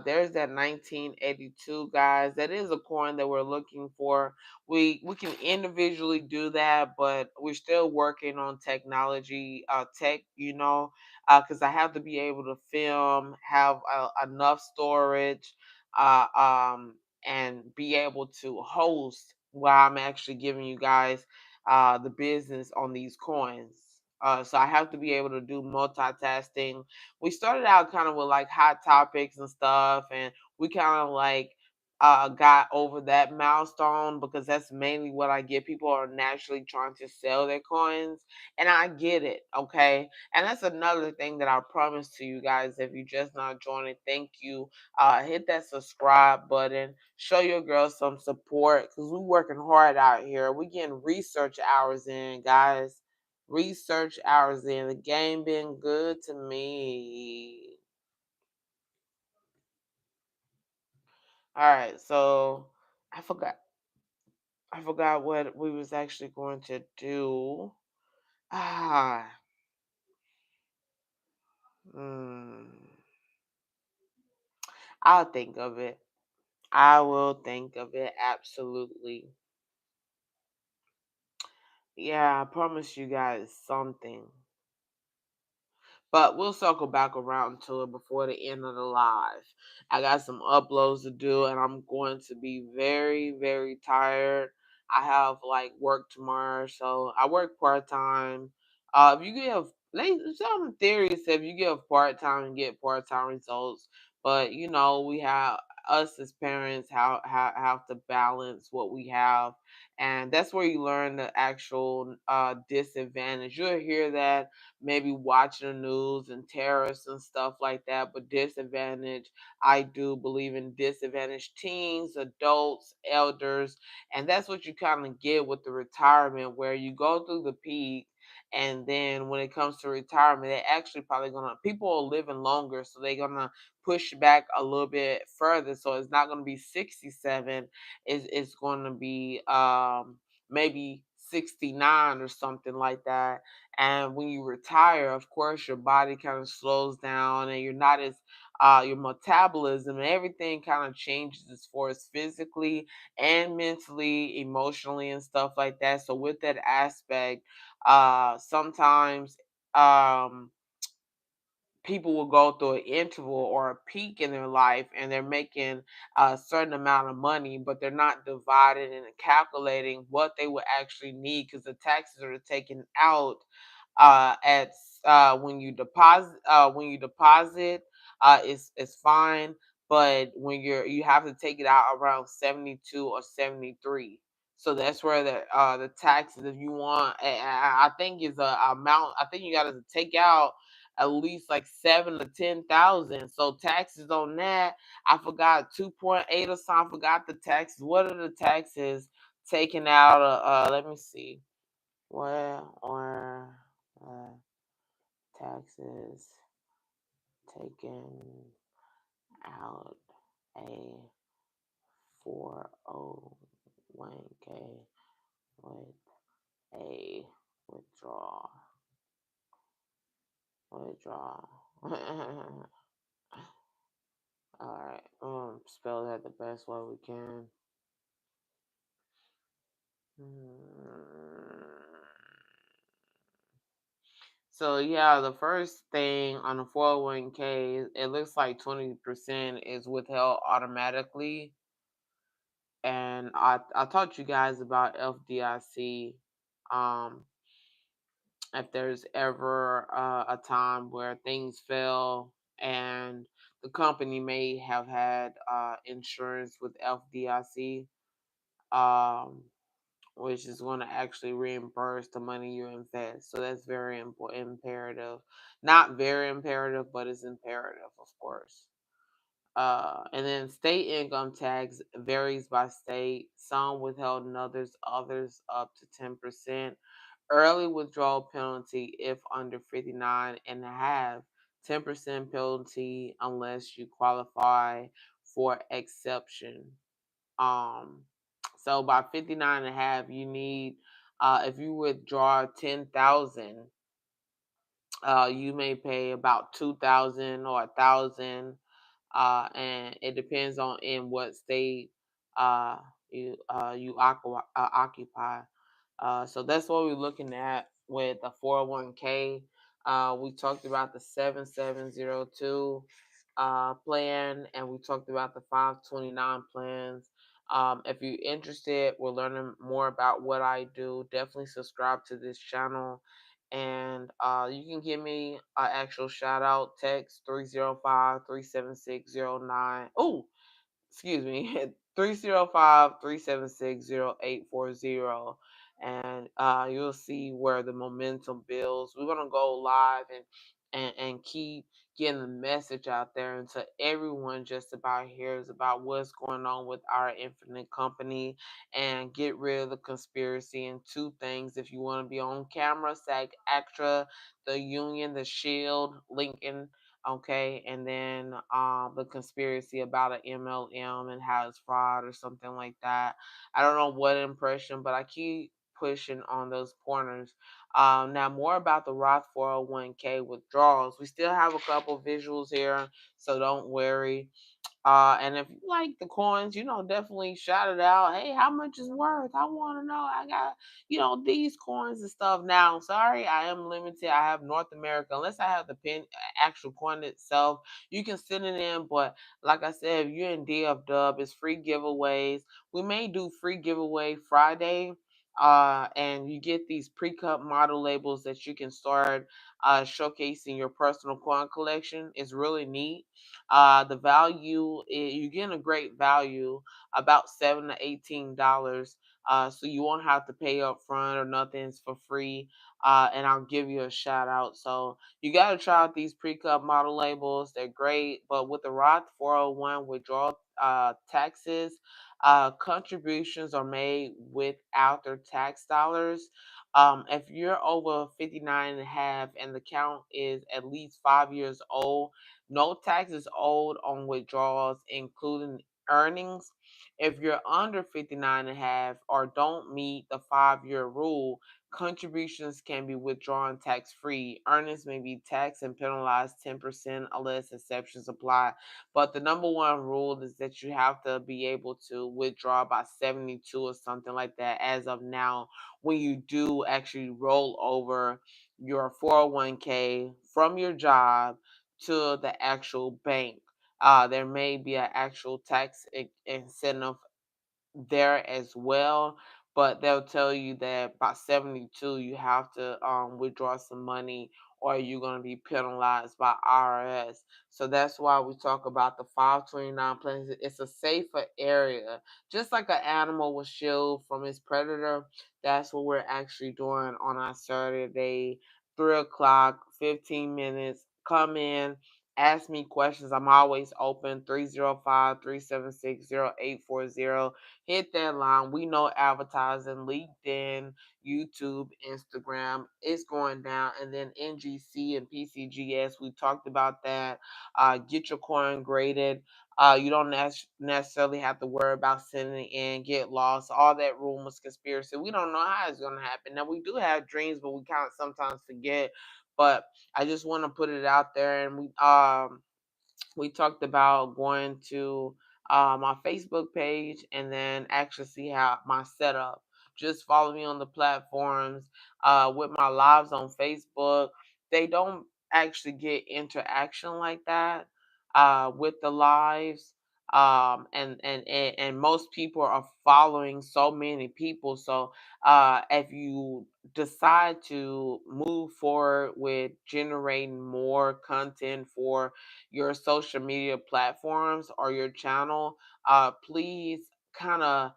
there's that 1982, guys. That is a coin that we're looking for. We can individually do that, but we're still working on technology, tech, because I have to be able to film, have enough storage, uh, um, and be able to host while I'm actually giving you guys the business on these coins. So I have to be able to do multitasking. We started out kind of with like hot topics and stuff, and we kind of like got over that milestone because that's mainly what I get. People are naturally trying to sell their coins, and I get it. Okay, and that's another thing that I promise to you guys. If you just not joining, thank you. Hit that subscribe button. Show your girls some support because we're working hard out here. We getting research hours in, guys. Research hours in. The game been good to me. All right, so I forgot. I forgot what we was actually going to do. Ah, hmm. I'll think of it. I will think of it. Absolutely. Yeah, I promise you guys something. But we'll circle back around to it before the end of the live. I got some uploads to do, and I'm going to be very, very tired. I have like work tomorrow, so I work part time. If you give some theories say if you give part time, you get part time results. But we have us as parents have to balance what we have, and that's where you learn the actual disadvantage. You'll hear that maybe watching the news and terrorists and stuff like that. But disadvantage, I do believe in disadvantaged teens, adults, elders, and that's what you kind of get with the retirement, where you go through the peak. And then when it comes to retirement, they're actually probably people are living longer, so they're gonna push back a little bit further. So it's not gonna be 67, it's gonna be maybe 69 or something like that. And when you retire, of course, your body kind of slows down, and you're not as your metabolism and everything kind of changes as far as physically and mentally, emotionally, and stuff like that. So with that aspect, sometimes um people will go through an interval or a peak in their life, and they're making a certain amount of money, but they're not dividing and calculating what they will actually need, because the taxes are taken out at when you deposit. It's fine, but when you have to take it out around 72 or 73. So that's where the taxes, if you want, I think is a amount. I think you got to take out at least like 7 to 10,000. So taxes on that, I forgot 2.8 or something. I forgot the taxes. What are the taxes taken out? Let me see. Where are taxes taken out a 401k with a withdrawal. Withdrawal. Alright, spell that the best way we can. So yeah, the first thing on the 401k, it looks like 20% is withheld automatically. And I taught you guys about FDIC. Um, if there's ever a time where things fail and the company may have had insurance with FDIC, um, which is going to actually reimburse the money you invest. So that's very imperative. Not very imperative, but it's imperative, of course. And then state income tax varies by state. Some withheld and others up to 10%. Early withdrawal penalty if under 59 and a half. 10% penalty unless you qualify for exception. Um, so by 59 and a half, you need, if you withdraw 10,000, you may pay about 2,000 or 1,000, and it depends on in what state uh, you occupy. So that's what we're looking at with the 401k. We talked about the 7702 plan, and we talked about the 529 plans. If you're interested, we're learning more about what I do. Definitely subscribe to this channel. And you can give me an actual shout out. Text 305-376-09. Oh, excuse me, 305-376-0840. And you'll see where the momentum builds. We're gonna go live and keep getting the message out there until everyone just about hears about what's going on with our infinite company, and get rid of the conspiracy. And two things: if you want to be on camera, SAG ACTRA, the Union, the Shield, Lincoln. Okay, and then the conspiracy about an MLM and how it's fraud or something like that. I don't know what impression, but I keep pushing on those pointers. Now more about the Roth 401k withdrawals. We still have a couple visuals here, so don't worry. And if you like the coins, definitely shout it out. Hey, how much is worth? I want to know. I got, these coins and stuff. Now, sorry, I am limited. I have North America. Unless I have the actual coin itself, you can send it in. But like I said, if you're in DFW, it's free giveaways. We may do free giveaway Friday. And you get these pre-cut model labels that you can start showcasing your personal coin collection. It's really neat. The value, you're getting a great value, about $7 to $18. So you won't have to pay up front or nothing. It's for free. And I'll give you a shout out. So you got to try out these pre-cut model labels. They're great. But with the Roth 401 withdrawal taxes, contributions are made without their tax dollars. If you're over 59 and a half and the count is at least 5 years old, no taxes owed on withdrawals, including earnings. If you're under 59 and a half or don't meet the 5 year rule, contributions can be withdrawn tax free. Earnings may be taxed and penalized 10% unless exceptions apply. But the number one rule is that you have to be able to withdraw by 72 or something like that as of now, when you do actually roll over your 401k from your job to the actual bank. There may be an actual tax incentive there as well, but they'll tell you that by 72 you have to withdraw some money or are you going to be penalized by IRS? So that's why we talk about the 529 plans. It's a safer area, just like an animal will shield from its predator. That's what we're actually doing on our Saturday, 3 o'clock, 15 minutes. Come in, ask me questions. I'm always open. 305-376-0840. Hit that line. We know advertising, LinkedIn, YouTube, Instagram, it's going down. And then NGC and PCGS, we talked about that. Get your coin graded. You don't necessarily have to worry about sending it in, get lost, all that rumors, conspiracy. We don't know how it's going to happen. Now, we do have dreams, but we kind of sometimes forget. But I just want to put it out there, and we talked about going to my Facebook page and then actually see how my setup. Just follow me on the platforms with my lives on Facebook. They don't actually get interaction like that with the lives. And most people are following so many people. So if you decide to move forward with generating more content for your social media platforms or your channel, please kind of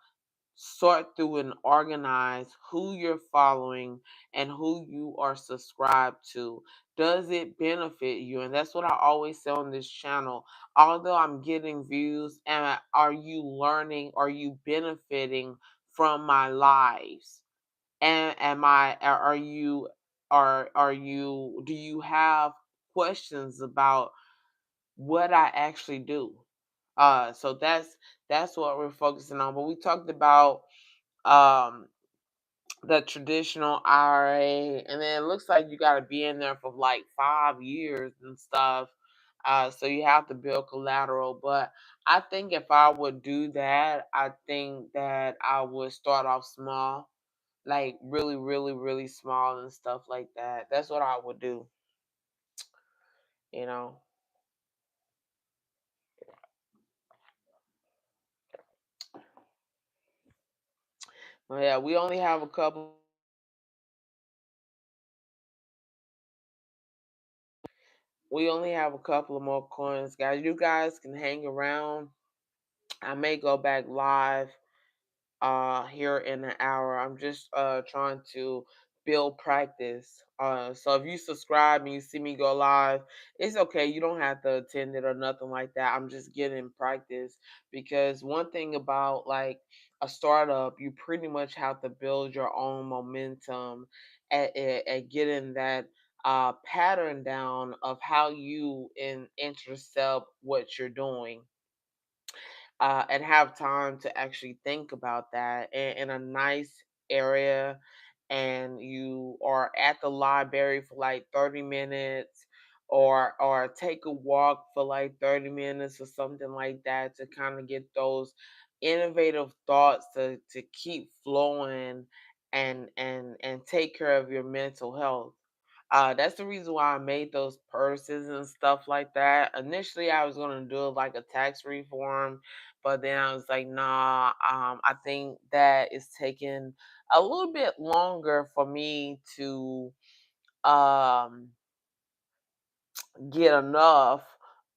sort through and organize who you're following and who you are subscribed to. Does it benefit you? And that's what I always say on this channel. Although I'm getting views, and are you learning? Are you benefiting from my lives? And am I? Are you? Are you? Do you have questions about what I actually do? So that's what we're focusing on. But we talked about um the traditional IRA, and then it looks like you got to be in there for like 5 years and stuff. So you have to build collateral. But I think if I would do that, I think that I would start off small, like really, really, really small and stuff like that. That's what I would do, you know. Well, yeah, we only have a couple. We only have a couple of more coins, guys. You guys can hang around. I may go back live here in an hour. I'm just trying to build practice. So if you subscribe and you see me go live, it's okay. You don't have to attend it or nothing like that. I'm just getting practice, because one thing about like a startup, you pretty much have to build your own momentum at getting that pattern down of how you intercept what you're doing, and have time to actually think about that in a nice area, and you are at the library for like 30 minutes, or take a walk for like 30 minutes or something like that, to kind of get those innovative thoughts to keep flowing, and take care of your mental health. That's the reason why I made those purses and stuff like that. Initially, I was gonna do it like a tax reform, but then I was like, nah. I think that it's taking a little bit longer for me to um get enough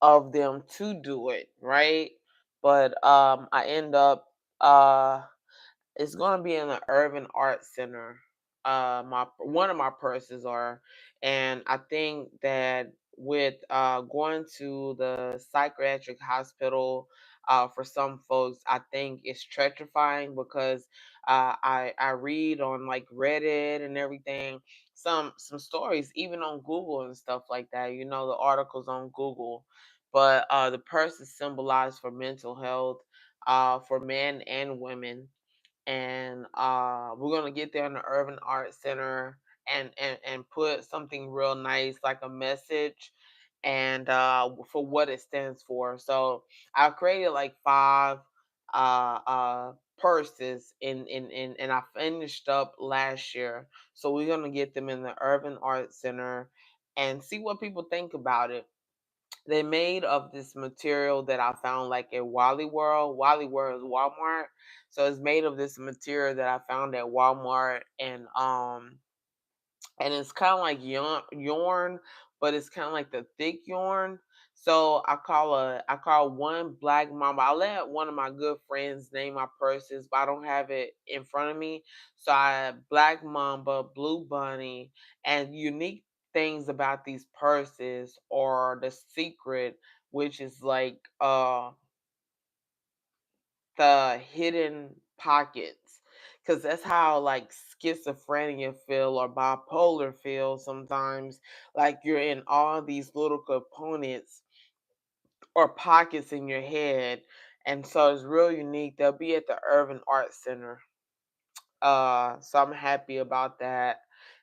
of them to do it right. But I end up it's gonna be in the Urban Art Center. My one of my purses are, and I think that with going to the psychiatric hospital, for some folks, I think it's tretrifying, because I read on like Reddit and everything, some stories even on Google and stuff like that. You know, the articles on Google, but the purse is symbolized for mental health, for men and women. And we're gonna get there in the Urban Art Center, and put something real nice, like a message, and for what it stands for. So I created like five purses and I finished up last year. So we're gonna get them in the Urban Art Center and see what people think about it. They made of this material that I found like at Wally World. Wally World is Walmart. So it's made of this material that I found at Walmart, and and it's kind of like yarn, but it's kind of like the thick yarn. So I call one Black Mamba. I let one of my good friends name my purses, but I don't have it in front of me. So I have Black Mamba, Blue Bunny, and unique things about these purses are the secret, which is like the hidden pockets, because that's how like schizophrenia feel or bipolar feel sometimes, like you're in all these little components or pockets in your head. And so it's real unique. They'll be at the Urban Art Center, so I'm happy about that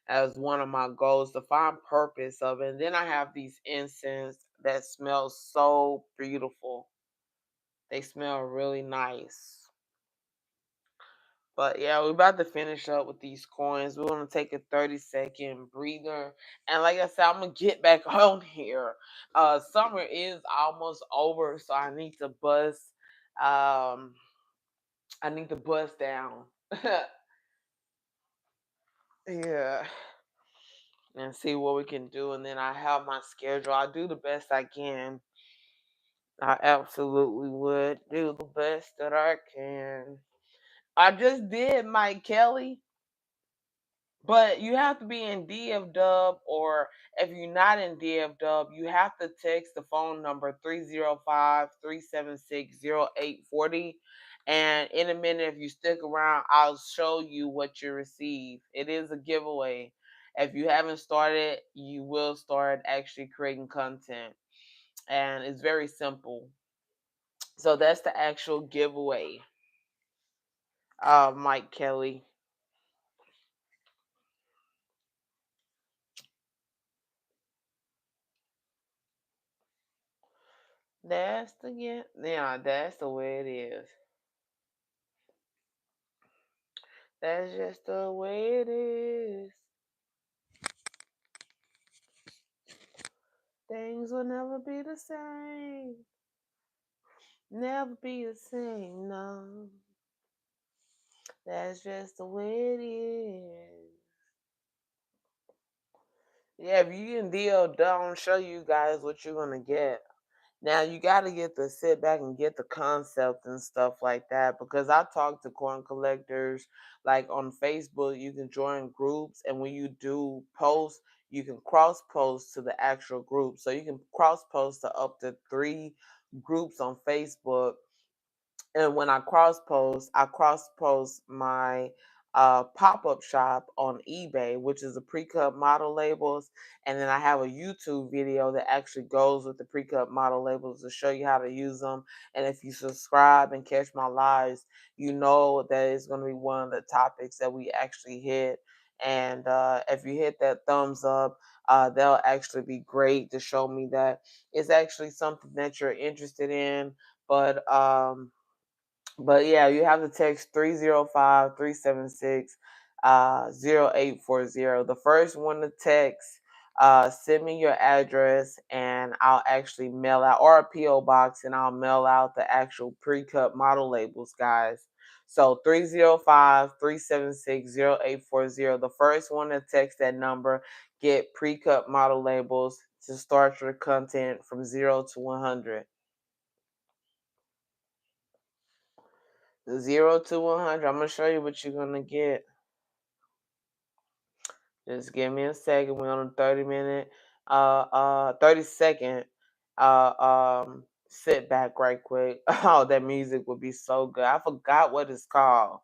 as one of my goals to find purpose of it. And then I have these incense that smell so beautiful. They smell really nice. But yeah, we're about to finish up with these coins. We're gonna take a 30-second breather. And like I said, I'm gonna get back on here. Summer is almost over, so um I need to bust down. Yeah. And see what we can do. And then I have my schedule. I do the best I can. I absolutely would do the best that I can. I just did Mike Kelly. But you have to be in DFW, or if you're not in DFW, you have to text the phone number 305-376-0840. And in a minute, if you stick around, I'll show you what you receive. It is a giveaway. If you haven't started, you will start actually creating content. And it's very simple. So that's the actual giveaway of Mike Kelly. That's the way it is. That's just the way it is. Things will never be the same. Never be the same, no. That's just the way it is. Yeah, if you can deal down, show you guys what you're gonna get. Now you gotta get to sit back and get the concept and stuff like that, because I talk to coin collectors like on Facebook. You can join groups, and when you do posts, you can cross post to the actual group. So you can cross post to up to 3 groups on Facebook. And when I cross post my pop-up shop on eBay, which is a pre-cut model labels. And then I have a YouTube video that actually goes with the pre-cut model labels to show you how to use them. And if you subscribe and catch my lives, you know that it's going to be one of the topics that we actually hit. And if you hit that thumbs up, that'll actually be great to show me that it's actually something that you're interested in. But but yeah, you have to text 305-376-0840. The first one to text, send me your address and I'll actually mail out, or a P.O. box, and I'll mail out the actual pre-cut model labels, guys. So 305-376-0840. The first one to text that number, get pre-cut model labels to start your content from 0 to 100. 0 to 100. I'm gonna show you what you're gonna get. Just give me a second. We're on a 30-second sit back right quick. Oh, that music would be so good. I forgot what it's called.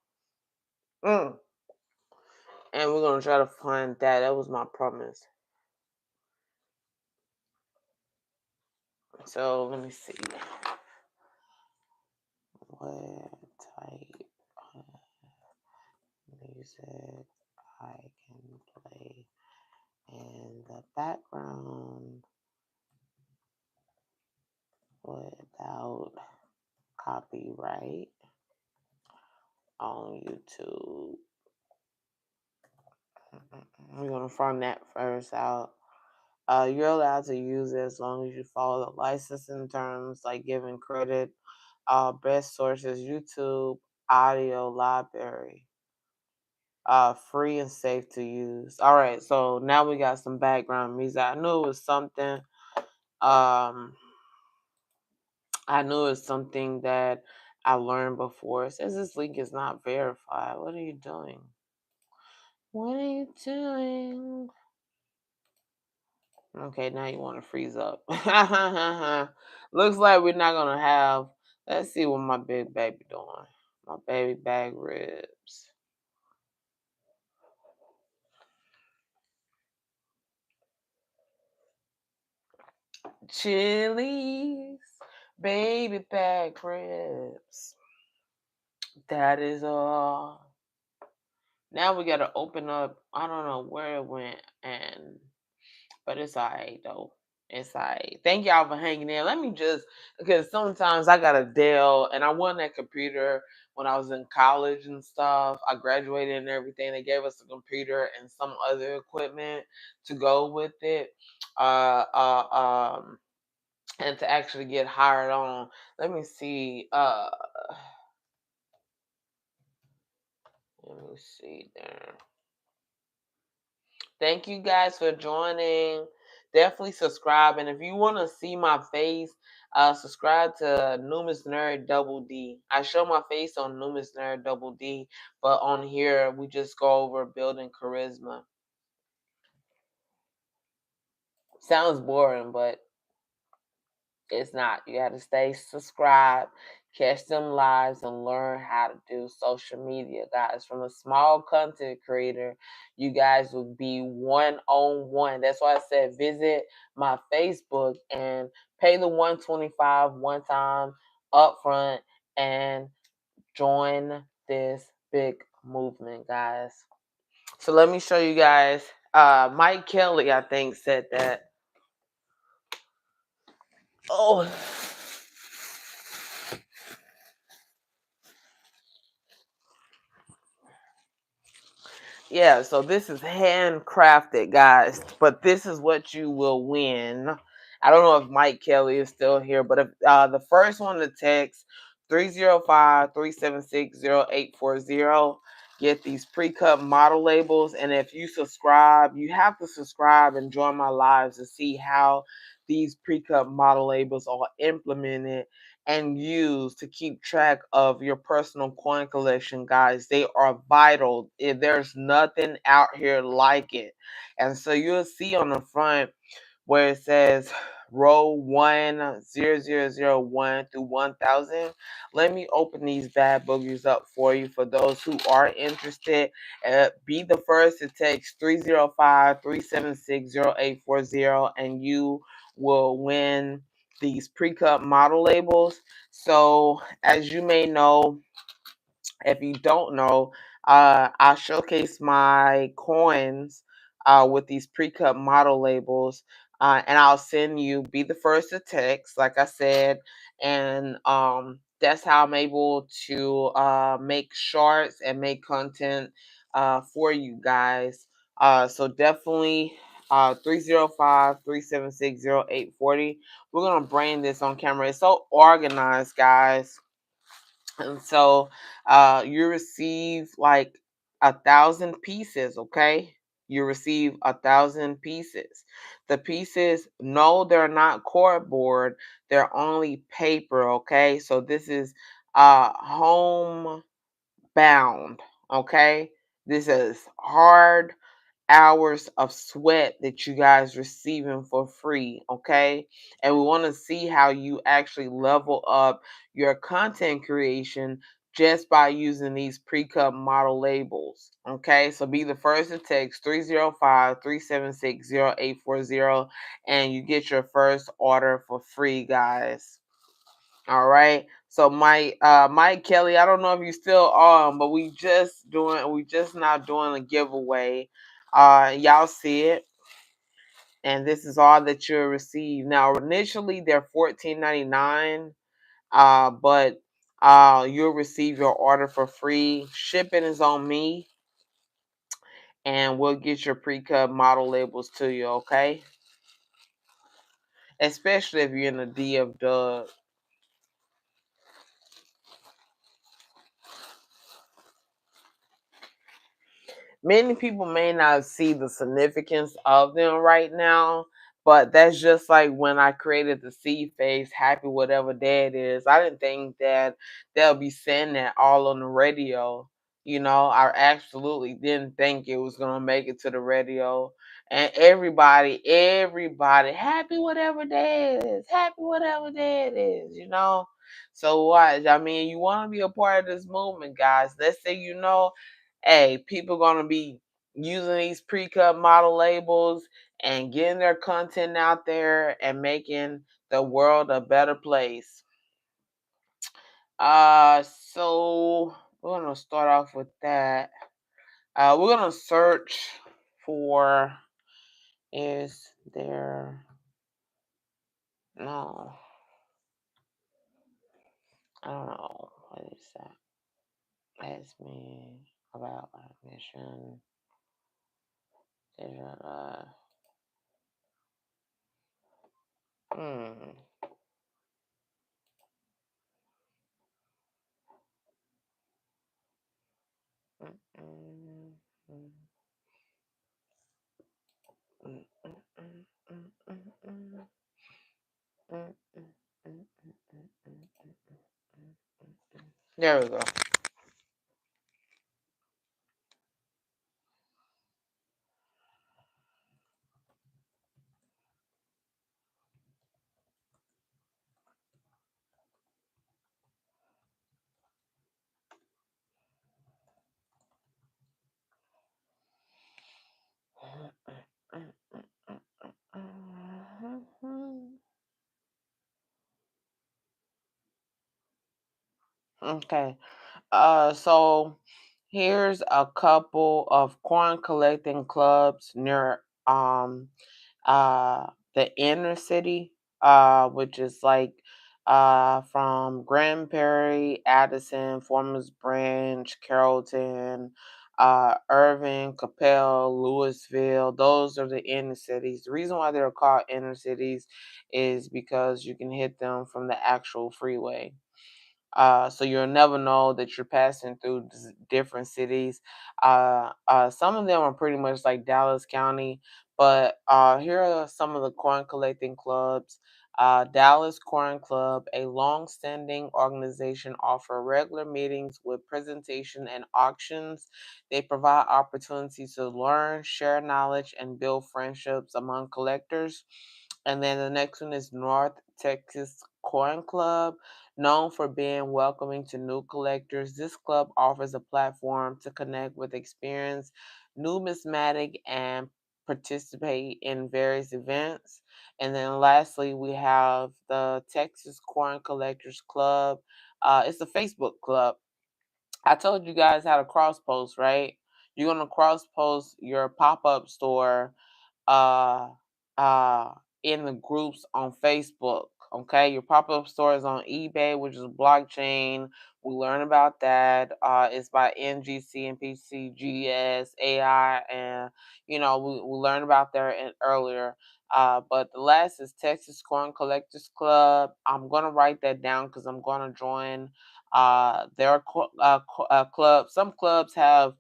Mm. And we're gonna try to find that. That was my promise. So let me see. What type of music I can play in the background without copyright on YouTube. We're gonna find that first out. You're allowed to use it as long as you follow the licensing terms, like giving credit. Best sources: YouTube audio library. free and safe to use. All right, so now we got some background music. I knew it was something. I knew it was something that I learned before. It says this link is not verified. What are you doing? What are you doing? Okay, now you want to freeze up. Looks like we're not gonna have. Let's see what my big baby doing. My baby back ribs. Chili's baby back ribs. That is all. Now we gotta open up. I don't know where it went, but it's alright though. It's alright. Thank y'all for hanging in. Let me just, because sometimes I got a Dell and I won that computer when I was in college and stuff. I graduated and everything. They gave us a computer and some other equipment to go with it. Uh, uh, um, and to actually get hired on. Let me see. Let me see there. Thank you guys for joining. Definitely subscribe. And if you want to see my face, subscribe to Numis Nerd Double D. I show my face on Numis Nerd Double D, but on here we just go over building charisma. Sounds boring, but it's not. You got to stay subscribed, catch them lives, and learn how to do social media, guys. From a small content creator, you guys will be one on one. That's why I said visit my Facebook and pay the $125 one time upfront and join this big movement, guys. So let me show you guys. Mike Kelly, I think, said that. Oh. Yeah, so this is handcrafted, guys, but this is what you will win. I don't know if Mike Kelly is still here, but if the first one to text 305-376-0840, get these pre-cut model labels. And if you subscribe, you have to subscribe and join my lives to see how these pre-cut model labels are implemented and use to keep track of your personal coin collection, guys. They are vital. There's nothing out here like it. And so you'll see on the front where it says row 10001 through 1000. Let me open these bad boogers up for you for those who are interested. Be the first to text 305-376-0840 and you will win these pre-cut model labels. So as you may know, if you don't know, I showcase my coins with these pre-cut model labels, and I'll send you. Be the first to text, like I said, and that's how I'm able to make shorts and make content for you guys. So definitely 305-376-0840. We're gonna bring this on camera. It's so organized, guys. And so you receive like 1,000 pieces, okay? You receive 1,000 pieces. The pieces, no, they're not cardboard, they're only paper, okay? So this is home bound, okay? This is hard hours of sweat that you guys receiving for free, okay? And we want to see how you actually level up your content creation just by using these pre-cut model labels, okay? So be the first to text 305-376-0840 and you get your first order for free, guys. All right. So Mike Kelly, I don't know if you still on, but we just now doing a giveaway. Y'all see it, and this is all that you'll receive. Now initially they're $14.99, but you'll receive your order for free. Shipping is on me, and we'll get your pre-cut model labels to you, okay? Especially if you're in the DF Dub. many people may not see the significance of them right now, but that's just like when I created the seed phase, happy whatever day it is. I didn't think that they'll be saying that all on the radio. I absolutely didn't think it was gonna make it to the radio. And everybody, happy whatever day it is, happy whatever day it is. So what? I mean, you want to be a part of this movement, guys. Let's say hey, people gonna be using these pre-cut model labels and getting their content out there and making the world a better place. So we're gonna start off with that. We're gonna search for, is there, no, I don't know, what is that? Ask me about my mission. Hmm. There we go. Okay. So here's a couple of coin collecting clubs near the inner city, which is like from Grand Prairie, Addison, Formers Branch, Carrollton, Irving, Capel, Louisville. Those are the inner cities. The reason why they're called inner cities is because you can hit them from the actual freeway. So you'll never know that you're passing through different cities. Some of them are pretty much like Dallas County, but here are some of the coin collecting clubs. Dallas Coin Club, a long-standing organization, offer regular meetings with presentation and auctions. They provide opportunities to learn, share knowledge, and build friendships among collectors. And then the next one is North Texas Coin Club. Known for being welcoming to new collectors, this club offers a platform to connect with experienced numismatic and participate in various events. And then lastly, we have the Texas Coin Collectors Club. It's a Facebook club. I told you guys how to cross post, right? You're gonna cross post your pop-up store uh uh in the groups on Facebook. Okay, your pop-up store is on eBay, which is blockchain. We learn about that. It's by NGC and PCGS AI, and we learned about that earlier. But the last is Texas Coin Collectors Club. I'm gonna write that down because I'm gonna join their club. Some clubs have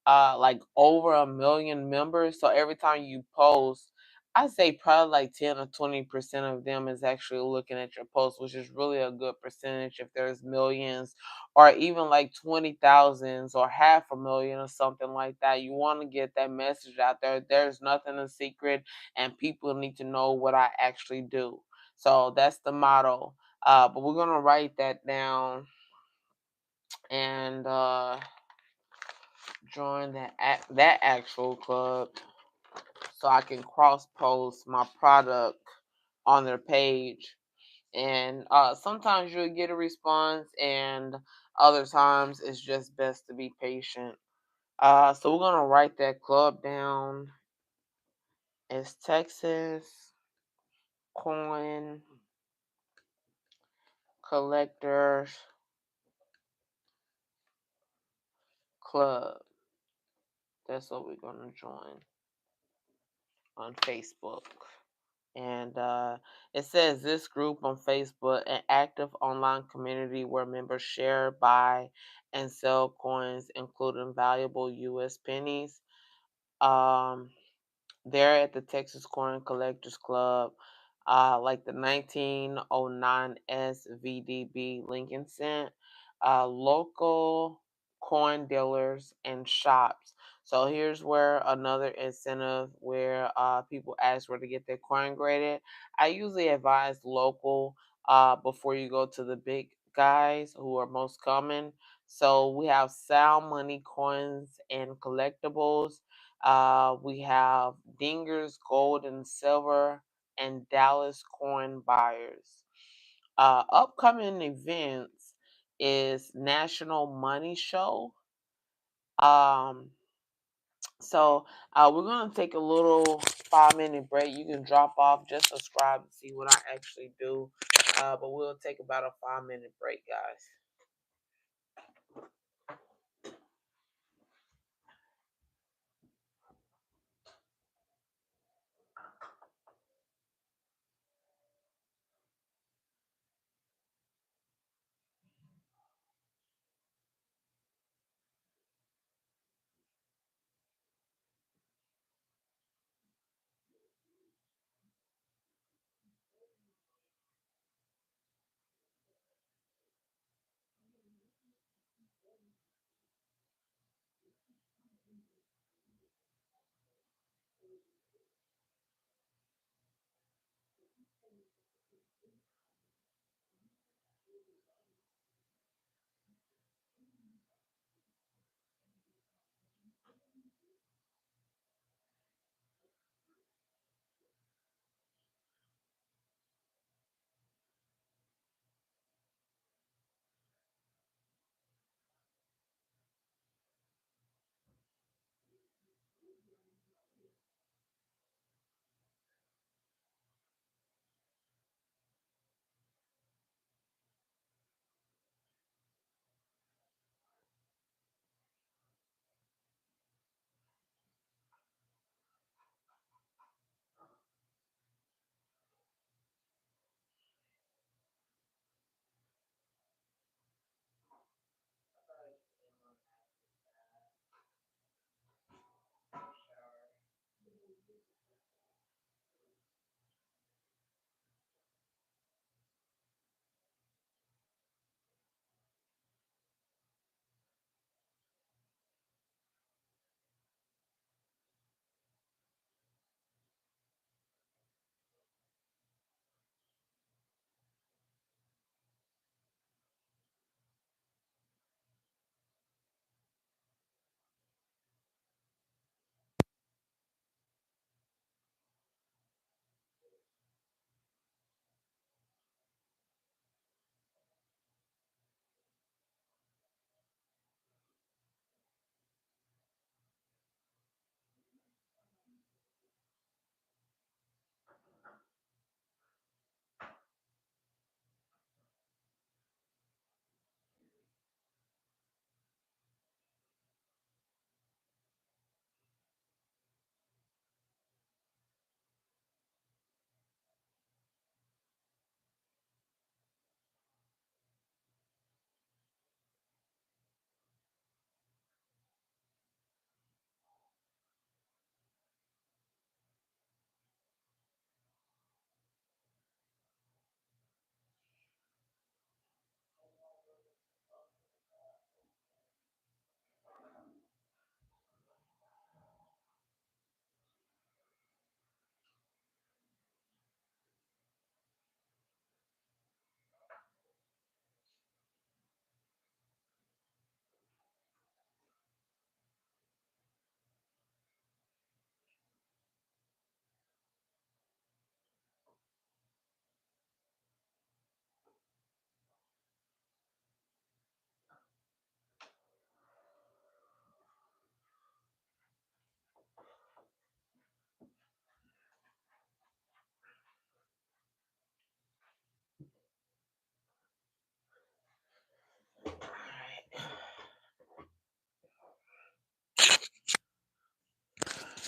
like over 1 million members. So every time you post, I say probably like 10 or 20% of them is actually looking at your post, which is really a good percentage if there's millions or even like 20,000s or 500,000 or something like that. You want to get that message out there. There's nothing a secret, and people need to know what I actually do. So that's the motto. But we're gonna write that down and join that actual club so I can cross post my product on their page. And sometimes you'll get a response, and other times it's just best to be patient. So we're gonna write that club down. It's Texas Coin Collectors Club. That's what we're gonna join on Facebook. And it says this group on Facebook, an active online community where members share, buy, and sell coins, including valuable U.S. pennies. Um, they're at the Texas Coin Collectors Club, like the 1909 SVDB Lincoln Cent, local coin dealers and shops. So here's where another incentive where people ask where to get their coin graded. I usually advise local before you go to the big guys who are most common. So we have sound money coins and collectibles. We have Dingers, Gold and Silver, and Dallas Coin Buyers. Upcoming events is National Money Show. Um, so we're gonna take a little 5 minute break. You can drop off, just subscribe and see what I actually do. But we'll take about a 5 minute break, guys.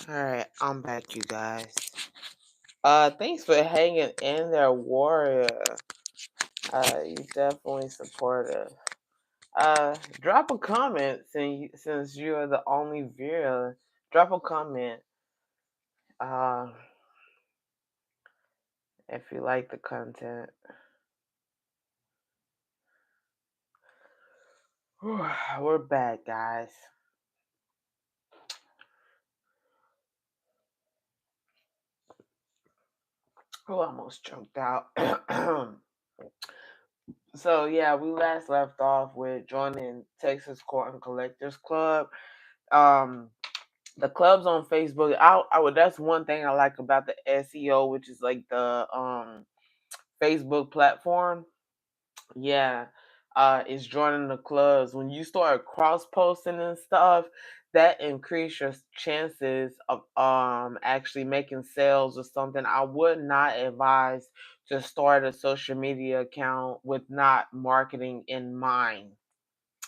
All right, I'm back, you guys. Thanks for hanging in there, Warrior. You definitely supportive. Drop a comment since you are the only viewer. Drop a comment. Uh, if you like the content. We're back, guys. Oh, I almost choked out. So yeah, we last left off with joining Texas Court and Collectors Club. Um, the clubs on Facebook. I would. That's one thing I like about the SEO, which is like the Facebook platform. Yeah, is joining the clubs. When you start cross posting and stuff, that increase your chances of actually making sales or something. I would not advise to start a social media account with not marketing in mind.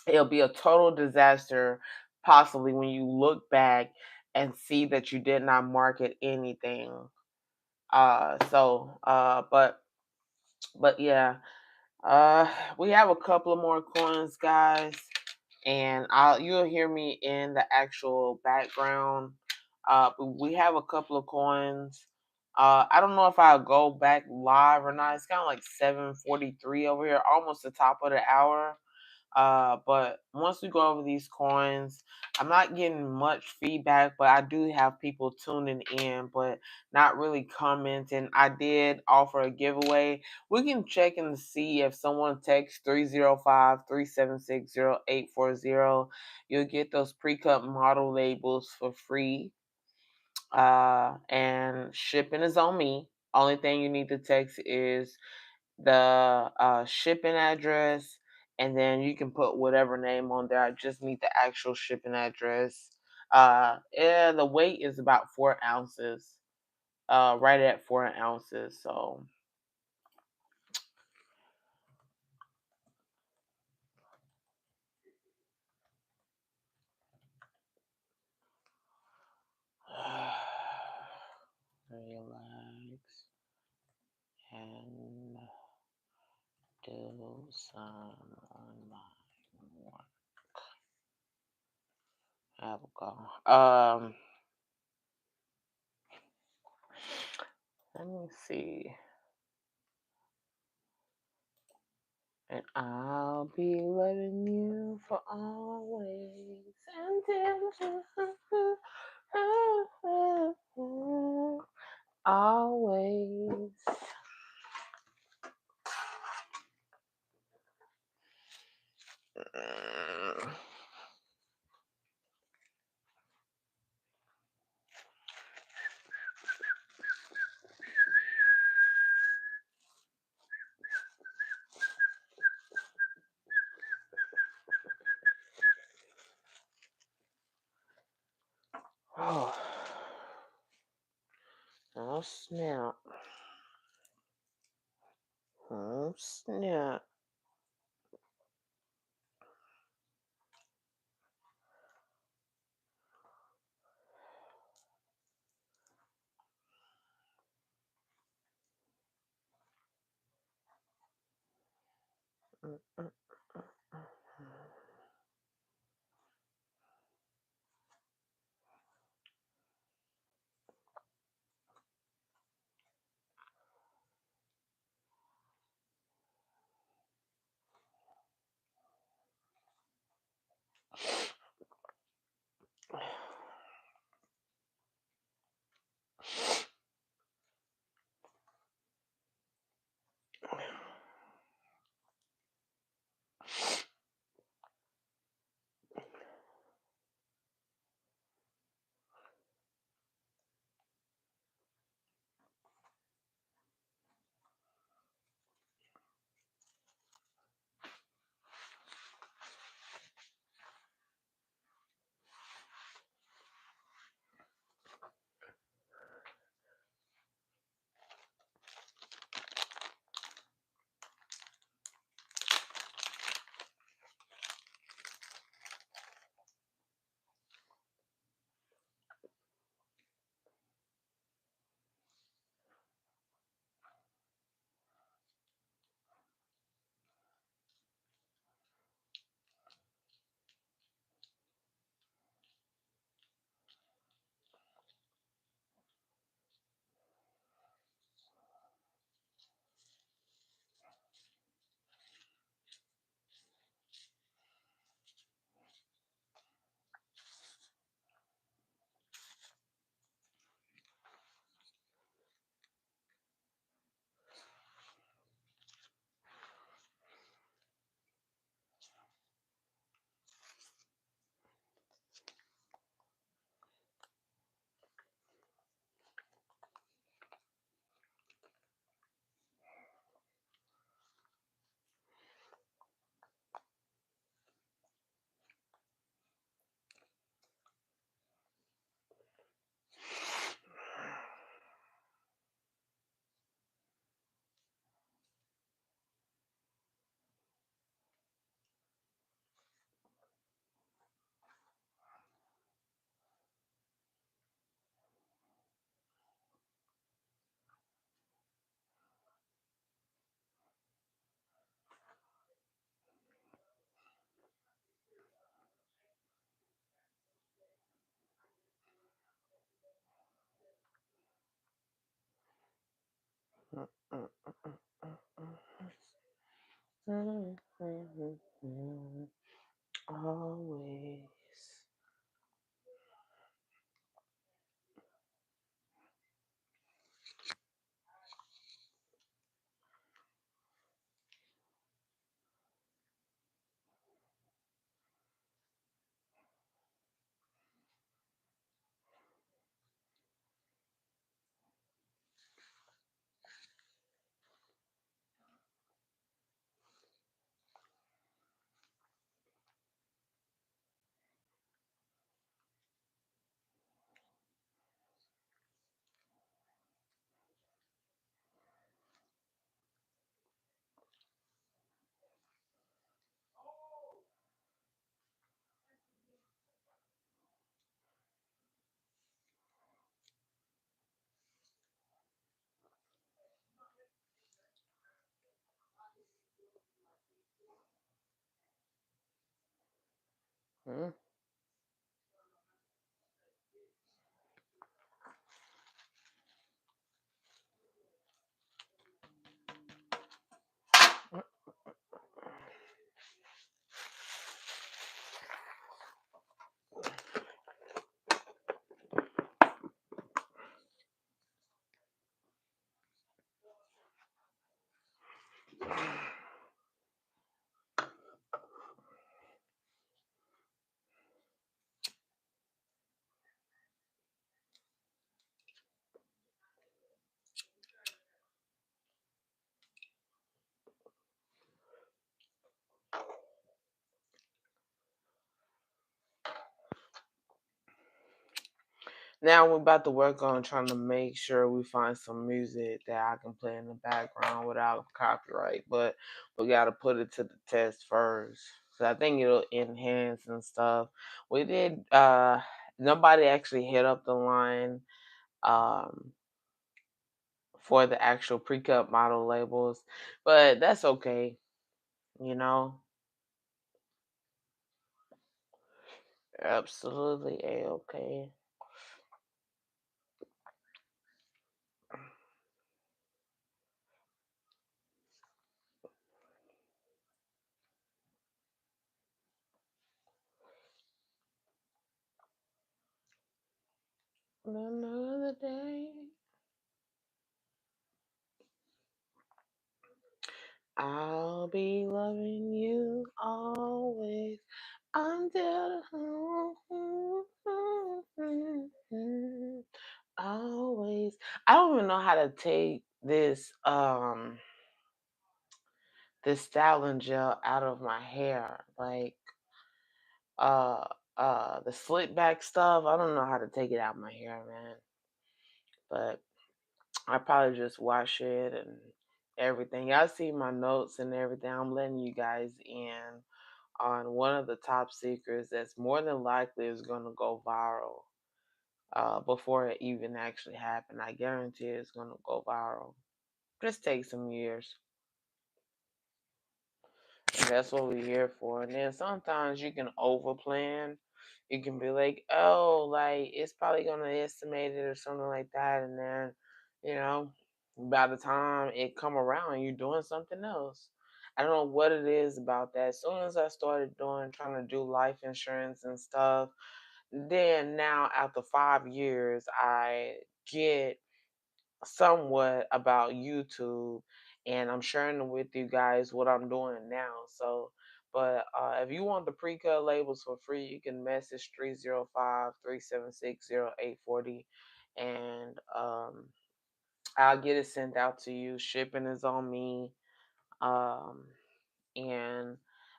It'll be a total disaster, possibly when you look back and see that you did not market anything. But yeah, uh, we have a couple of more coins, guys, and you'll hear me in the actual background. But we have a couple of coins. I don't know if I'll go back live or not. It's kind of like 7:43 over here, almost the top of the hour. But once we go over these coins, I'm not getting much feedback, but I do have people tuning in, but not really commenting. I did offer a giveaway. We can check and see if someone texts 305-376-0840. You'll get those pre-cut model labels for free. And shipping is on me. Only thing you need to text is the shipping address, and then you can put whatever name on there. I just need the actual shipping address. Yeah, the weight is about 4 ounces, right at 4 ounces. So relax and do some online work. Have a go. Let me see. And I'll be loving you for always until always. Oh, oh snap. Oh snap. Always. Mm. Now we're about to work on trying to make sure we find some music that I can play in the background without copyright, but we gotta put it to the test first. So I think it'll enhance and stuff. We did nobody actually hit up the line um for the actual pre-cut model labels, but that's okay, you know. Absolutely a-okay. Another day. I'll be loving you always until always. I don't even know how to take this styling gel out of my hair. Like uh the slick back stuff. I don't know how to take it out of my hair, man. But I probably just wash it and everything. Y'all see my notes and everything. I'm letting you guys in on one of the top secrets that's more than likely is going to go viral before it even actually happened. I guarantee it's going to go viral. Just take some years. And that's what we're here for. And then sometimes you can overplan. You can be like, oh, like it's probably going to estimate it or something like that. And then, you know, by the time it come around, you're doing something else. I don't know what it is about that. As soon as I started trying to do life insurance and stuff, then now after 5 years, I get somewhat about YouTube, and I'm sharing with you guys what I'm doing now. So, but if you want the pre-cut labels for free, you can message 305-376-0840, and I'll get it sent out to you. Shipping is on me. Um, and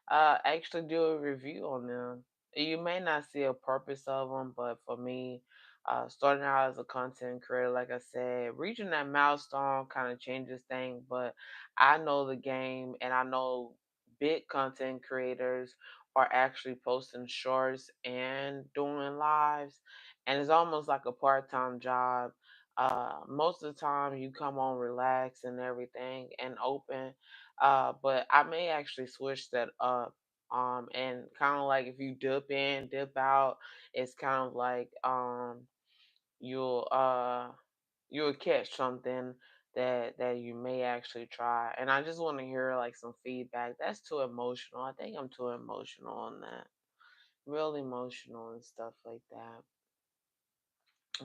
actually do a review on them. You may not see a purpose of them, but for me, starting out as a content creator, like I said, reaching that milestone kind of changes things. But I know the game, and I know big content creators are actually posting shorts and doing lives, and it's almost like a part-time job. Most of the time, you come on relax and everything and open, but I may actually switch that up. And kind of like if you dip in, dip out, it's kind of like you'll you'll catch something that you may actually try. And I just want to hear like some feedback. That's too emotional. I think I'm too emotional on that. Real emotional and stuff like that.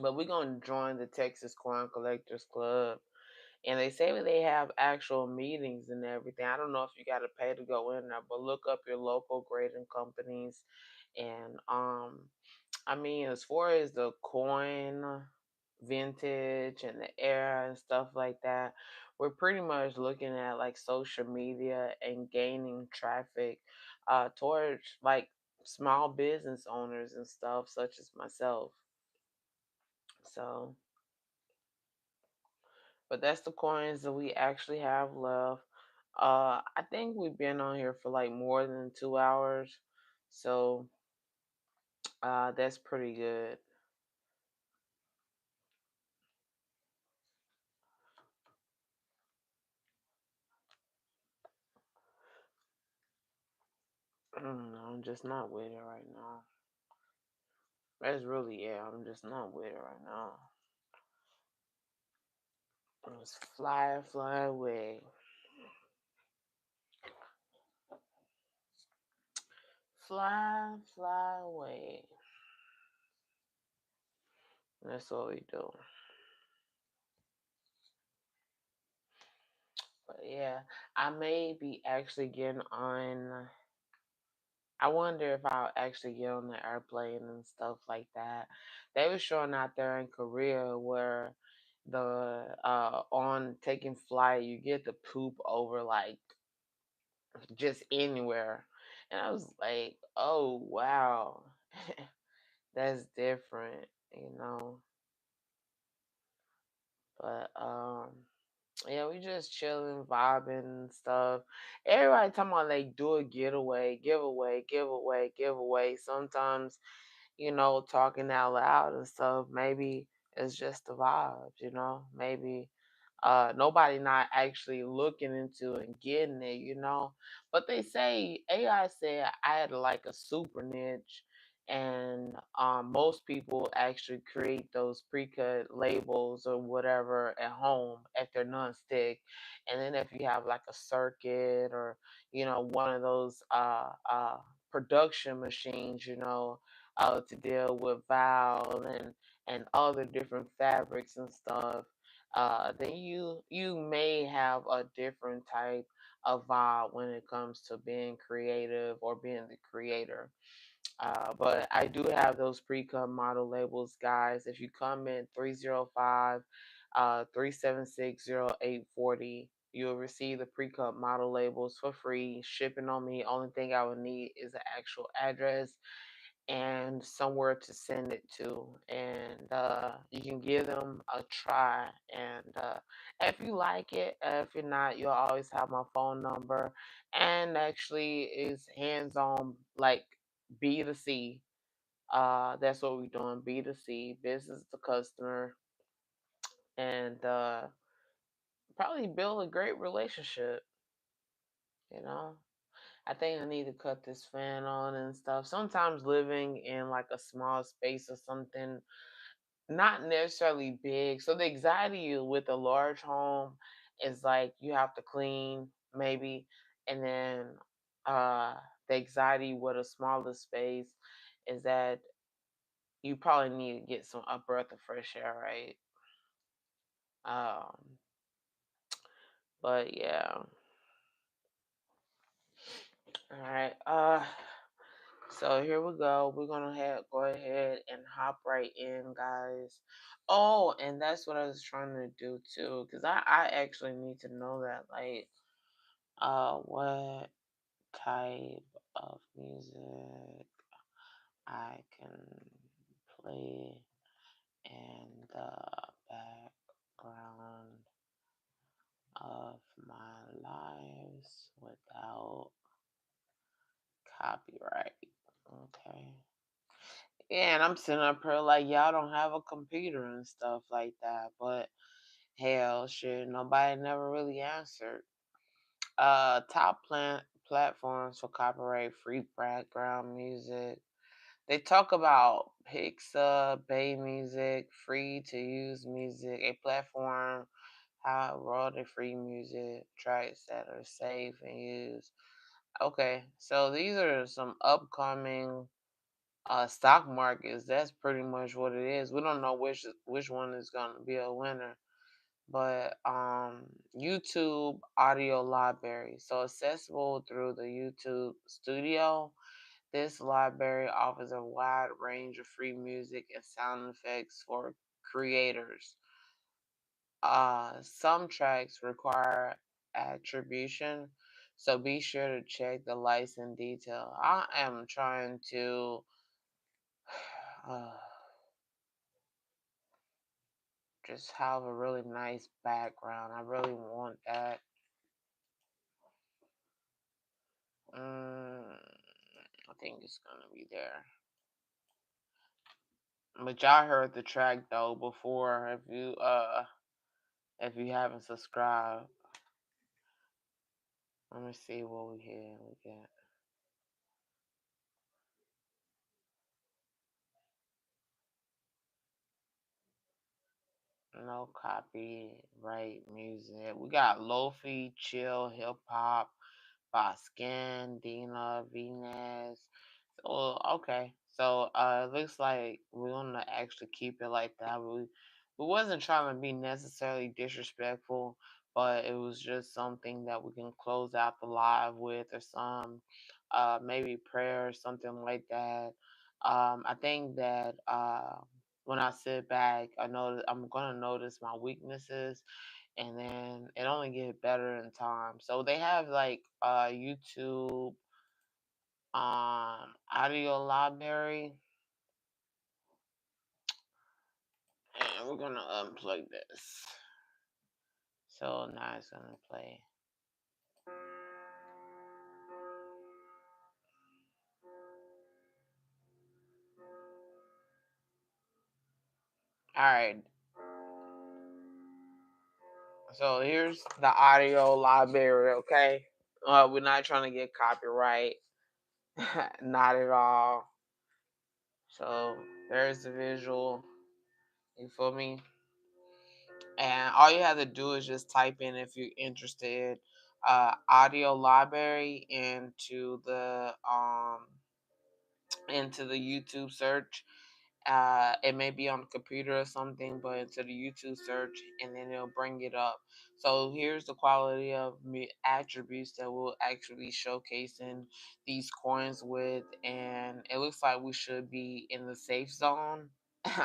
But we're gonna join the Texas Coin Collectors Club, and they say that they have actual meetings and everything. I don't know if you got to pay to go in there, but look up your local grading companies. And I mean, as far as the coin vintage and the era and stuff like that, we're pretty much looking at like social media and gaining traffic towards like small business owners and stuff, such as myself. So, but that's the coins that we actually have left. I think we've been on here for like more than 2 hours, so that's pretty good. I'm just not with it right now. That's really yeah. I'm just not with it right now. Let's fly, fly away, fly, fly away. That's what we do. But yeah, I may be actually getting on. I wonder if I'll actually get on the airplane and stuff like that. They were showing out there in Korea where the on taking flight you get to poop over like just anywhere. And I was like, oh wow. That's different, you know. But yeah, we just chilling, vibing and stuff. Everybody talking about like do a getaway, giveaway, giveaway, giveaway. Sometimes talking out loud and stuff, maybe it's just the vibes, maybe nobody not actually looking into and getting it. But they say AI said I had like a super niche, and most people actually create those pre-cut labels or whatever at home if they're non-stick, and then if you have like a circuit or one of those production machines, to deal with vow and other different fabrics and stuff, then you may have a different type of vibe when it comes to being creative or being the creator. But I do have those pre-cut model labels, guys. If you come in 305 376 you'll receive the pre-cut model labels for free. Shipping on me. Only thing I would need is an actual address and somewhere to send it to, and you can give them a try, and if you like it, if you're not, you'll always have my phone number, and actually is hands-on, like B2C. That's what we're doing, B2C, business to customer, and probably build a great relationship, you know. I think I need to cut this fan on and stuff. Sometimes living in like a small space or something, not necessarily big. So the anxiety with a large home is like you have to clean maybe, and then uh the anxiety with a smaller space is that you probably need to get some a breath of fresh air, right? Um, but yeah. All right. So here we go. We're gonna go ahead and hop right in, guys. Oh, and that's what I was trying to do too, because I actually need to know that, like, what type of music I can play in the background of my lives without copyright. Okay. Yeah, and I'm sitting up here like y'all don't have a computer and stuff like that. But hell, shit, nobody never really answered. Top platforms for copyright free background music. They talk about Pixar, Bay Music, free to use music, a platform How royalty-free music tracks that are safe and used. Okay, so these are some upcoming stock markets. That's pretty much what it is. We don't know which one is gonna be a winner, but YouTube audio library. So accessible through the YouTube Studio. This library offers a wide range of free music and sound effects for creators. Some tracks require attribution, so be sure to check the license detail. I am trying to uh, just have a really nice background. I really want that. I think it's gonna be there. But y'all heard the track though before. If you haven't subscribed, let me see what we here. We got no copyright music. We got Lofi, chill, hip hop by Scandina, Venus. So okay. So it looks like we're gonna actually keep it like that. We wasn't trying to be necessarily disrespectful, but it was just something that we can close out the live with, or some maybe prayer or something like that. I think that when I sit back, I know I'm gonna notice my weaknesses, and then it only get better in time. So they have like YouTube audio library, and we're gonna unplug this. So now it's gonna play. All right. So here's the audio library. Okay. We're not trying to get copyright. Not at all. So there's the visual. You feel me? And all you have to do is just type in, if you're interested, audio library into the YouTube search. It may be on the computer or something, but into the YouTube search, and then it'll bring it up. So here's the quality of attributes that we'll actually showcasing these coins with, and it looks like we should be in the safe zone.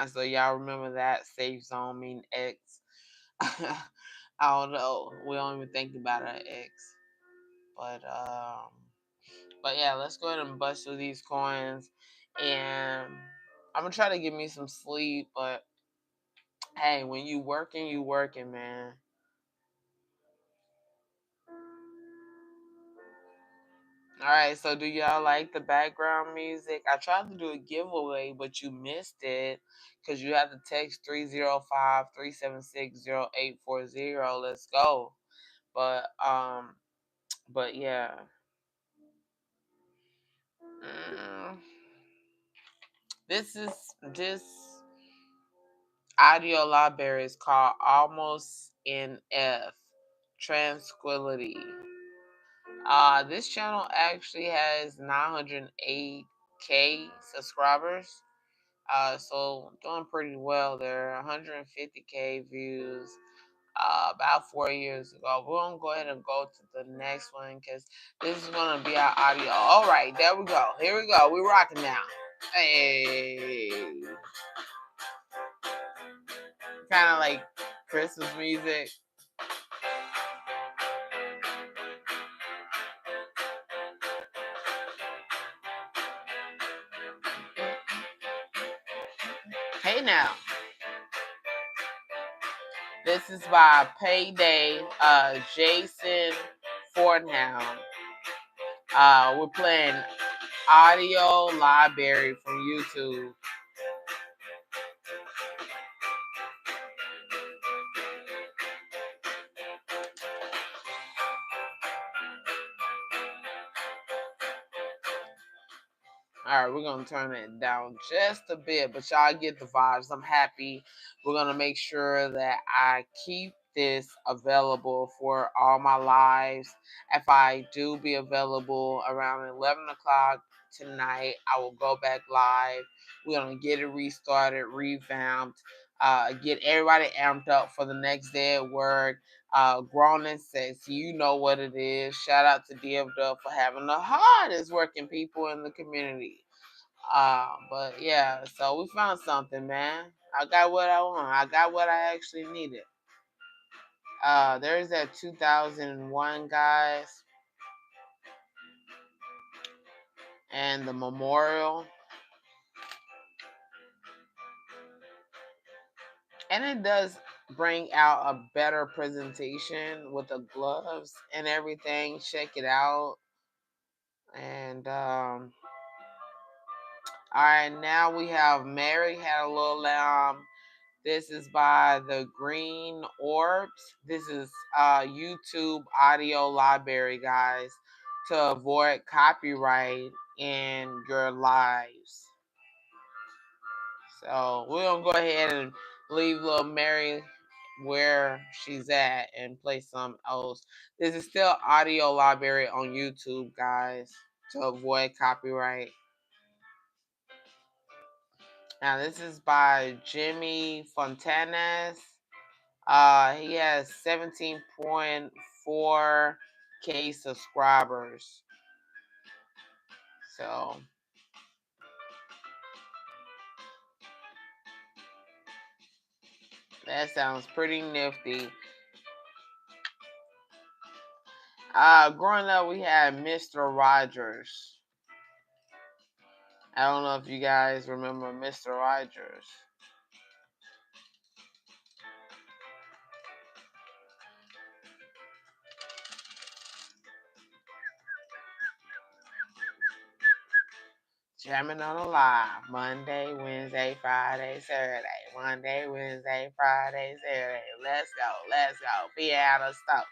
So y'all remember that safe zone mean X. I don't know. We don't even think about an X, but yeah, let's go ahead and bust through these coins, and I'm gonna try to get me some sleep. But hey, when you working, man. All right, so do y'all like the background music? I tried to do a giveaway, but you missed it because you have to text 305-376-0840. Let's go. But yeah. Mm, this audio library is called Almost NF Tranquility. This channel actually has 908K subscribers. So doing pretty well there. 150K views. About 4 years ago. We're gonna go ahead and go to the next one because this is gonna be our audio. All right, there we go. Here we go. We're rocking now. Hey, kind of like Christmas music. Hey now, this is by Payday, Jason Fortnow. We're playing audio library from YouTube. All right, we're gonna turn it down just a bit, but y'all get the vibes. I'm happy. We're gonna make sure that I keep this available for all my lives. If I do be available around 11 o'clock tonight, I will go back live. We're going to get it restarted, revamped, get everybody amped up for the next day at work. Grown and sexy, you know what it is. Shout out to DFW for having the hardest working people in the community. But yeah, so we found something, man. I got what I want. I got what I actually needed. There's that 2001, guys, and the memorial. And it does bring out a better presentation with the gloves and everything. Check it out. And all right, now we have Mary had a little this is by the Green Orbs. This is YouTube audio library, guys, to avoid copyright in your lives. So we're gonna go ahead and leave little Mary where she's at and play some else. This is still audio library on YouTube, guys, to avoid copyright. Now this is by Jimmy Fontanes. He has 17.4K subscribers. So that sounds pretty nifty. Growing up, we had Mr. Rogers. I don't know if you guys remember Mr. Rogers. Jamming on a live Monday, Wednesday, Friday, Saturday. Monday, Wednesday, Friday, Saturday. Let's go, let's go. Piano stop.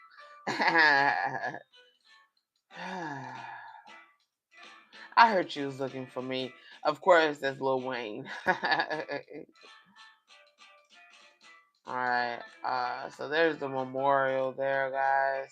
I heard you was looking for me. Of course, that's Lil Wayne. Alright, so there's the memorial there, guys.